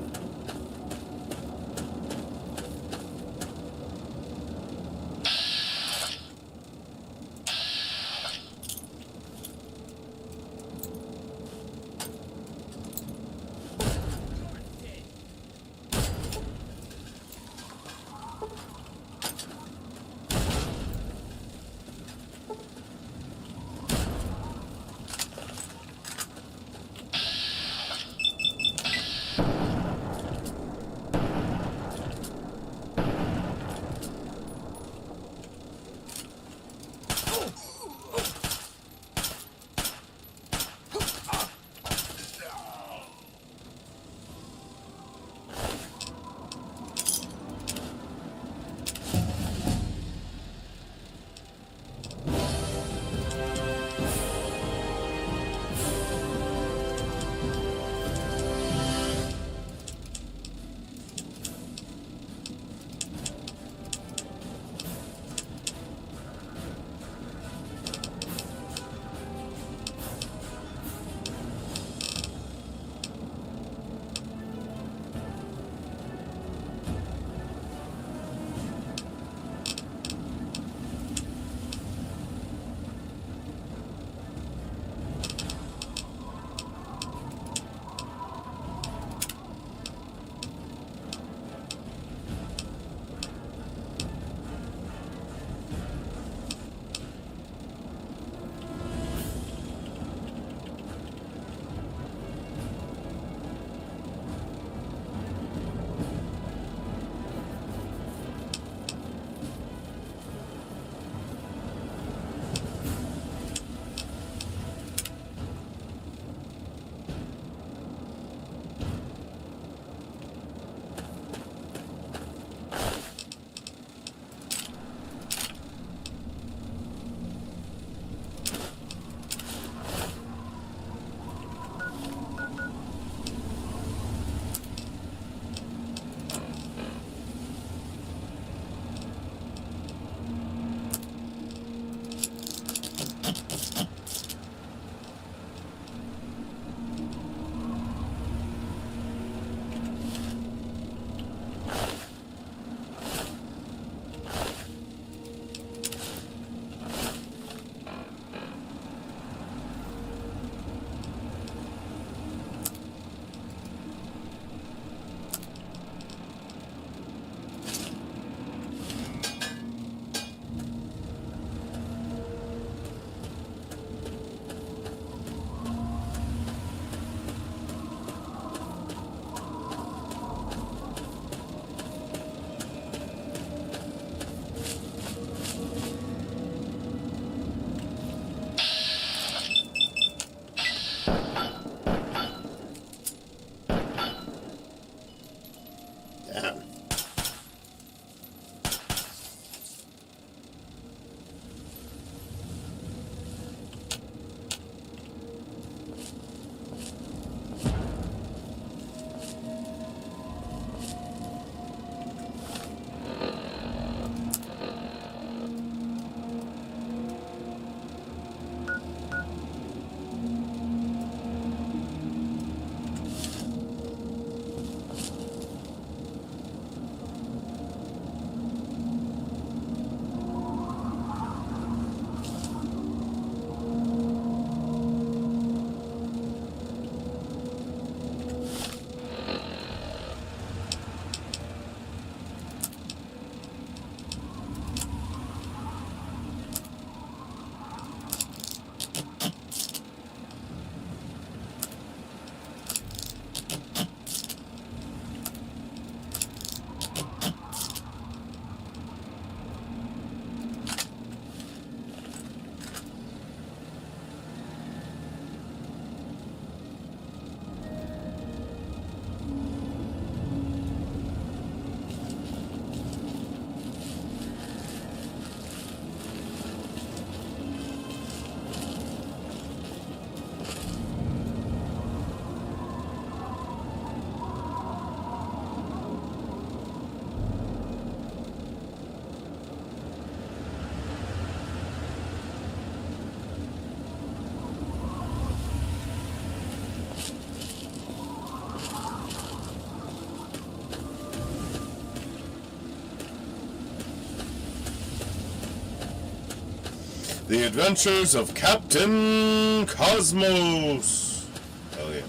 The Adventures of Captain Cosmos. Hell yeah.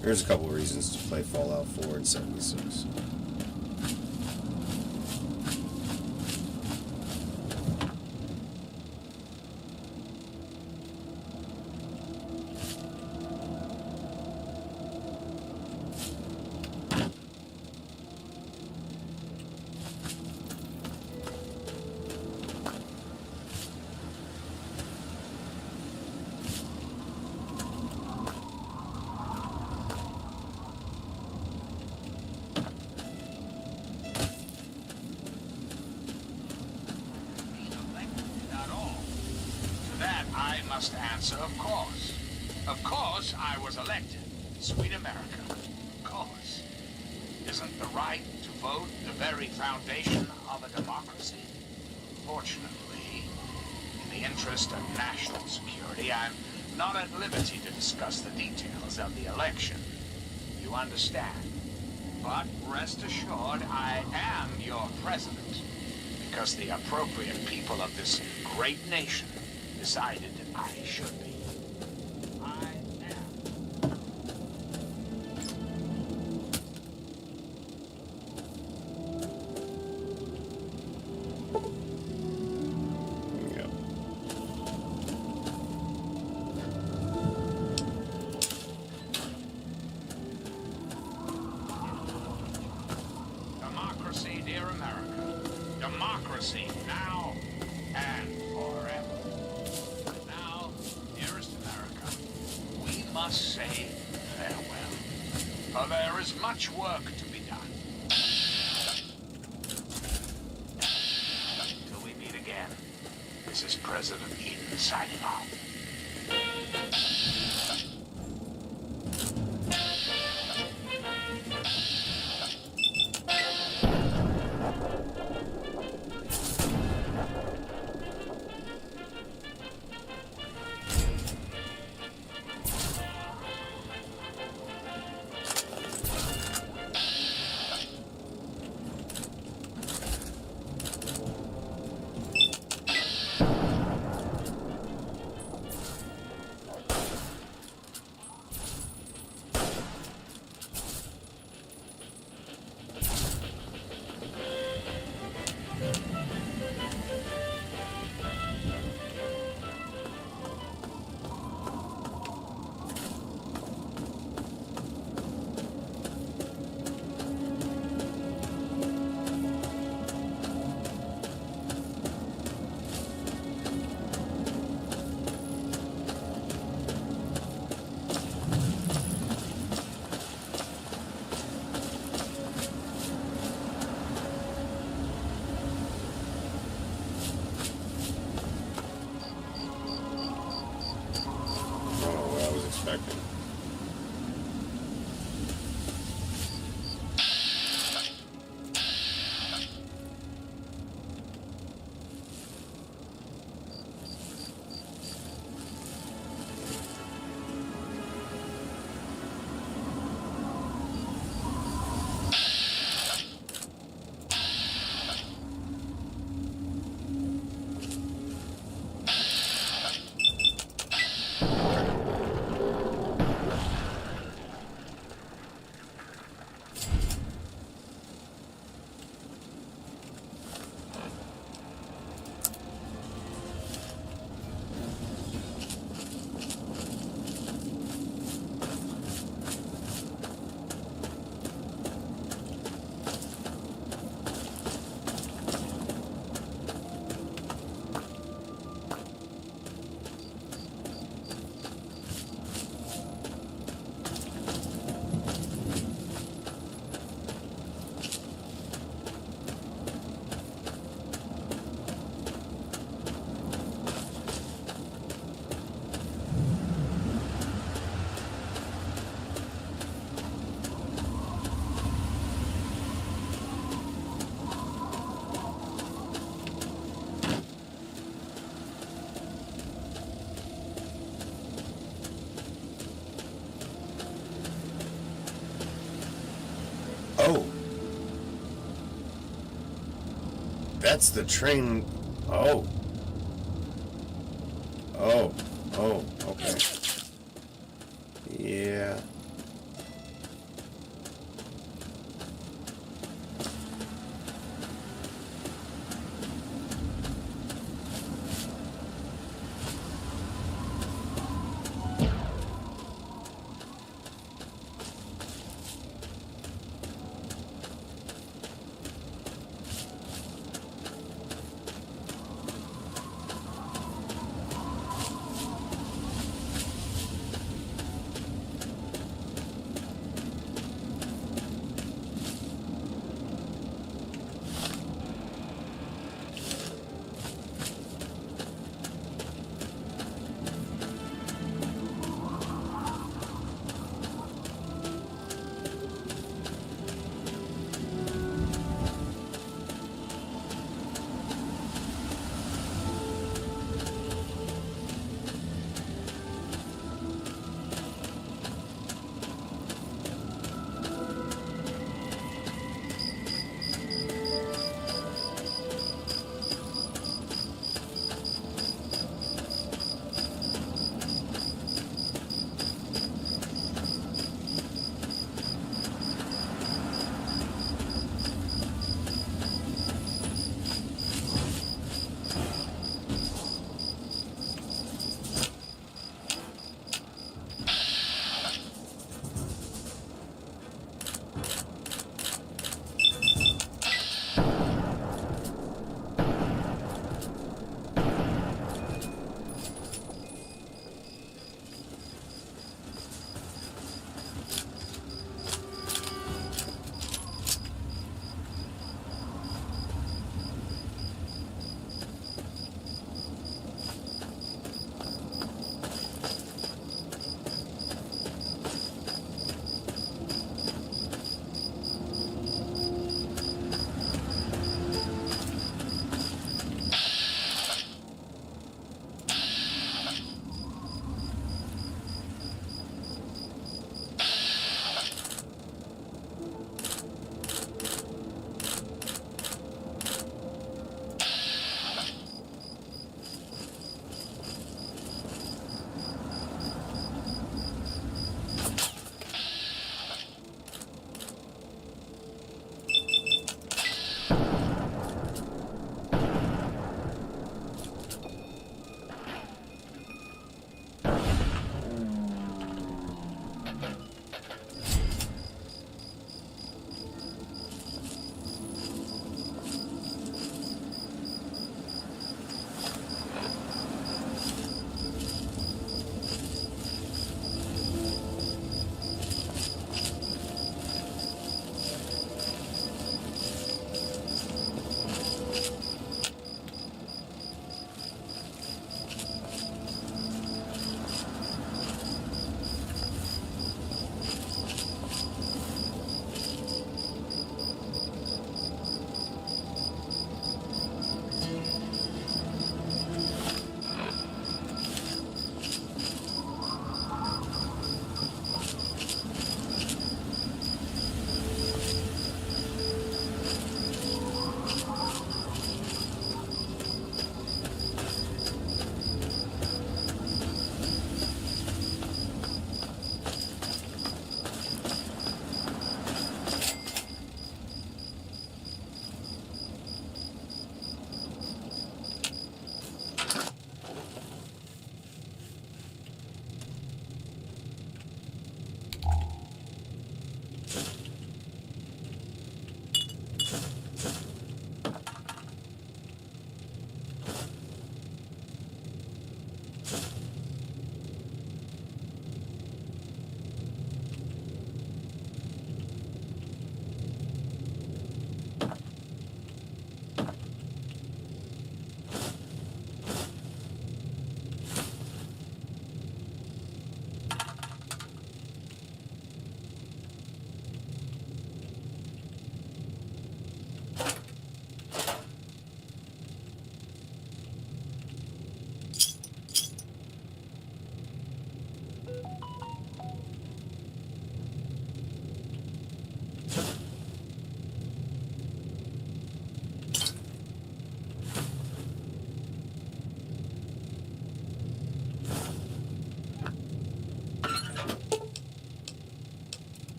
Here's a couple of reasons to play Fallout 4 and 76. I must answer, of course. Of course I was elected. Sweet America. Of course. Isn't the right to vote the very foundation of a democracy? Fortunately, in the interest of national security, I'm not at liberty to discuss the details of the election. You understand? But rest assured, I am your president, because the appropriate people of this great nation decided I should be. I am. Yep. Democracy, dear America. Democracy now and forever. Now, dearest America, we must say farewell, for there is much work to be done. Till we meet again, this is President Eden signing off. Expecting. Oh. That's the train. Oh. Oh. Oh. Okay. Yeah.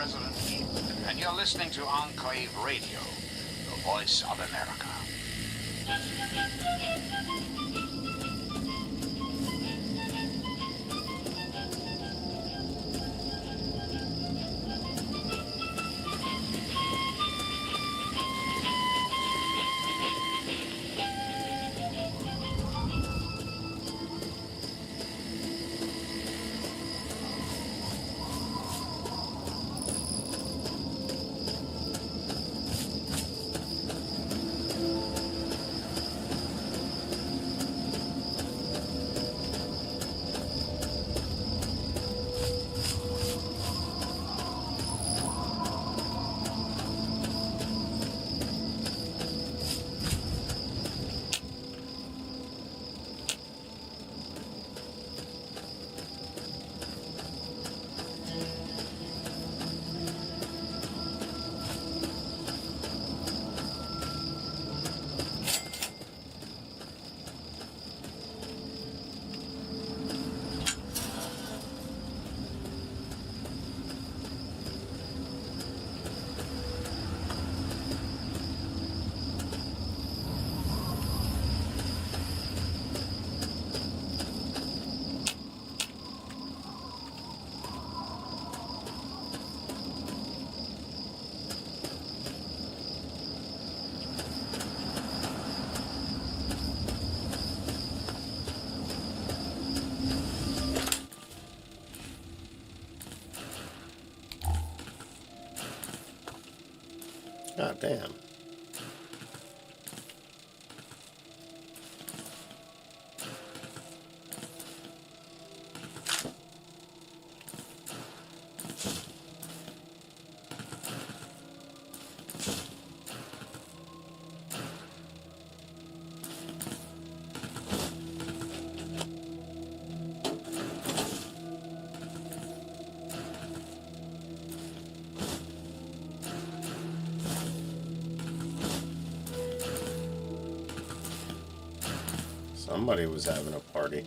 President Pitt, and you're listening to Enclave Radio, the voice of America. God damn. Somebody was having a party.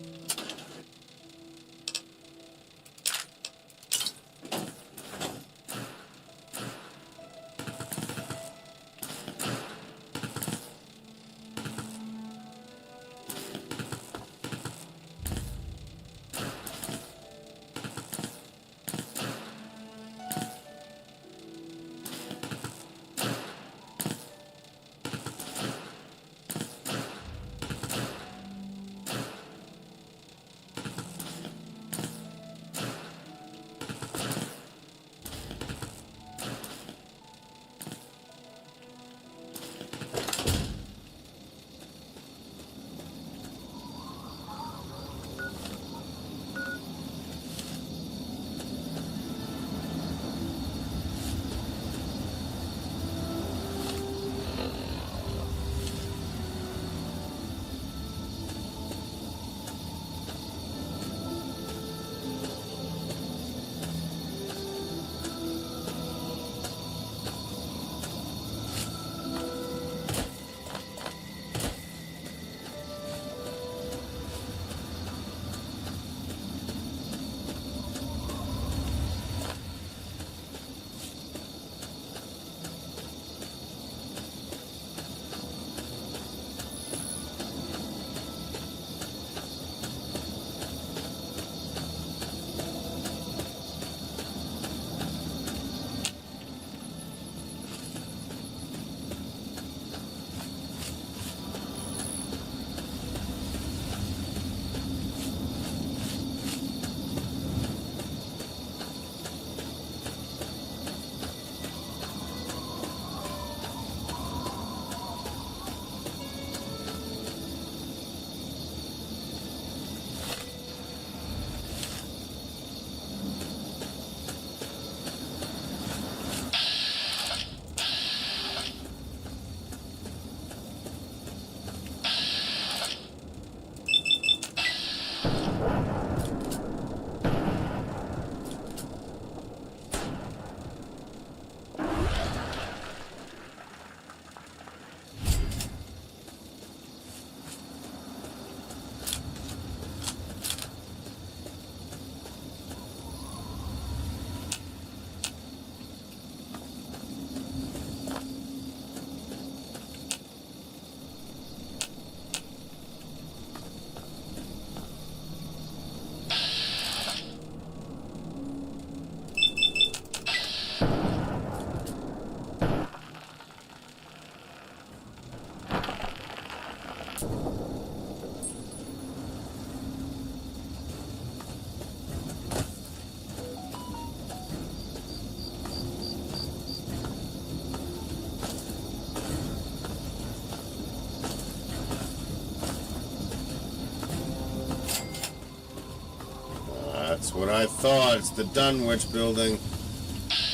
That's what I thought. It's the Dunwich building.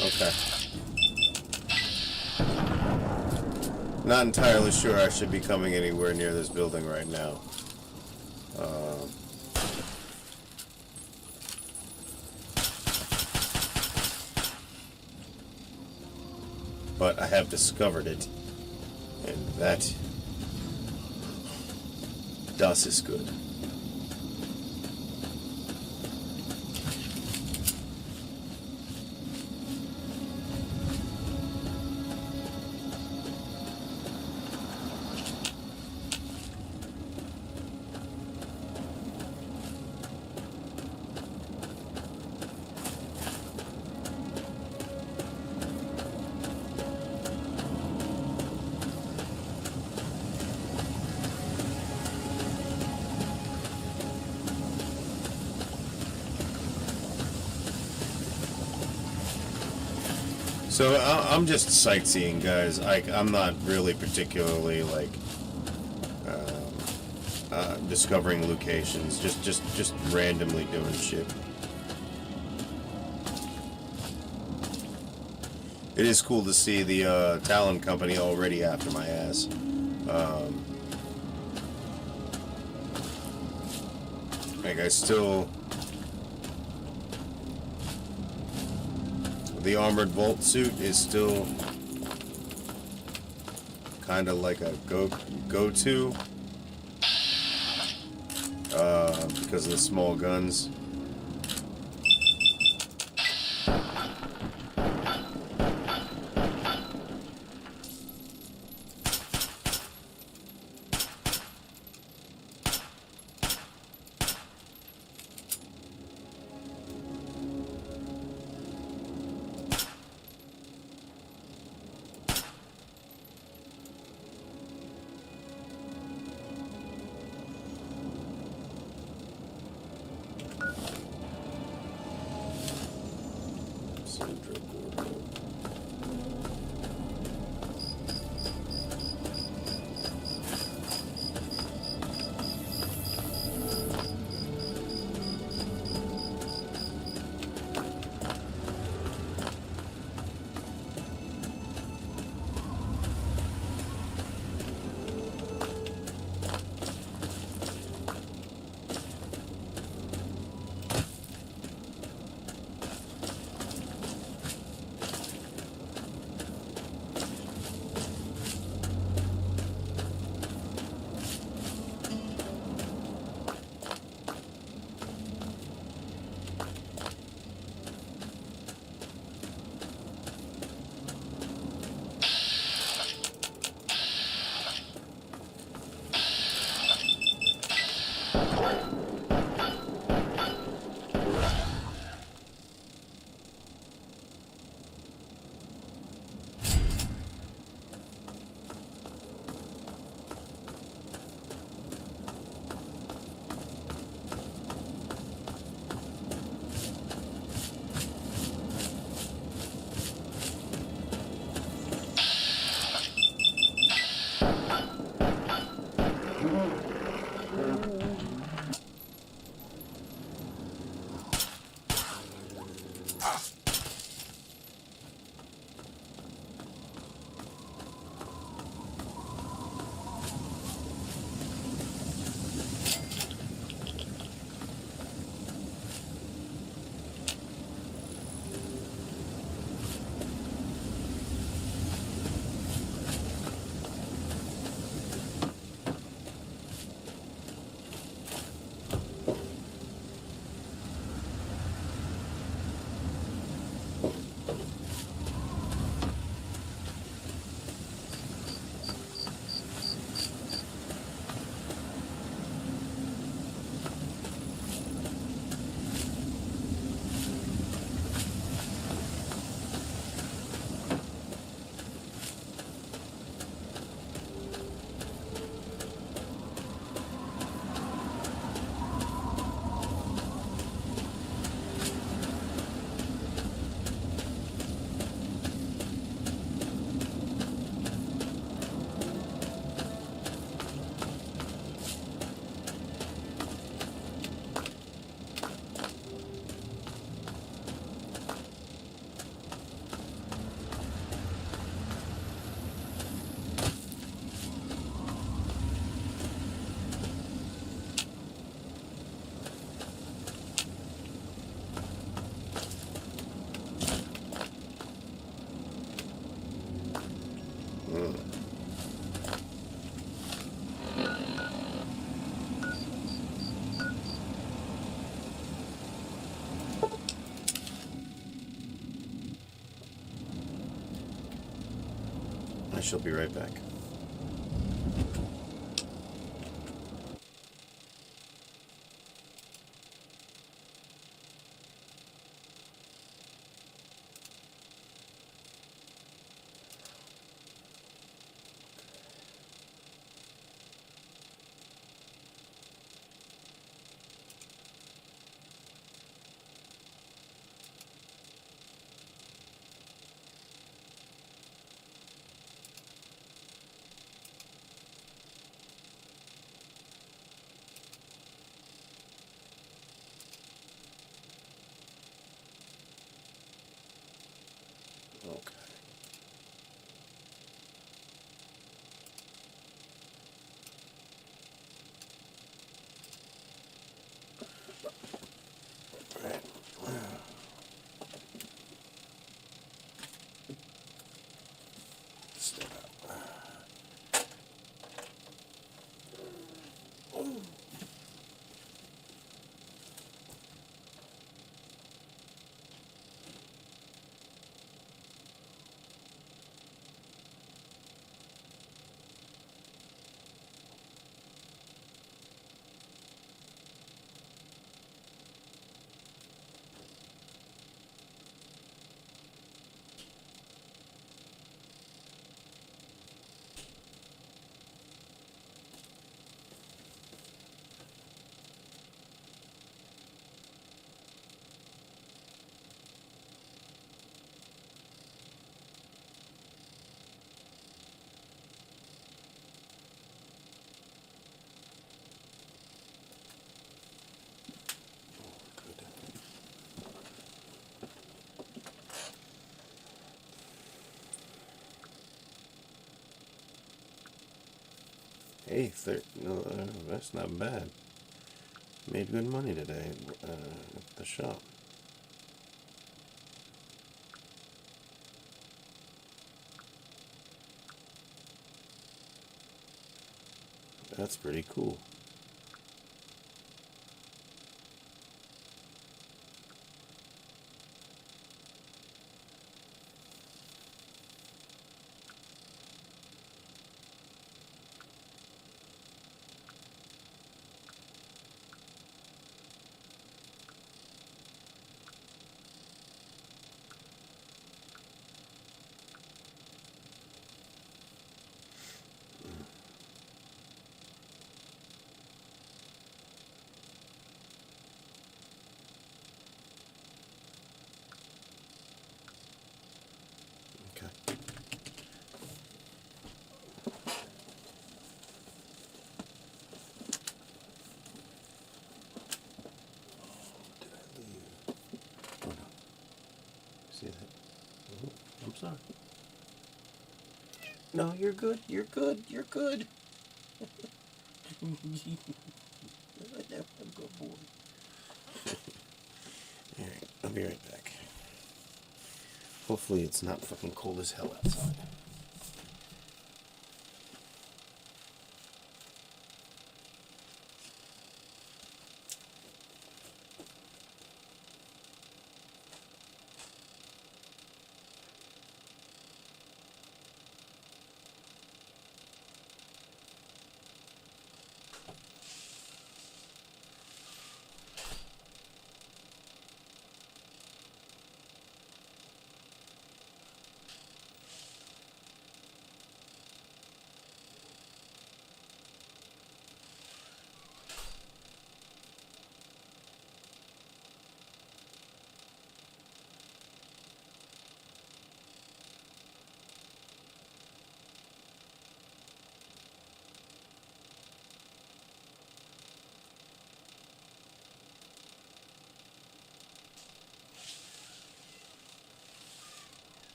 Okay. Not entirely sure I should be coming anywhere near this building right now. But I have discovered it. And that... Das ist good. So I'm just sightseeing, guys. I'm not really particularly like discovering locations. Just randomly doing shit. It is cool to see the Talon Company already after my ass. Like I still. The armored vault suit is still kind of like a go-to because of the small guns. shall be right back. Okay. Right. Step up. Hey, no, that's not bad. Made good money today at the shop. That's pretty cool. Okay. Oh no. See that? Oh, I'm sorry. No, you're good. You're good. You're good. I'm a good boy. Alright, I'll be right back. Hopefully it's not fucking cold as hell outside.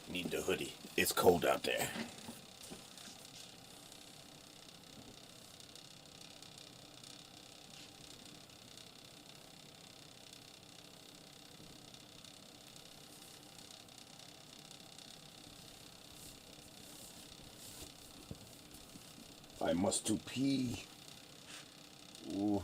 Need the hoodie. It's cold out there. I must to pee. Ooh.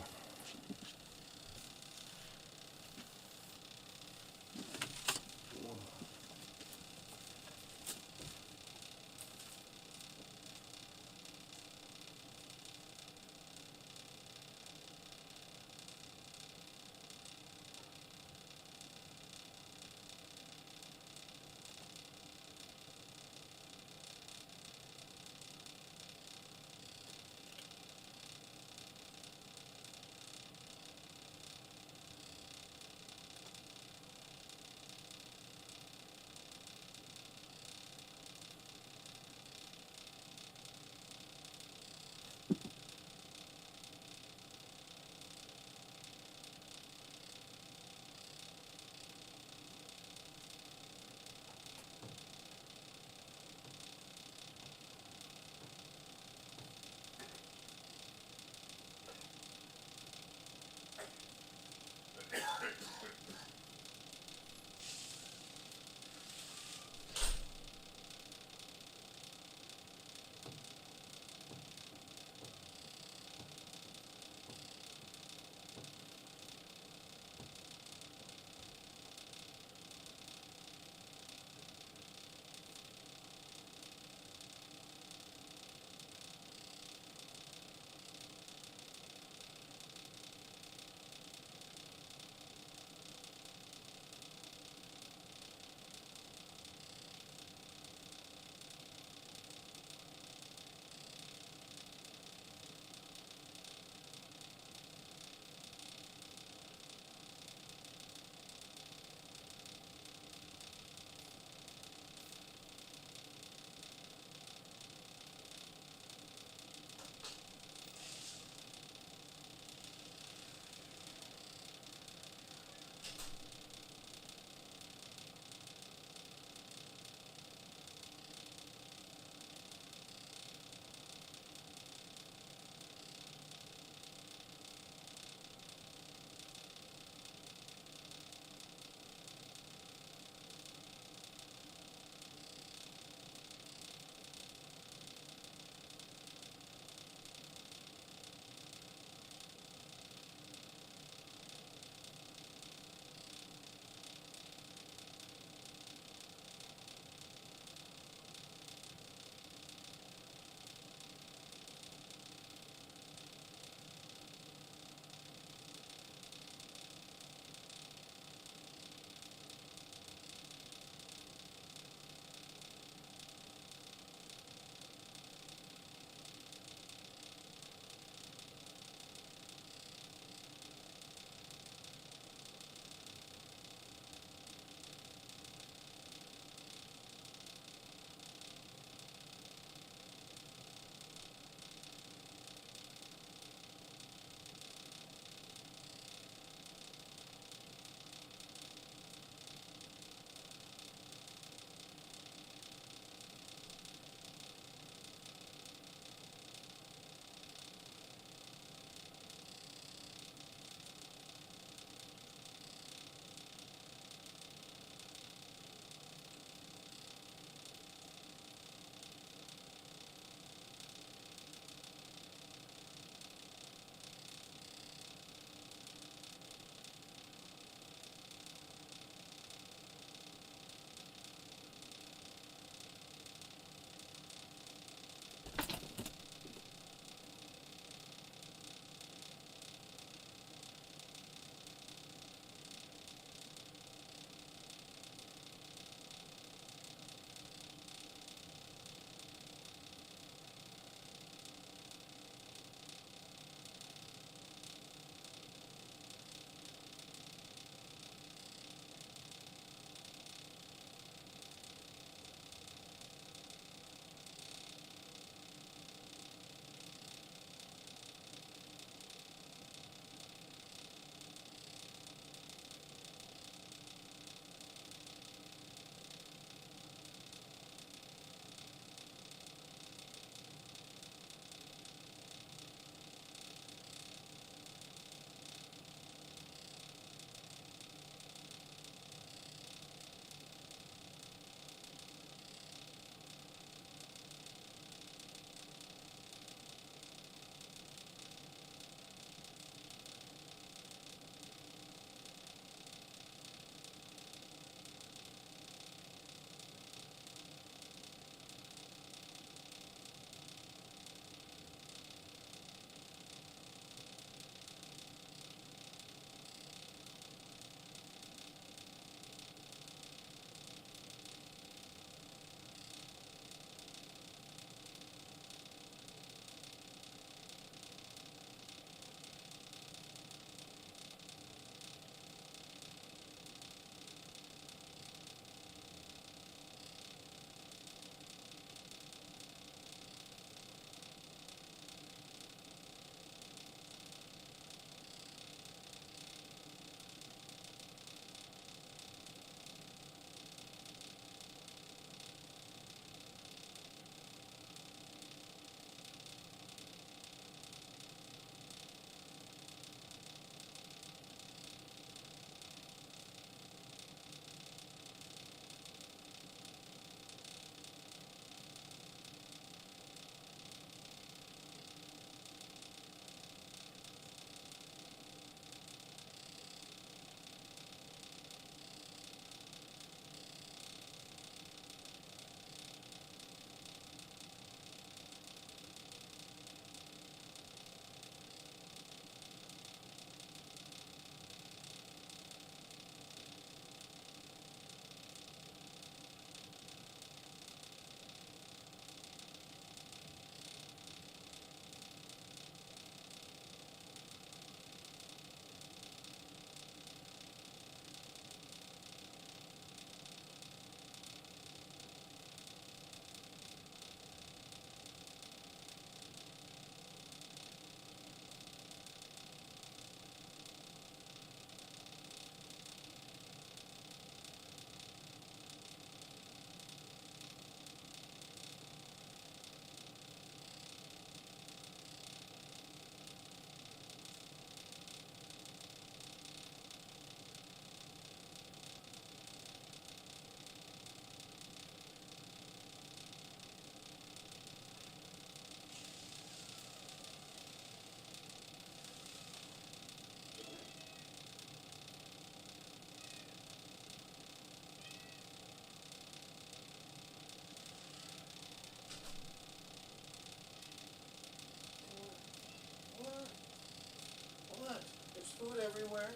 everywhere.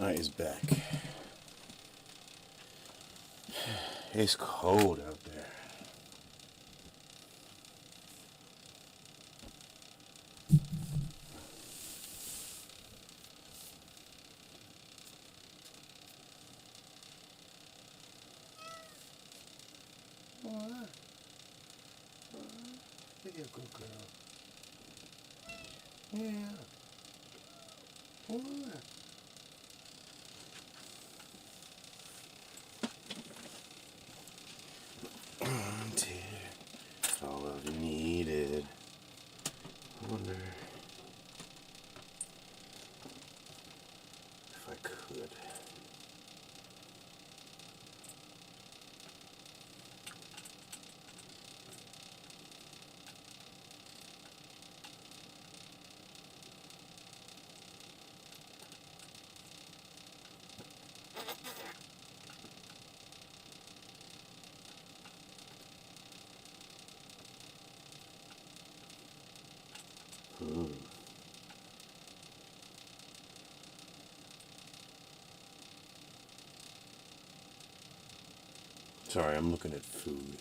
Night is back. It's cold out there. What? Be a good girl. Yeah. What? Dear, all I've needed. I wonder if I could. Sorry, I'm looking at food.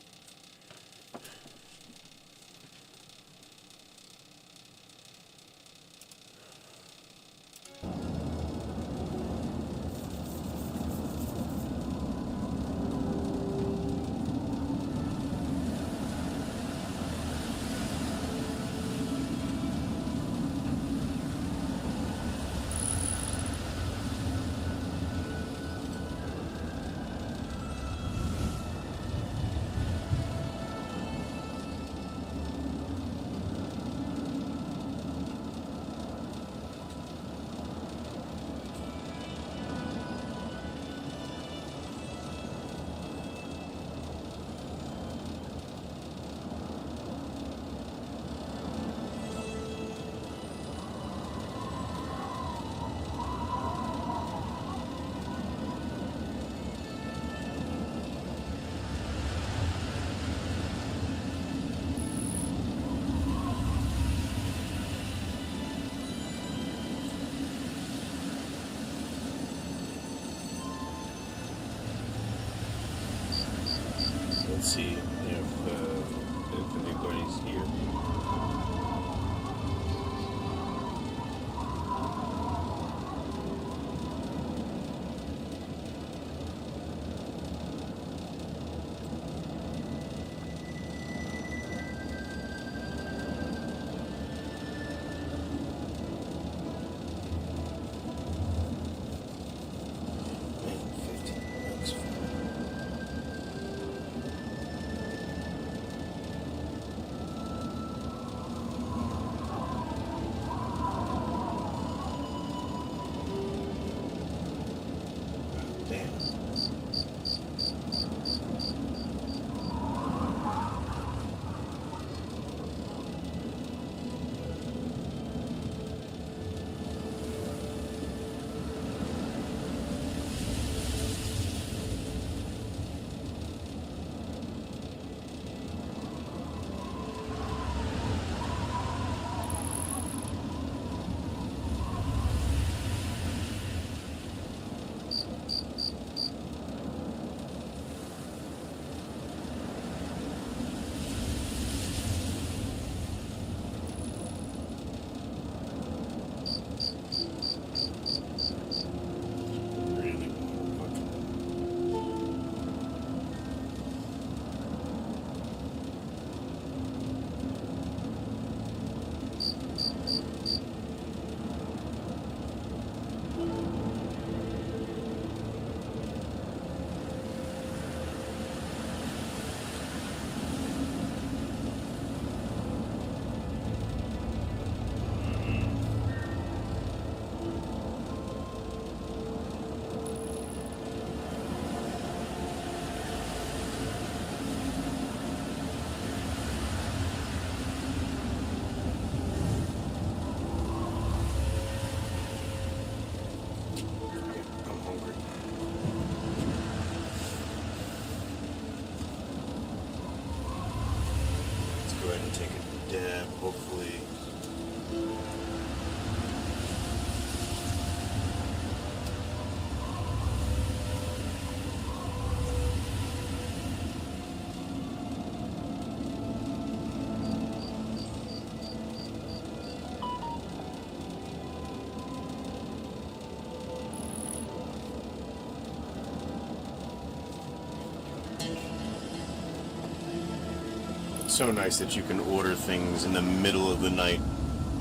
Let's see if anybody's here. hopefully. So nice that you can order things in the middle of the night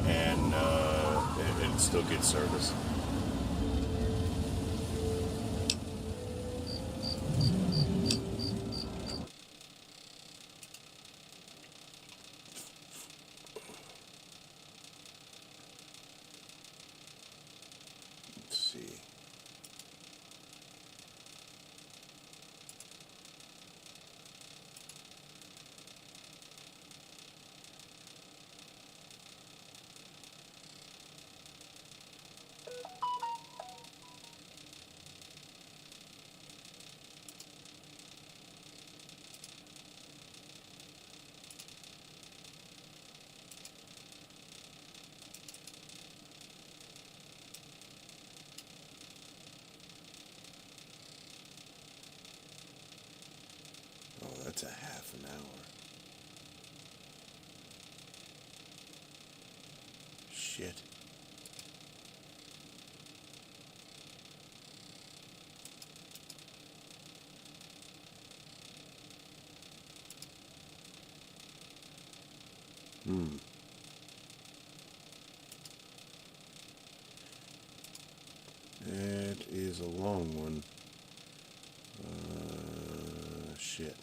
and it still gets service. Let's see. That's a half an hour. Shit. That is a long one. Shit.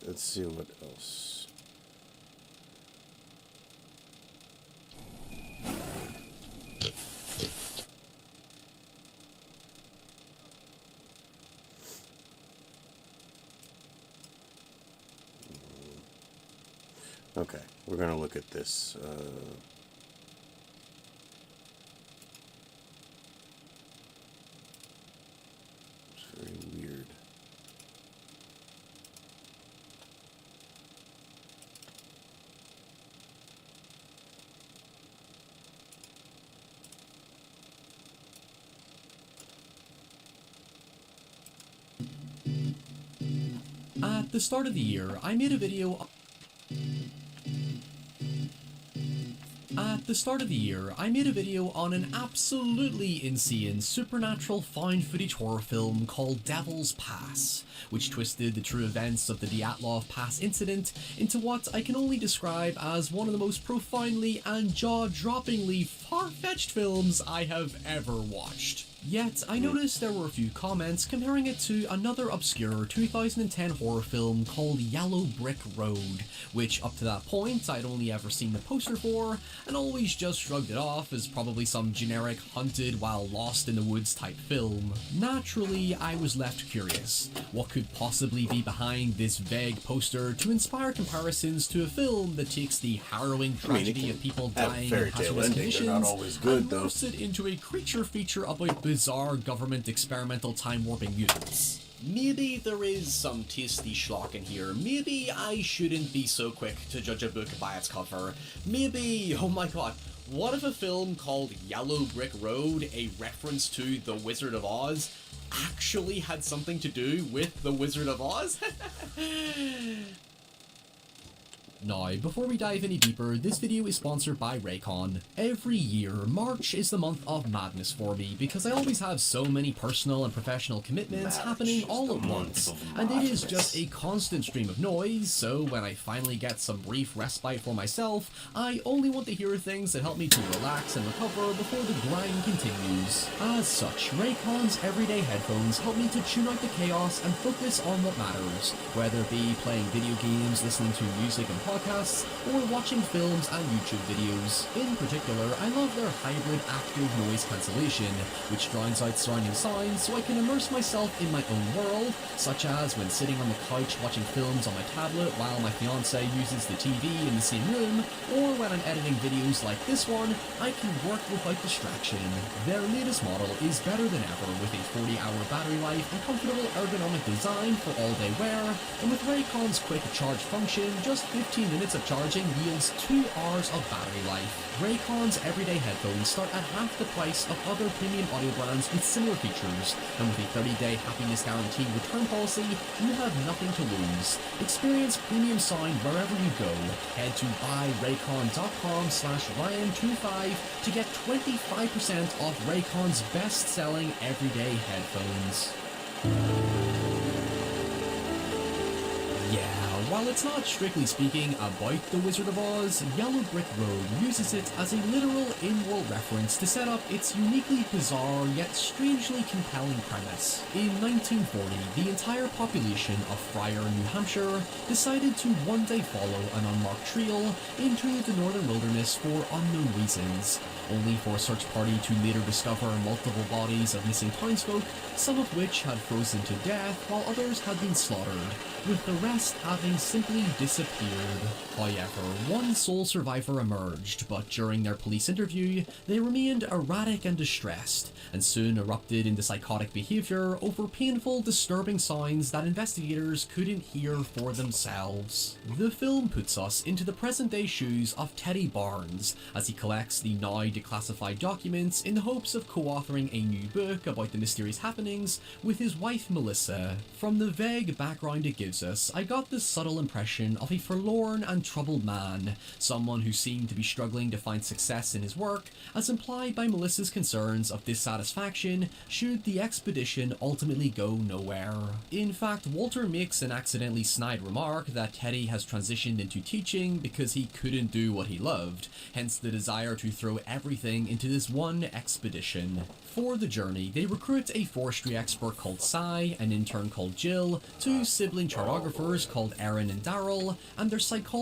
Let's see what else. Okay, we're gonna look at this. It's very weird. At the start of the year, I made a video. At the start of the year, I made a video on an absolutely insane supernatural found footage horror film called Devil's Pass, which twisted the true events of the Dyatlov Pass incident into what I can only describe as one of the most profoundly and jaw-droppingly far-fetched films I have ever watched. Yet, I noticed there were a few comments comparing it to another obscure 2010 horror film called Yellow Brick Road, which up to that point I'd only ever seen the poster for, and always just shrugged it off as probably some generic hunted while lost in the woods type film. Naturally, I was left curious. What could possibly be behind this vague poster to inspire comparisons to a film that takes the harrowing tragedy of people dying in hazardous conditions and morphs it into a creature feature about bizarre government experimental time-warping mutants? Maybe there is some tasty schlock in here. Maybe I shouldn't be so quick to judge a book by its cover. Maybe, oh my god, what if a film called Yellow Brick Road, a reference to The Wizard of Oz, actually had something to do with The Wizard of Oz? Now, before we dive any deeper, this video is sponsored by Raycon. Every year, March is the month of madness for me because I always have so many personal and professional commitments happening all at once, and it is just a constant stream of noise, so when I finally get some brief respite for myself, I only want to hear things that help me to relax and recover before the grind continues. As such, Raycon's everyday headphones help me to tune out the chaos and focus on what matters, whether it be playing video games, listening to music and podcasts, or watching films and YouTube videos. In particular, I love their hybrid active noise cancellation, which drowns out surrounding sounds so I can immerse myself in my own world, such as when sitting on the couch watching films on my tablet while my fiance uses the TV in the same room, or when I'm editing videos like this one, I can work without distraction. Their latest model is better than ever with a 40-hour battery life and comfortable ergonomic design for all-day wear, and with Raycon's quick charge function, just 15 minutes of charging yields 2 hours of battery life. Raycon's everyday headphones start at half the price of other premium audio brands with similar features, and with a 30-day happiness guarantee return policy, you have nothing to lose. Experience premium sound wherever you go. Head to buyraycon.com/Ryan25 to get 25% off Raycon's best-selling everyday headphones. Yeah, while it's not strictly speaking about The Wizard of Oz, Yellow Brick Road uses it as a literal in-world reference to set up its uniquely bizarre yet strangely compelling premise. In 1940, the entire population of Friar, New Hampshire decided to one day follow an unmarked trail into the northern wilderness for unknown reasons, only for a search party to later discover multiple bodies of missing townsfolk, some of which had frozen to death while others had been slaughtered, with the rest having simply disappeared. However, one sole survivor emerged, but during their police interview, they remained erratic and distressed, and soon erupted into psychotic behavior over painful, disturbing sounds that investigators couldn't hear for themselves. The film puts us into the present-day shoes of Teddy Barnes, as he collects the now declassified documents in the hopes of co-authoring a new book about the mysterious happenings with his wife Melissa. From the vague background it gives us, I got the subtle impression of a forlorn and troubled man, someone who seemed to be struggling to find success in his work, as implied by Melissa's concerns of dissatisfaction should the expedition ultimately go nowhere. In fact, Walter makes an accidentally snide remark that Teddy has transitioned into teaching because he couldn't do what he loved, hence the desire to throw everything into this one expedition. For the journey, they recruit a forestry expert called Cy, an intern called Jill, two sibling chartographers called Erin and Daryl, and their psychologist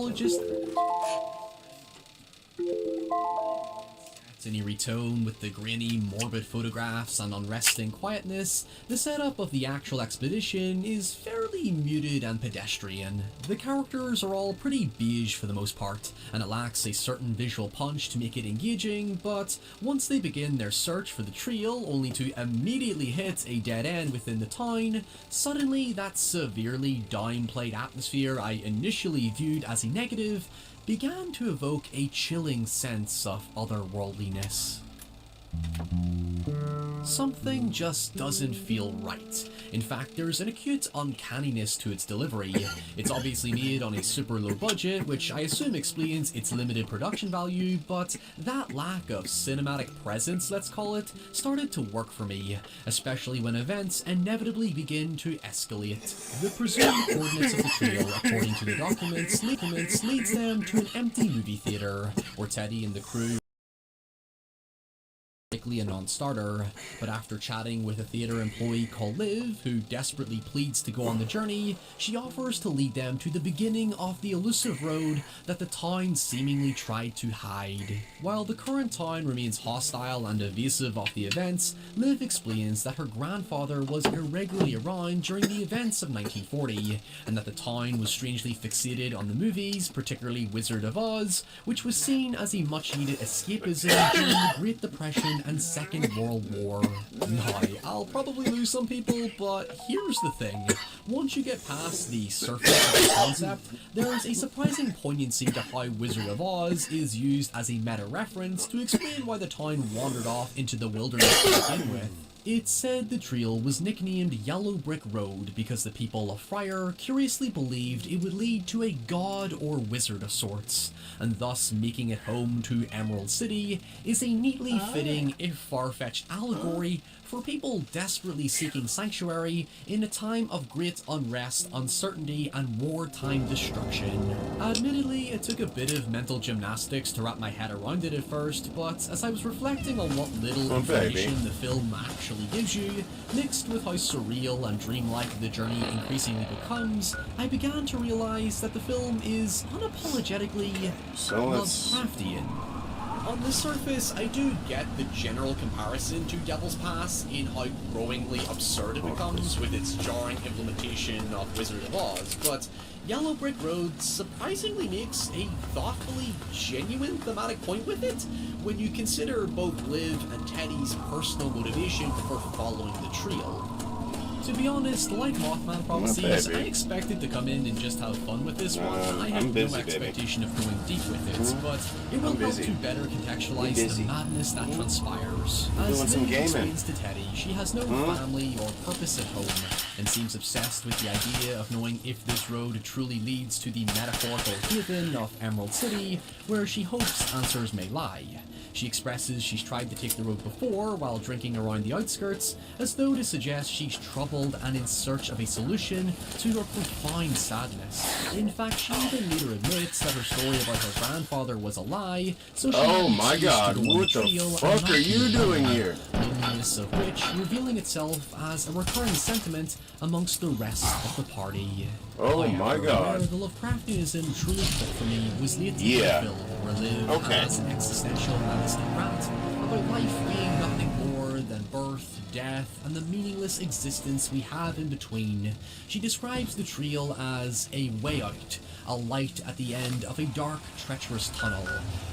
an eerie tone with the grainy, morbid photographs and unresting quietness. The setup of the actual expedition is fairly muted and pedestrian. The characters are all pretty beige for the most part, and it lacks a certain visual punch to make it engaging, but once they begin their search for the trio only to immediately hit a dead end within the town, suddenly that severely downplayed atmosphere I initially viewed as a negative began to evoke a chilling sense of otherworldliness. Something just doesn't feel right. In fact, there's an acute uncanniness to its delivery. It's obviously made on a super low budget, which I assume explains its limited production value, but that lack of cinematic presence, let's call it, started to work for me, especially when events inevitably begin to escalate. The presumed coordinates of the trio, according to the documents, leads them to an empty movie theater, where Teddy and the crew likely a non-starter, but after chatting with a theater employee called Liv, who desperately pleads to go on the journey, she offers to lead them to the beginning of the elusive road that the town seemingly tried to hide. While the current town remains hostile and evasive of the events, Liv explains that her grandfather was irregularly around during the events of 1940, and that the town was strangely fixated on the movies, particularly Wizard of Oz, which was seen as a much-needed escapism during the Great Depression and Second World War. Now, I'll probably lose some people, but here's the thing. Once you get past the surface of the concept, there's a surprising poignancy to how Wizard of Oz is used as a meta-reference to explain why the town wandered off into the wilderness to begin with. It's said the trail was nicknamed Yellow Brick Road because the people of Friar curiously believed it would lead to a god or wizard of sorts, and thus making it home to Emerald City is a neatly fitting, if far-fetched, allegory for people desperately seeking sanctuary in a time of great unrest, uncertainty, and wartime destruction. Admittedly, it took a bit of mental gymnastics to wrap my head around it at first, but as I was reflecting on what little information the film actually gives you, mixed with how surreal and dreamlike the journey increasingly becomes, I began to realise that the film is unapologetically Lovecraftian. On the surface, I do get the general comparison to Devil's Pass in how growingly absurd it becomes with its jarring implementation of Wizard of Oz, but Yellow Brick Road surprisingly makes a thoughtfully genuine thematic point with it when you consider both Liv and Teddy's personal motivation for following the trio. To be honest, like Mothman Prophecies, I expected to come in and just have fun with this one. I had no expectation of going deep with it, but it will help to better contextualize the madness that transpires. As Liv explains to Teddy, she has no family or purpose at home, and seems obsessed with the idea of knowing if this road truly leads to the metaphorical haven of Emerald City, where she hopes answers may lie. She expresses she's tried to take the road before while drinking around the outskirts, as though to suggest she's troubled and in search of a solution to her profound sadness. In fact, she even later admits that her story about her grandfather was a lie, so she what the fuck are you doing here? Loneliness of which revealing itself as a recurring sentiment amongst the rest of the party. Oh my god. Where the Lovecraftianism truly clicked for me was late in the film, where Liv has an existential nihilistic rant about life being nothing more than birth, death, and the meaningless existence we have in between. She describes the trio as a way out, a light at the end of a dark, treacherous tunnel.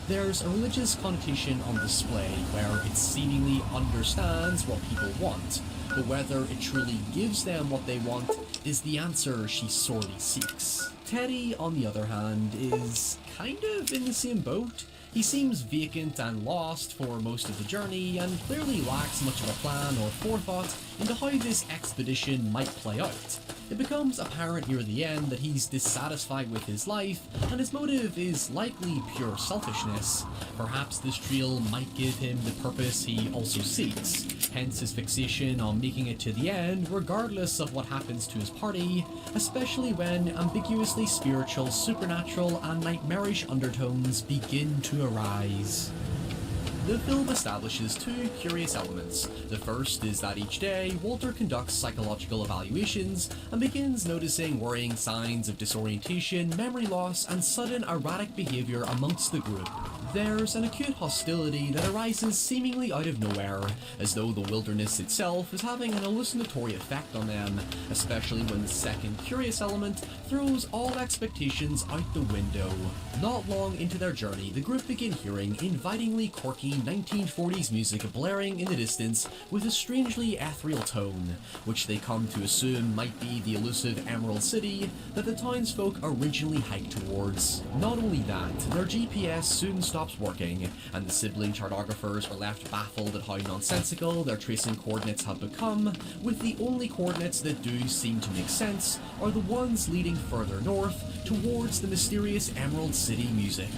There's a religious connotation on display where it seemingly understands what people want, but whether it truly gives them what they want is the answer she sorely seeks. Teddy, on the other hand, is kind of in the same boat. He seems vacant and lost for most of the journey, and clearly lacks much of a plan or forethought into how this expedition might play out. It becomes apparent near the end that he's dissatisfied with his life, and his motive is likely pure selfishness. Perhaps this trio might give him the purpose he also seeks, hence his fixation on making it to the end regardless of what happens to his party, especially when ambiguously spiritual, supernatural, and nightmarish undertones begin to arise. The film establishes two curious elements. The first is that each day, Walter conducts psychological evaluations and begins noticing worrying signs of disorientation, memory loss, and sudden erratic behavior amongst the group. There's an acute hostility that arises seemingly out of nowhere, as though the wilderness itself is having an hallucinatory effect on them, especially when the second curious element throws all expectations out the window. Not long into their journey, the group begin hearing invitingly quirky 1940s music blaring in the distance with a strangely ethereal tone, which they come to assume might be the elusive Emerald City that the townsfolk originally hiked towards. Not only that, their GPS soon stops working, and the sibling chartographers are left baffled at how nonsensical their tracing coordinates have become, with the only coordinates that do seem to make sense are the ones leading further north towards the mysterious Emerald City music.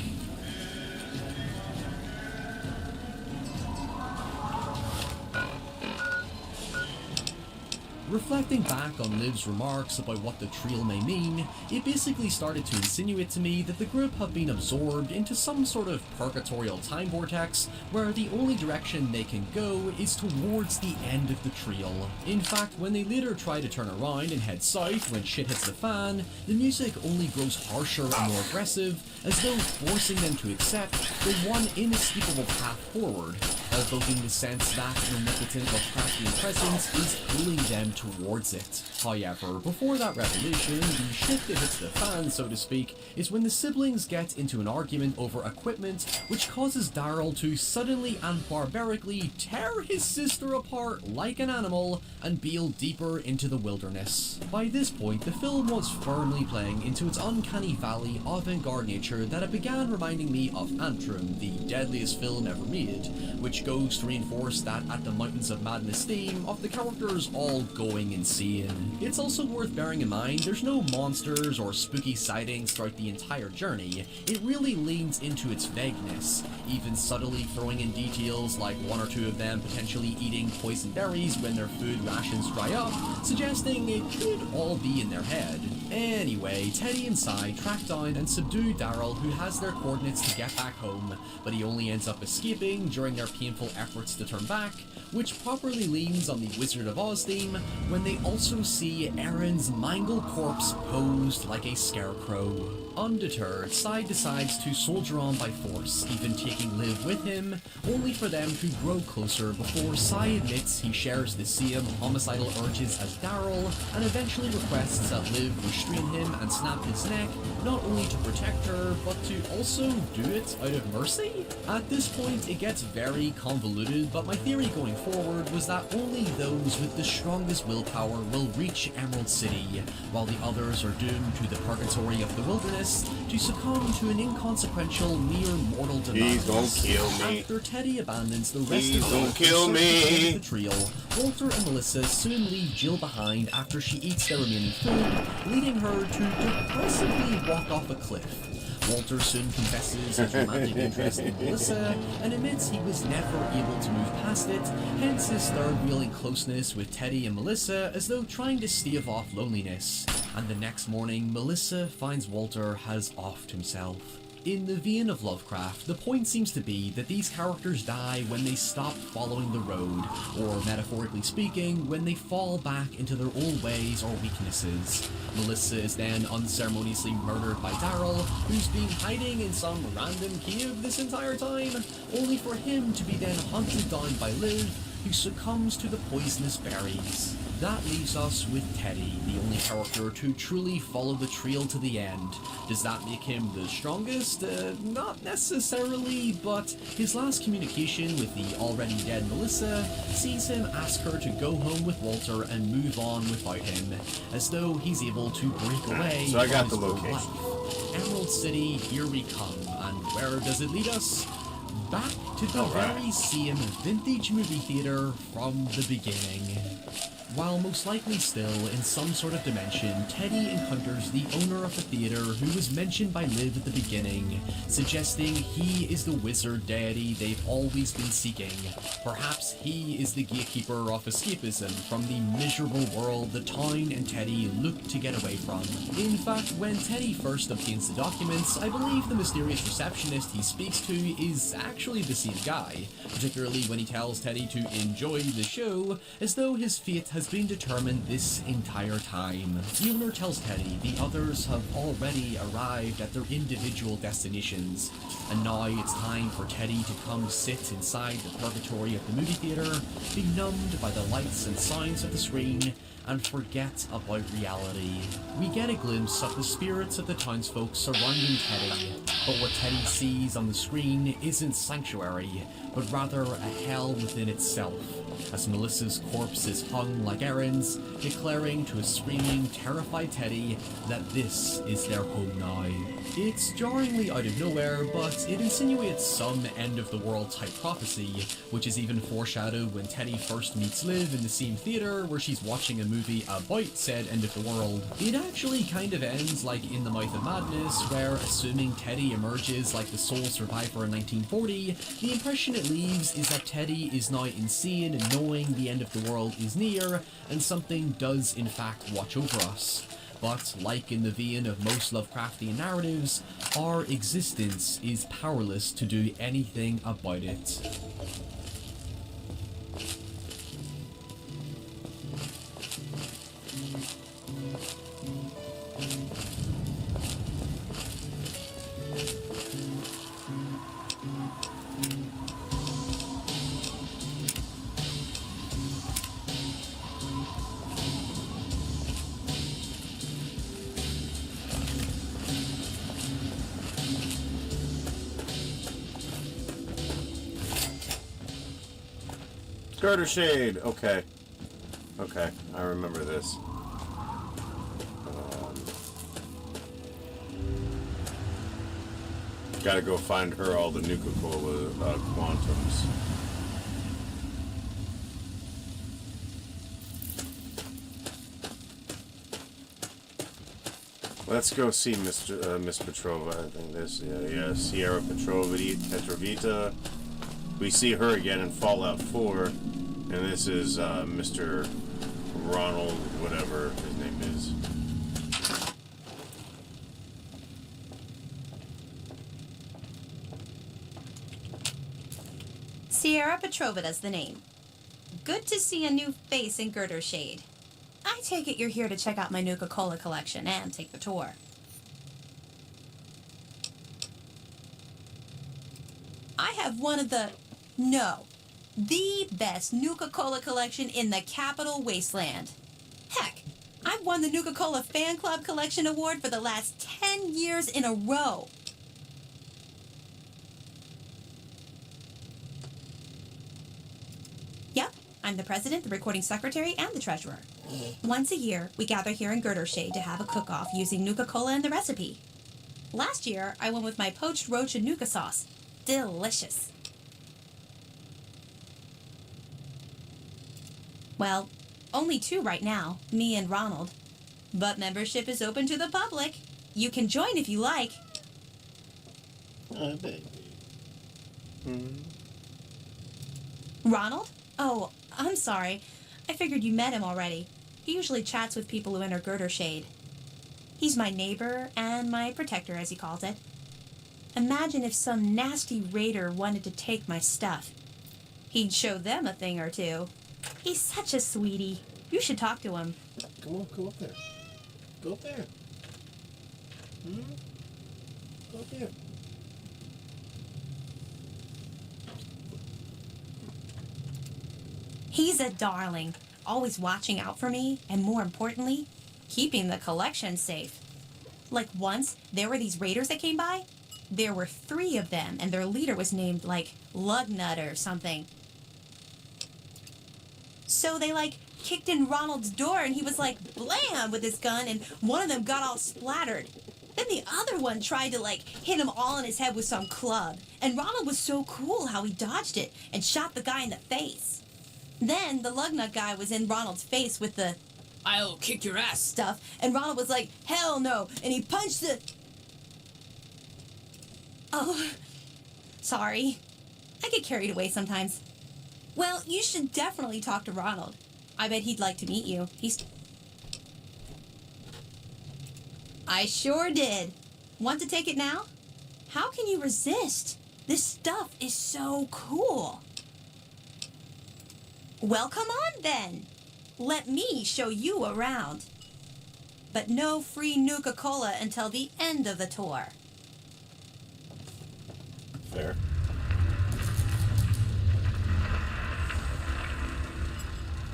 Reflecting back on Liv's remarks about what the trio may mean, it basically started to insinuate to me that the group have been absorbed into some sort of purgatorial time vortex where the only direction they can go is towards the end of the trio. In fact, when they later try to turn around and head south when shit hits the fan, the music only grows harsher and more aggressive, as though forcing them to accept the one inescapable path forward, evoking the sense that an omnipotent Lovecraftian presence is pulling them towards it. However, before that revelation, the shit that hits the fan, so to speak, is when the siblings get into an argument over equipment, which causes Daryl to suddenly and barbarically tear his sister apart like an animal and bail deeper into the wilderness. By this point, the film was firmly playing into its uncanny valley avant-garde nature that it began reminding me of Antrum, the deadliest film ever made, which goes to reinforce that at the Mountains of Madness theme of the characters all going insane. It's also worth bearing in mind there's no monsters or spooky sightings throughout the entire journey. It really leans into its vagueness, even subtly throwing in details like one or two of them potentially eating poison berries when their food rations dry up, suggesting it could all be in their head. Anyway, Teddy and Cy track down and subdue Daryl, who has their coordinates to get back home, but he only ends up escaping during their painful efforts to turn back, which properly leans on the Wizard of Oz theme when they also see Aaron's mangled corpse posed like a scarecrow. Undeterred, Cy decides to soldier on by force, even taking Liv with him, only for them to grow closer before Cy admits he shares the same homicidal urges as Daryl, and eventually requests that Liv restrain him and snap his neck, not only to protect her, but to also do it out of mercy? At this point, it gets very convoluted, but my theory going forward was that only those with the strongest willpower will reach Emerald City, while the others are doomed to the purgatory of the wilderness, to succumb to an inconsequential mere mortal demise. Please don't kill me. After Teddy abandons the rest Please of don't kill me. the trio, Walter and Melissa soon leave Jill behind after she eats their remaining food, leading her to depressively walk off a cliff. Walter soon confesses his romantic interest in Melissa and admits he was never able to move past it, hence his third-wheeling closeness with Teddy and Melissa as though trying to stave off loneliness. And the next morning, Melissa finds Walter has offed himself. In the vein of Lovecraft, the point seems to be that these characters die when they stop following the road, or metaphorically speaking, when they fall back into their old ways or weaknesses. Melissa is then unceremoniously murdered by Daryl, who's been hiding in some random cave this entire time, only for him to be then hunted down by Liv, who succumbs to the poisonous berries. That leaves us with Teddy, the only character to truly follow the trail to the end. Does that make him the strongest? Not necessarily, but his last communication with the already dead Melissa sees him ask her to go home with Walter and move on without him, as though he's able to break away So I got from the his old location. life. Emerald City, here we come, and where does it lead us? Back to the very same vintage movie theater from the beginning. While most likely still in some sort of dimension, Teddy encounters the owner of the theater who was mentioned by Liv at the beginning, suggesting he is the wizard deity they've always been seeking. Perhaps he is the gatekeeper of escapism from the miserable world the town and Teddy look to get away from. In fact, when Teddy first obtains the documents, I believe the mysterious receptionist he speaks to is actually the same guy, particularly when he tells Teddy to enjoy the show, as though his fate has been determined this entire time. The owner tells Teddy the others have already arrived at their individual destinations, and now it's time for Teddy to come sit inside the purgatory of the movie theater, benumbed by the lights and sounds of the screen, and forget about reality. We get a glimpse of the spirits of the townsfolk surrounding Teddy, but what Teddy sees on the screen isn't sanctuary, but rather a hell within itself, as Melissa's corpse is hung like Aaron's, declaring to a screaming, terrified Teddy that this is their home now. It's jarringly out of nowhere, but it insinuates some end-of-the-world type prophecy, which is even foreshadowed when Teddy first meets Liv in the same theater where she's watching a movie about said end of the world. It actually kind of ends like in The Mouth of Madness, where, assuming Teddy emerges like the sole survivor in 1940, the impression it leaves is that Teddy is now insane and knowing the end of the world is near, and something does in fact watch over us. But, like in the vein of most Lovecraftian narratives, our existence is powerless to do anything about it. Garter Shade. Okay. Okay, I remember this. Gotta go find her all the Nuka-Cola quantums. Let's go see Miss Petrova. I think this, yeah, Sierra Petrovita. We see her again in Fallout 4, and this is Mr. Ronald, whatever his name is. Sierra Petrovita's the name. Good to see a new face in Girder Shade. I take it you're here to check out my Nuka-Cola collection and take the tour. I have one of the best Nuka-Cola collection in the Capital Wasteland. Heck, I've won the Nuka-Cola Fan Club Collection Award for the last 10 years in a row. Yep, I'm the president, the recording secretary, and the treasurer. Once a year, we gather here in Girder Shade to have a cook-off using Nuka-Cola in the recipe. Last year, I went with my poached roach and Nuka sauce. Delicious. Well, only 2 right now, me and Ronald. But membership is open to the public. You can join if you like. Baby. Ronald? Oh, I'm sorry. I figured you met him already. He usually chats with people who enter Girder Shade. He's my neighbor and my protector, as he calls it. Imagine if some nasty raider wanted to take my stuff. He'd show them a thing or two. He's such a sweetie. You should talk to him. Come on, go up there. Go up there. Go up there. He's a darling, always watching out for me, and more importantly, keeping the collection safe. Like once, there were these raiders that came by. There were 3 of them, and their leader was named, like, Lugnut or something. So they, kicked in Ronald's door, and he was like, blam, with his gun, and one of them got all splattered. Then the other one tried to, hit him all in his head with some club. And Ronald was so cool how he dodged it and shot the guy in the face. Then the Lugnut guy was in Ronald's face with the "I'll kick your ass" stuff, and Ronald was like, hell no, and he punched the... Oh, sorry. I get carried away sometimes. Well, you should definitely talk to Ronald. I bet he'd like to meet you. I sure did. Want to take it now? How can you resist? This stuff is so cool. Well, come on then. Let me show you around. But no free Nuka-Cola until the end of the tour. Fair.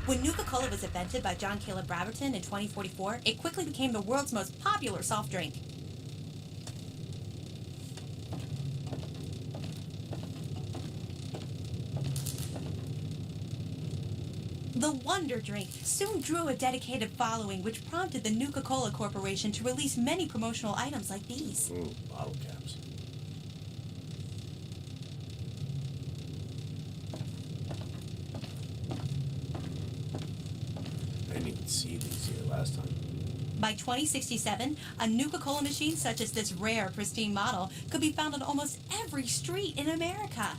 When Nuka-Cola was invented by John Caleb Braverton in 2044, it quickly became the world's most popular soft drink. The Wonder Drink soon drew a dedicated following, which prompted the Nuka-Cola Corporation to release many promotional items like these. Bottle caps. I didn't even see these here last time. By 2067, a Nuka-Cola machine such as this rare, pristine model could be found on almost every street in America.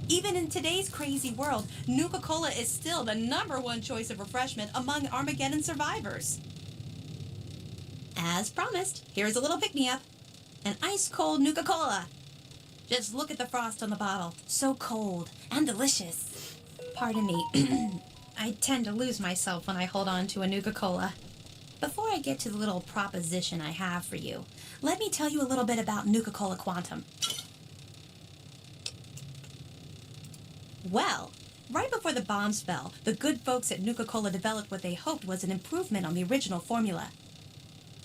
Even in today's crazy world, Nuka-Cola is still the #1 choice of refreshment among Armageddon survivors. As promised, here's a little pick-me-up. An ice-cold Nuka-Cola. Just look at the frost on the bottle. So cold and delicious. Pardon me. I tend to lose myself when I hold on to a Nuka-Cola. Before I get to the little proposition I have for you, let me tell you a little bit about Nuka-Cola Quantum. Well, right before the bombs fell, the good folks at Nuka-Cola developed what they hoped was an improvement on the original formula.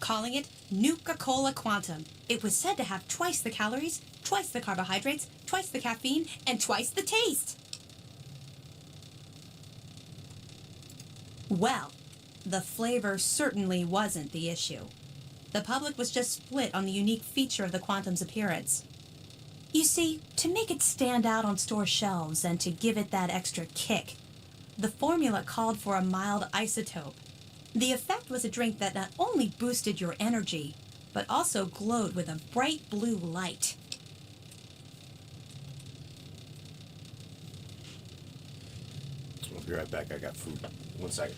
Calling it Nuka-Cola Quantum. It was said to have twice the calories, twice the carbohydrates, twice the caffeine, and twice the taste. Well, the flavor certainly wasn't the issue. The public was just split on the unique feature of the Quantum's appearance. You see, to make it stand out on store shelves and to give it that extra kick, the formula called for a mild isotope. The effect was a drink that not only boosted your energy, but also glowed with a bright blue light. I'll be right back. I got food. 1 second.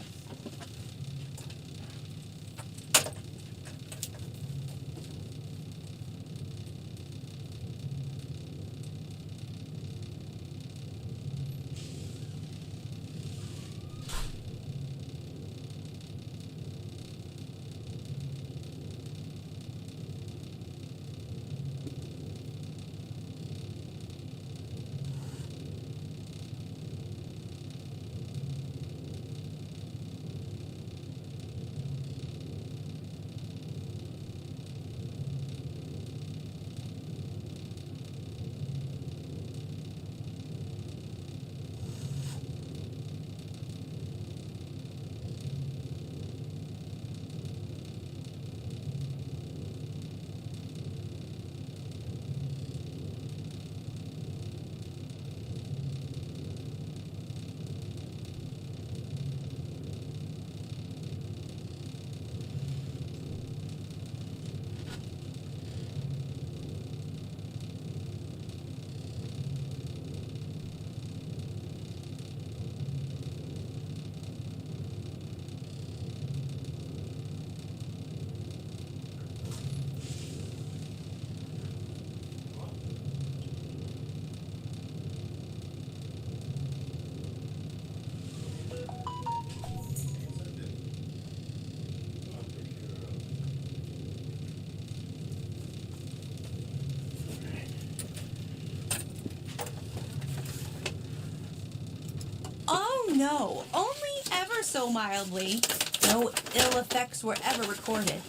No, only ever so mildly. No ill effects were ever recorded.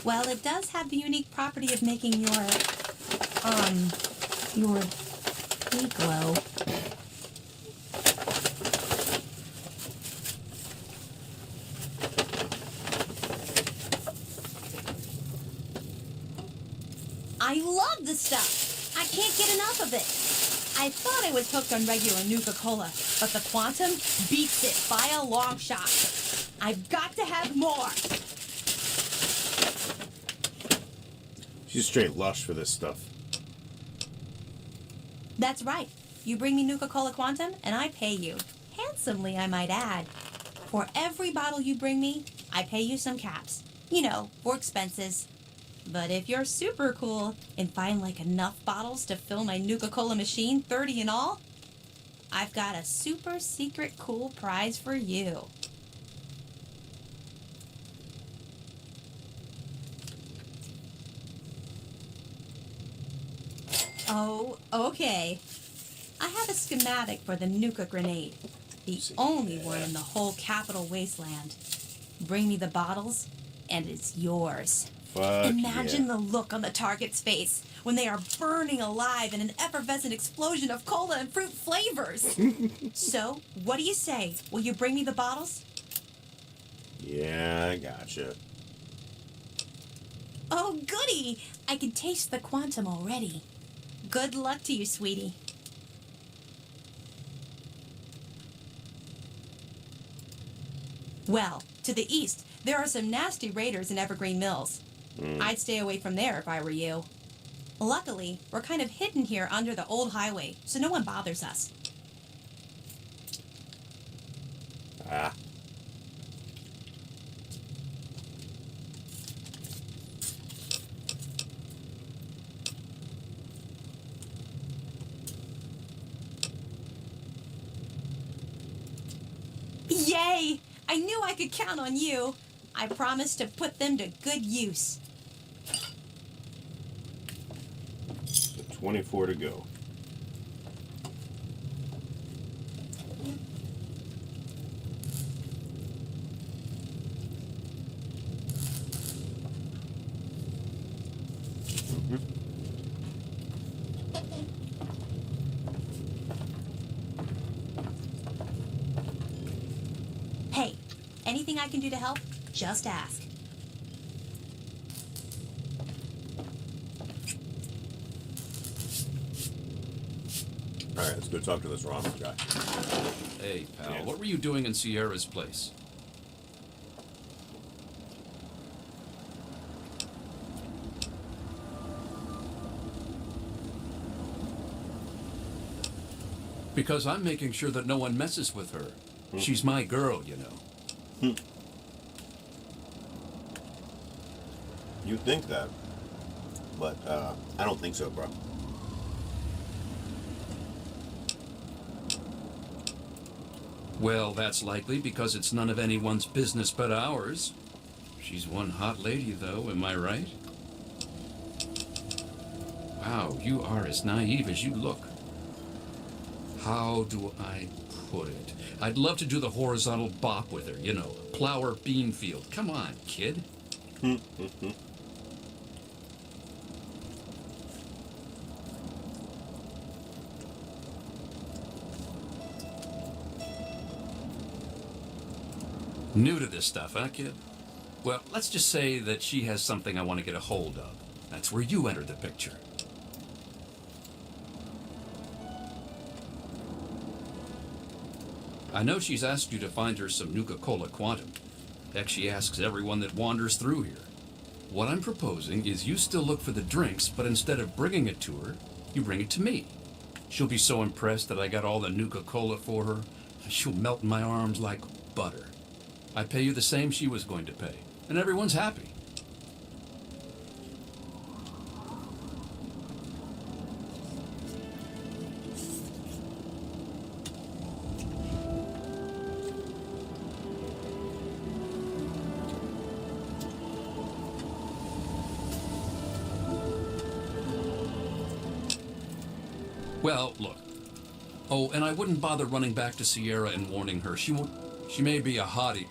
Well, it does have the unique property of making your pee glow. I love this stuff. I can't get enough of it. I thought I was hooked on regular Nuka-Cola, but the Quantum beats it by a long shot. I've got to have more. She's straight lush for this stuff. That's right. You bring me Nuka-Cola Quantum, and I pay you. Handsomely, I might add. For every bottle you bring me, I pay you some caps. You know, for expenses. But if you're super cool and find like enough bottles to fill my Nuka-Cola machine, 30 in all, I've got a super secret cool prize for you. Oh, okay. I have a schematic for the Nuka grenade. The only one in the whole capital wasteland. Bring me the bottles, and it's yours. Imagine the look on the target's face when they are burning alive in an effervescent explosion of cola and fruit flavors. So, what do you say? Will you bring me the bottles? Yeah, I gotcha. Oh, goody! I can taste the Quantum already. Good luck to you, sweetie. Well, to the east, there are some nasty raiders in Evergreen Mills. I'd stay away from there if I were you. Luckily, we're kind of hidden here under the old highway, so no one bothers us. Ah. Yay! I knew I could count on you. I promised to put them to good use. 24 to go. Hey, anything I can do to help, just ask. Alright, let's go talk to this ramen guy. Hey, pal, Yeah. what were you doing in Sierra's place? Because I'm making sure that no one messes with her. She's my girl, you know. You think that, but I don't think so, bro. Well, that's likely because it's none of anyone's business but ours. She's one hot lady, though, am I right? Wow, you are as naive as you look. How do I put it? I'd love to do the horizontal bop with her, you know, plow her bean field. Come on, kid. New to this stuff, huh, kid? Well, let's just say that she has something I want to get a hold of. That's where you enter the picture. I know she's asked you to find her some Nuka-Cola Quantum. Heck, she asks everyone that wanders through here. What I'm proposing is you still look for the drinks, but instead of bringing it to her, you bring it to me. She'll be so impressed that I got all the Nuka-Cola for her, she'll melt in my arms like butter. I pay you the same she was going to pay, and everyone's happy. Well, look. Oh, and I wouldn't bother running back to Sierra and warning her. She may be a hottie.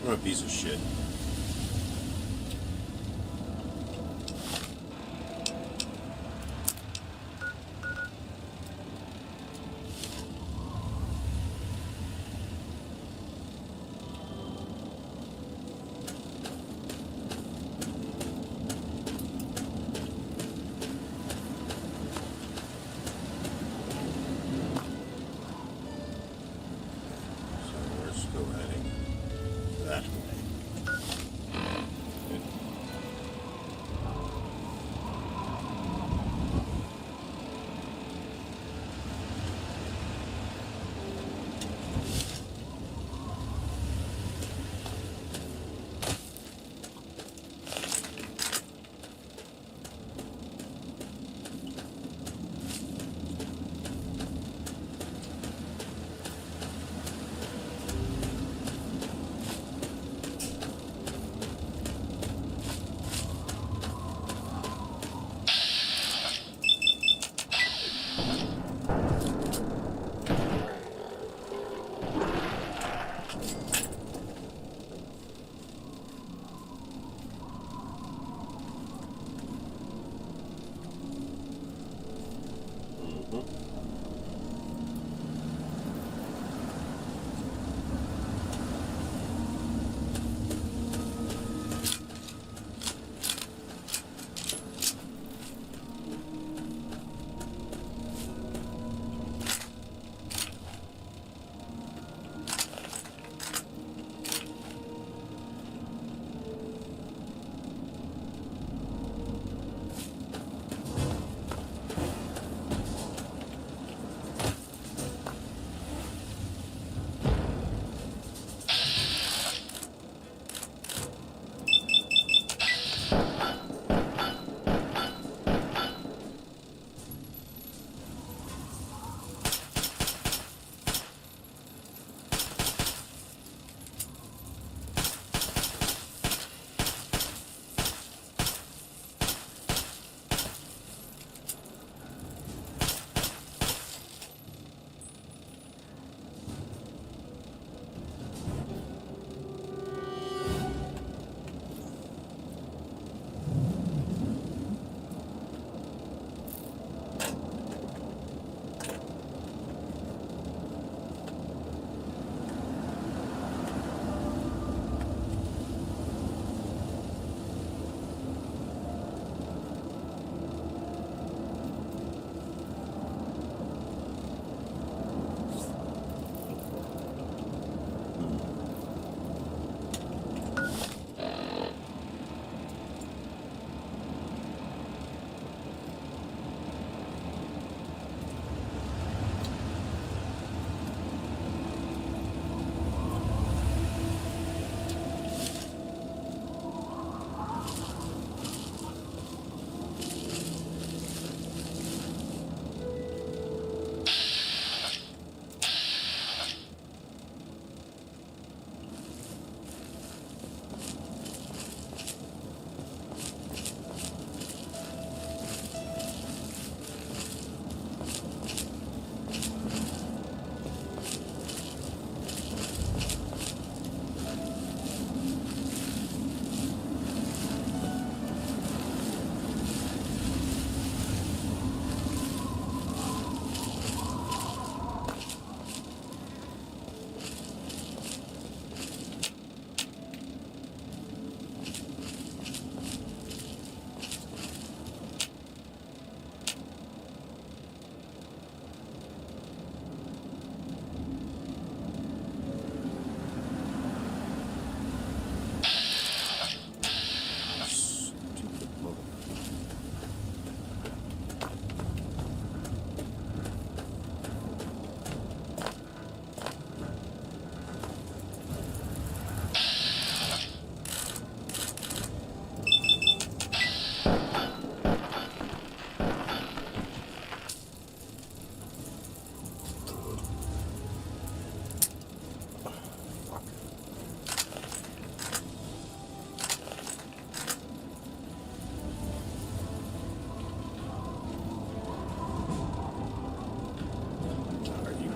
What a piece of shit. So we're still heading that way.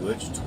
glitched.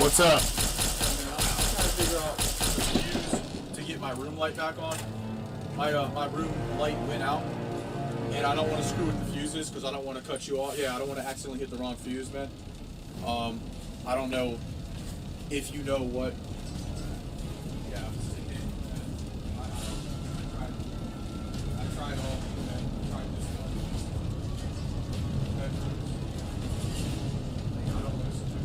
What's up? I'm trying to figure out the fuse to get my room light back on. My room light went out, and I don't want to screw with the fuses because I don't want to cut you off. Yeah, I don't want to accidentally hit the wrong fuse, man. I don't know if you know what. Yeah, I tried all. I tried this one. I don't listen to it.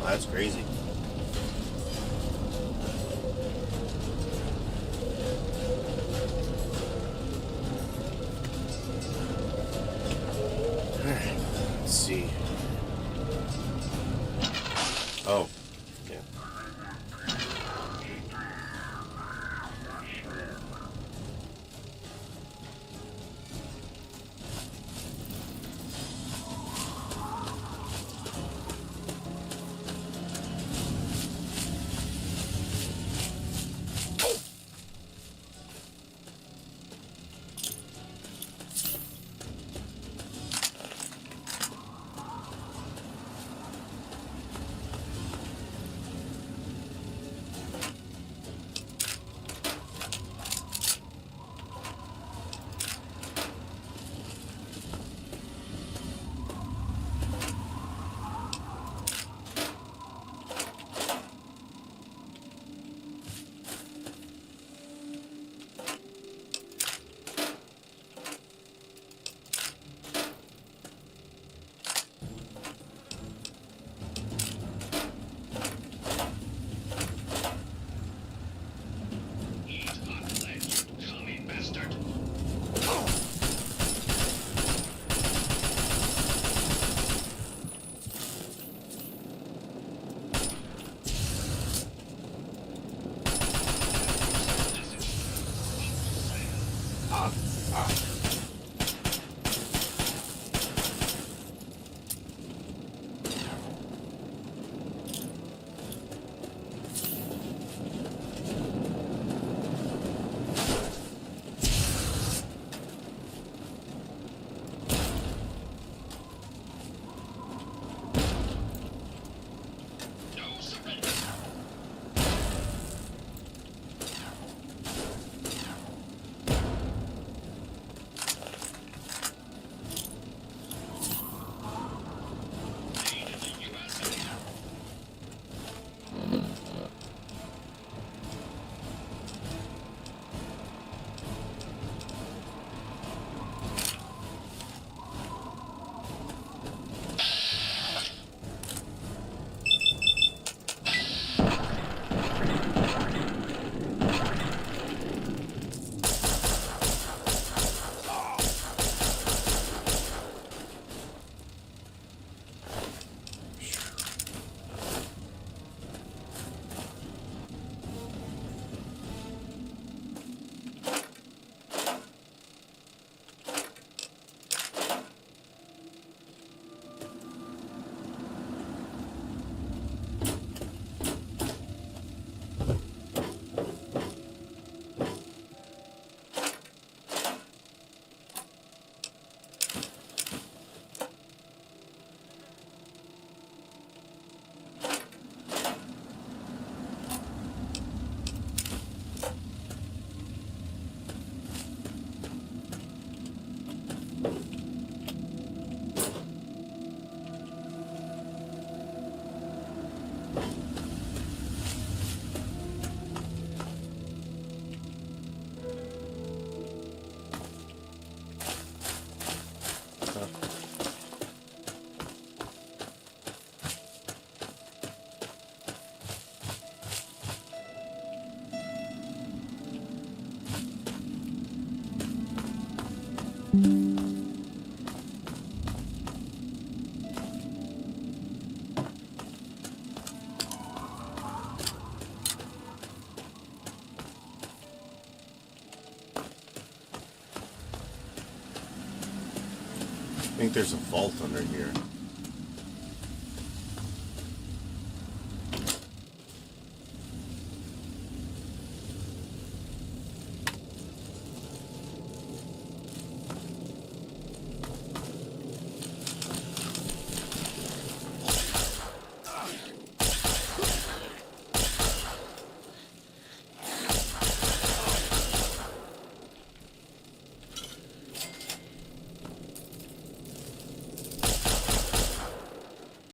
That's crazy. Let's see. Oh, yeah. I think there's a vault under here.